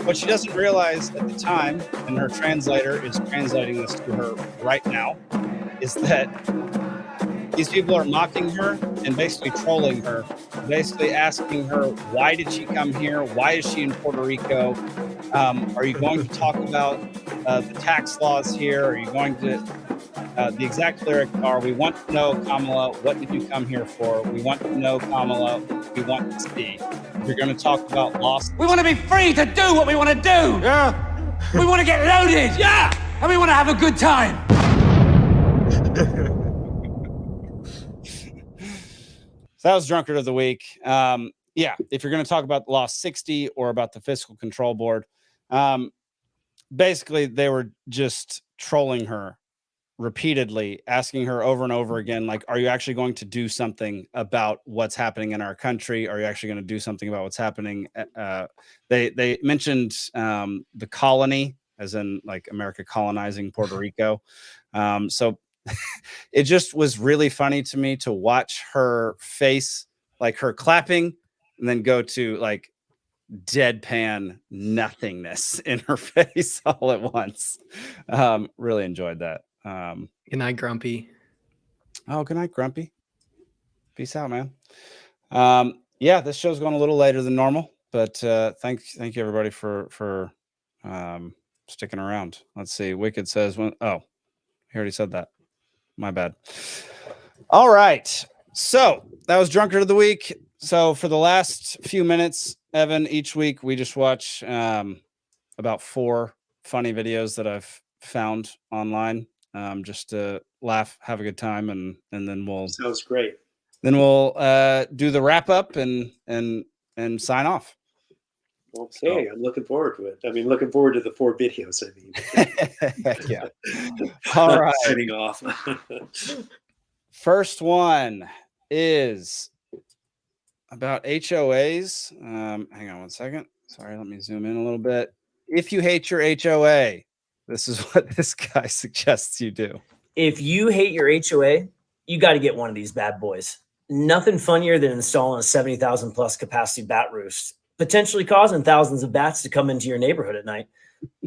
What she doesn't realize at the time, and her translator is translating this to her right now, is that these people are mocking her and basically trolling her, basically asking her, why did she come here? Why is she in Puerto Rico? Are you going to talk about the tax laws here? Are you going to... the exact lyric are, we want to know, Kamala, what did you come here for? We want to know, Kamala, we want to see. You're going to talk about lost... We want to be free to do what we want to do. Yeah. We want to get loaded. Yeah. And we want to have a good time. So that was drunkard of the week. Yeah, if you're going to talk about Law 60 or about the Fiscal Control Board, basically they were just trolling her repeatedly asking her over and over again, like, are you actually going to do something about what's happening in our country? Are you actually going to do something about what's happening? They mentioned the colony, as in like America colonizing Puerto Rico. So it just was really funny to me to watch her face, like her clapping, and then go to like deadpan nothingness in her face all at once. Really enjoyed that. Good night, Grumpy. Oh, good night, Grumpy. Peace out, man. Yeah, this show's going a little later than normal, but thank you everybody for sticking around. Let's see. Wicked says when. Oh, he already said that. My bad. All right. So that was Drunkard of the Week. So for the last few minutes, Evan, each week we just watch about 4 funny videos that I've found online, just to laugh, have a good time, and then we'll Sounds great. Then we'll do the wrap up and sign off. Okay, I'm looking forward to it. I mean, looking forward to the 4 videos. I mean, yeah. All right. Signing off. First one is about HOAs. Hang on one second. Sorry, let me zoom in a little bit. If you hate your HOA, this is what this guy suggests you do. If you hate your HOA, you got to get one of these bad boys. Nothing funnier than installing a 70,000 plus capacity bat roost, potentially causing thousands of bats to come into your neighborhood at night.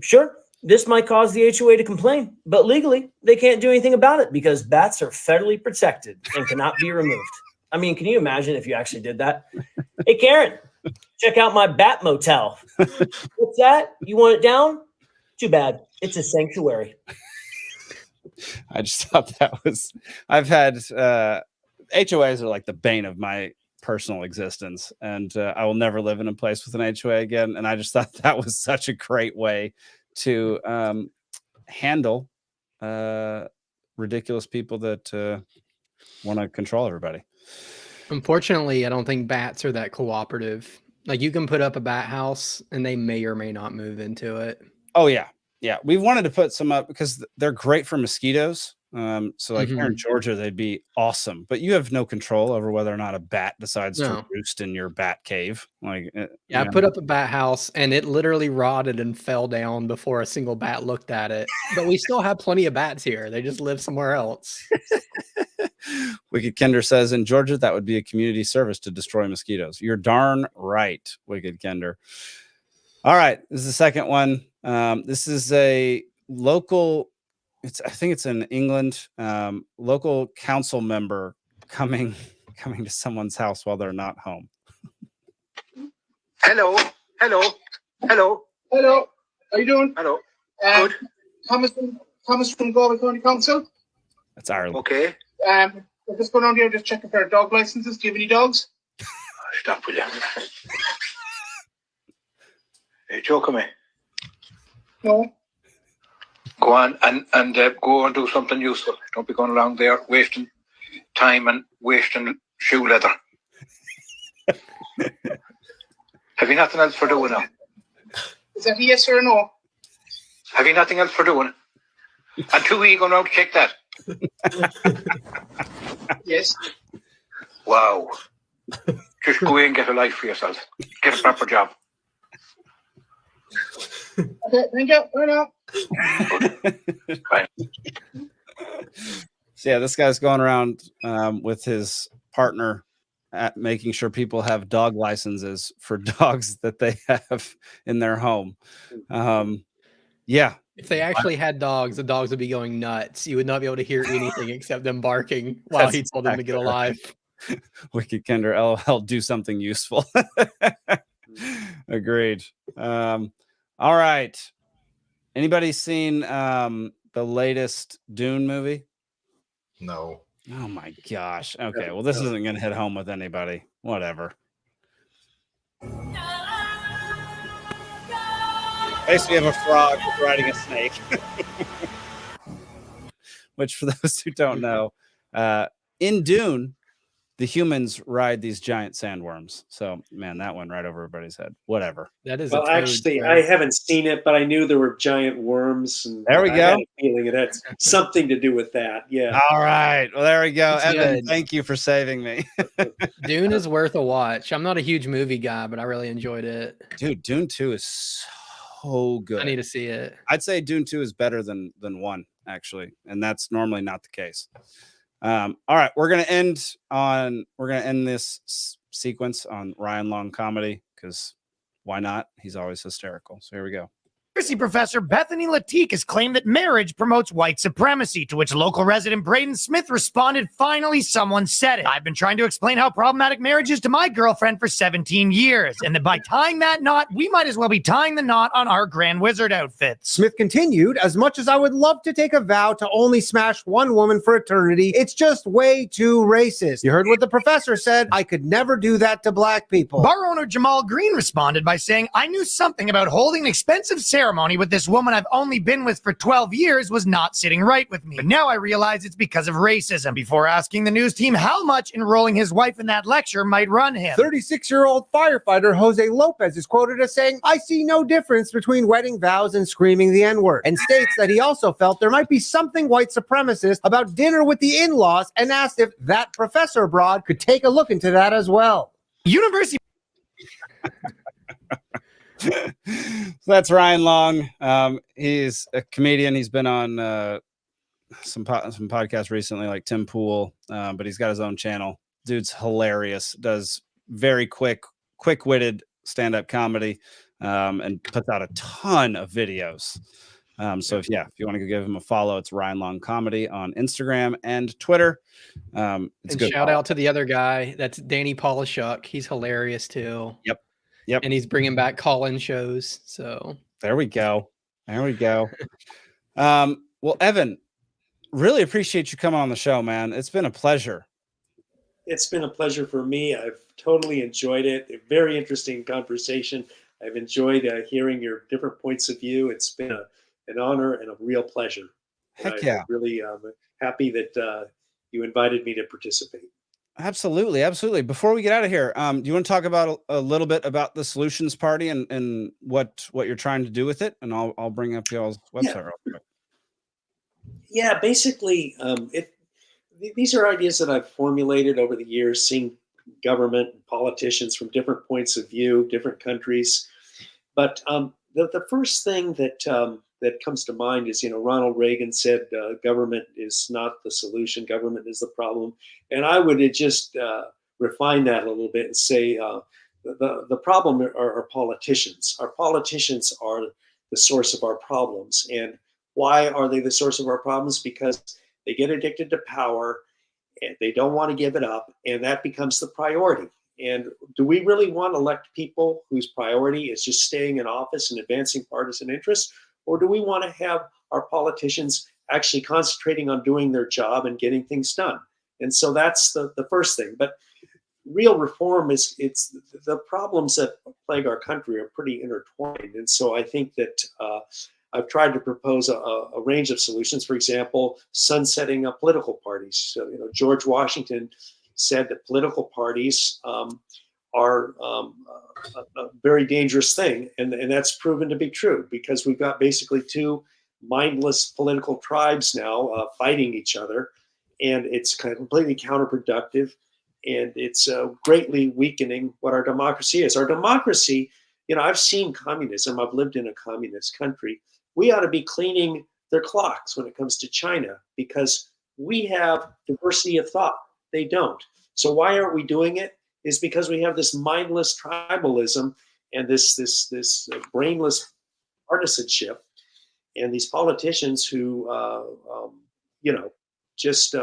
Sure, this might cause the HOA to complain, but legally, they can't do anything about it because bats are federally protected and cannot be removed. I mean, can you imagine if you actually did that? Hey, Karen, check out my bat motel. What's that? You want it down? Too bad. It's a sanctuary. I just thought that was, I've had, HOAs are like the bane of my personal existence, and I will never live in a place with an HOA again. And I just thought that was such a great way to handle ridiculous people that want to control everybody. Unfortunately, I don't think bats are that cooperative. Like, you can put up a bat house and they may or may not move into it. Oh yeah. Yeah. We've wanted to put some up because they're great for mosquitoes. So like here in Georgia, they'd be awesome, but you have no control over whether or not a bat decides to roost in your bat cave. Like, yeah, I put up a bat house and it literally rotted and fell down before a single bat looked at it. But we still have plenty of bats here. They just live somewhere else. Wicked Kender says in Georgia, that would be a community service to destroy mosquitoes. You're darn right, Wicked Kender. All right. This is the second one. This is a local, I think it's in England, local council member coming to someone's house while they're not home. Hello. How you doing? Hello. Good. Thomas from Galway County Council. That's Ireland. Okay. We're just going around here just checking for dog licenses. Do you have any dogs? Stop with you. Hey, joking me? No. Go on and go and do something useful. Don't be going around there wasting time and wasting shoe leather. Have you nothing else for doing now? Is that a yes or a no? Have you nothing else for doing? And 2 weeks going around to check that? Yes. Wow. Just go in and get a life for yourself. Get a proper job. Okay, thank you. Bye. So yeah, this guy's going around with his partner at making sure people have dog licenses for dogs that they have in their home. Yeah. If they actually had dogs, the dogs would be going nuts. You would not be able to hear anything except them barking while he told them to get alive. Wicked Kender, LOL, do something useful. Agreed. All right. Anybody seen the latest Dune movie? No. Oh my gosh. Okay. Well, this isn't going to hit home with anybody. Whatever. Basically, you have a frog riding a snake. Which, for those who don't know, in Dune, the humans ride these giant sandworms. So, man, that went right over everybody's head. Whatever. That is Well, a toad, actually, so- I haven't seen it, but I knew there were giant worms, and There we I go. had a feeling it had something to do with that. Yeah. All right. Well, there we go. It's Evan, good. thank you for saving me. Dune is worth a watch. I'm not a huge movie guy, but I really enjoyed it. Dude, Dune 2 is so good. I need to see it. I'd say Dune 2 is better than 1, actually, and that's normally not the case. All right, we're gonna end this sequence on Ryan Long comedy, because why not? He's always hysterical. So here we go. University professor Bethany Latique has claimed that marriage promotes white supremacy, to which local resident Braden Smith responded, "Finally, someone said it. I've been trying to explain how problematic marriage is to my girlfriend for 17 years, and that by tying that knot, we might as well be tying the knot on our Grand Wizard outfits." Smith continued, "As much as I would love to take a vow to only smash one woman for eternity, it's just way too racist. You heard what the professor said. I could never do that to black people." Bar owner Jamal Green responded by saying, "I knew something about holding an expensive ceremony with this woman I've only been with for 12 years was not sitting right with me. But now I realize it's because of racism," before asking the news team how much enrolling his wife in that lecture might run him. 36-year-old firefighter Jose Lopez is quoted as saying, "I see no difference between wedding vows and screaming the N-word," and states that he also felt there might be something white supremacist about dinner with the in-laws, and asked if that professor abroad could take a look into that as well. University. So that's Ryan Long. He's a comedian. He's been on some podcasts recently, like Tim Pool, but he's got his own channel. Dude's hilarious. Does very quick-witted stand-up comedy, and puts out a ton of videos. So if you want to give him a follow, it's Ryan Long Comedy on Instagram and Twitter. It's And good. shout out to the other guy. That's Danny Polishuk. He's hilarious too. Yep. And he's bringing back call-in shows. So there we go. Well, Evan, really appreciate you coming on the show, man. It's been a pleasure. It's been a pleasure for me. I've totally enjoyed it. A very interesting conversation. I've enjoyed hearing your different points of view. It's been an honor and a real pleasure. Heck yeah. I'm really happy that you invited me to participate. Absolutely. Before we get out of here, do you want to talk about a little bit about the Solutions Party and what you're trying to do with it? And I'll bring up y'all's website real quick. Yeah, basically, these are ideas that I've formulated over the years, seeing government and politicians from different points of view, different countries. But the first thing that comes to mind is, Ronald Reagan said government is not the solution, government is the problem. And I would just refine that a little bit and say the problem are politicians. Our politicians are the source of our problems. And why are they the source of our problems? Because they get addicted to power and they don't want to give it up, and that becomes the priority. And do we really want to elect people whose priority is just staying in office and advancing partisan interests? Or do we want to have our politicians actually concentrating on doing their job and getting things done? And so that's the first thing. But real reform it's the problems that plague our country are pretty intertwined. And so I think that I've tried to propose a range of solutions. For example, sunsetting political parties. So, George Washington said that political parties are a very dangerous thing. And that's proven to be true, because we've got basically two mindless political tribes now fighting each other. And it's completely counterproductive. And it's greatly weakening what our democracy is. Our democracy, I've seen communism. I've lived in a communist country. We ought to be cleaning their clocks when it comes to China, because we have diversity of thought. They don't. So why aren't we doing it? Is because we have this mindless tribalism and this brainless partisanship, and these politicians who just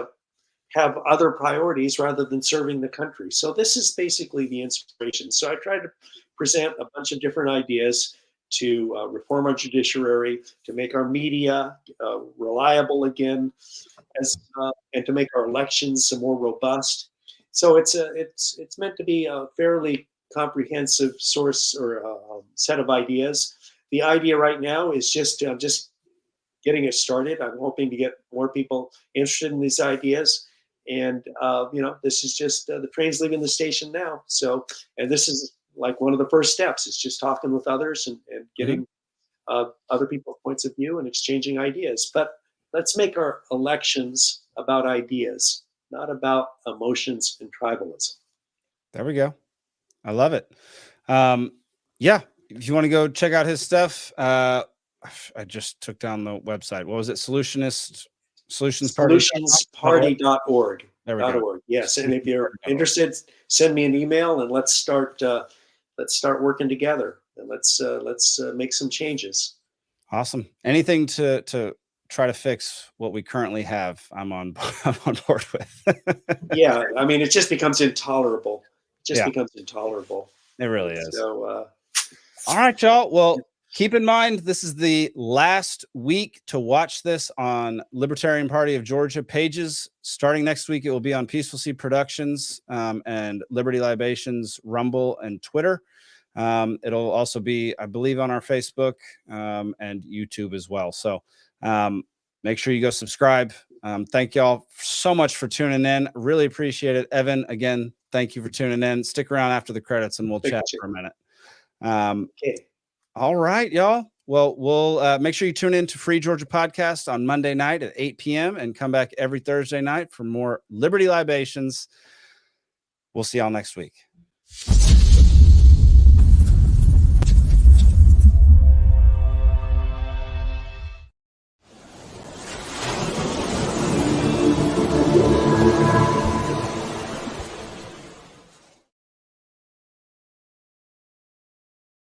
have other priorities rather than serving the country. So this is basically the inspiration. So I tried to present a bunch of different ideas to reform our judiciary, to make our media reliable again, and to make our elections more robust. So it's meant to be a fairly comprehensive source or set of ideas. The idea right now is just getting it started. I'm hoping to get more people interested in these ideas, And this is just the train's leaving the station now. So, and this is like one of the first steps. It's just talking with others and getting other people's points of view and exchanging ideas. But let's make our elections about ideas, not about emotions and tribalism. There we go. I love it. Yeah. If you want to go check out his stuff, I just took down the website. What was it? Solutionsparty.org. There we go. Yes. And if you're interested, send me an email and let's start working together and let's make some changes. Awesome. Anything to try to fix what we currently have, I'm on board with. Yeah. I mean, it just becomes intolerable. It really is. So, all right, y'all. Well, keep in mind, this is the last week to watch this on Libertarian Party of Georgia pages. Starting next week, it will be on Peaceful Sea Productions and Liberty Libations, Rumble, and Twitter. It'll also be, I believe, on our Facebook and YouTube as well. So make sure you go subscribe. Thank y'all so much for tuning in. Really appreciate it. Evan, again, thank you for tuning in. Stick around after the credits and we'll chat for a minute. Okay. All right, y'all. Well, we'll make sure you tune in to Free Georgia Podcast on Monday night at 8 p.m. and come back every Thursday night for more Liberty Libations. We'll see y'all next week.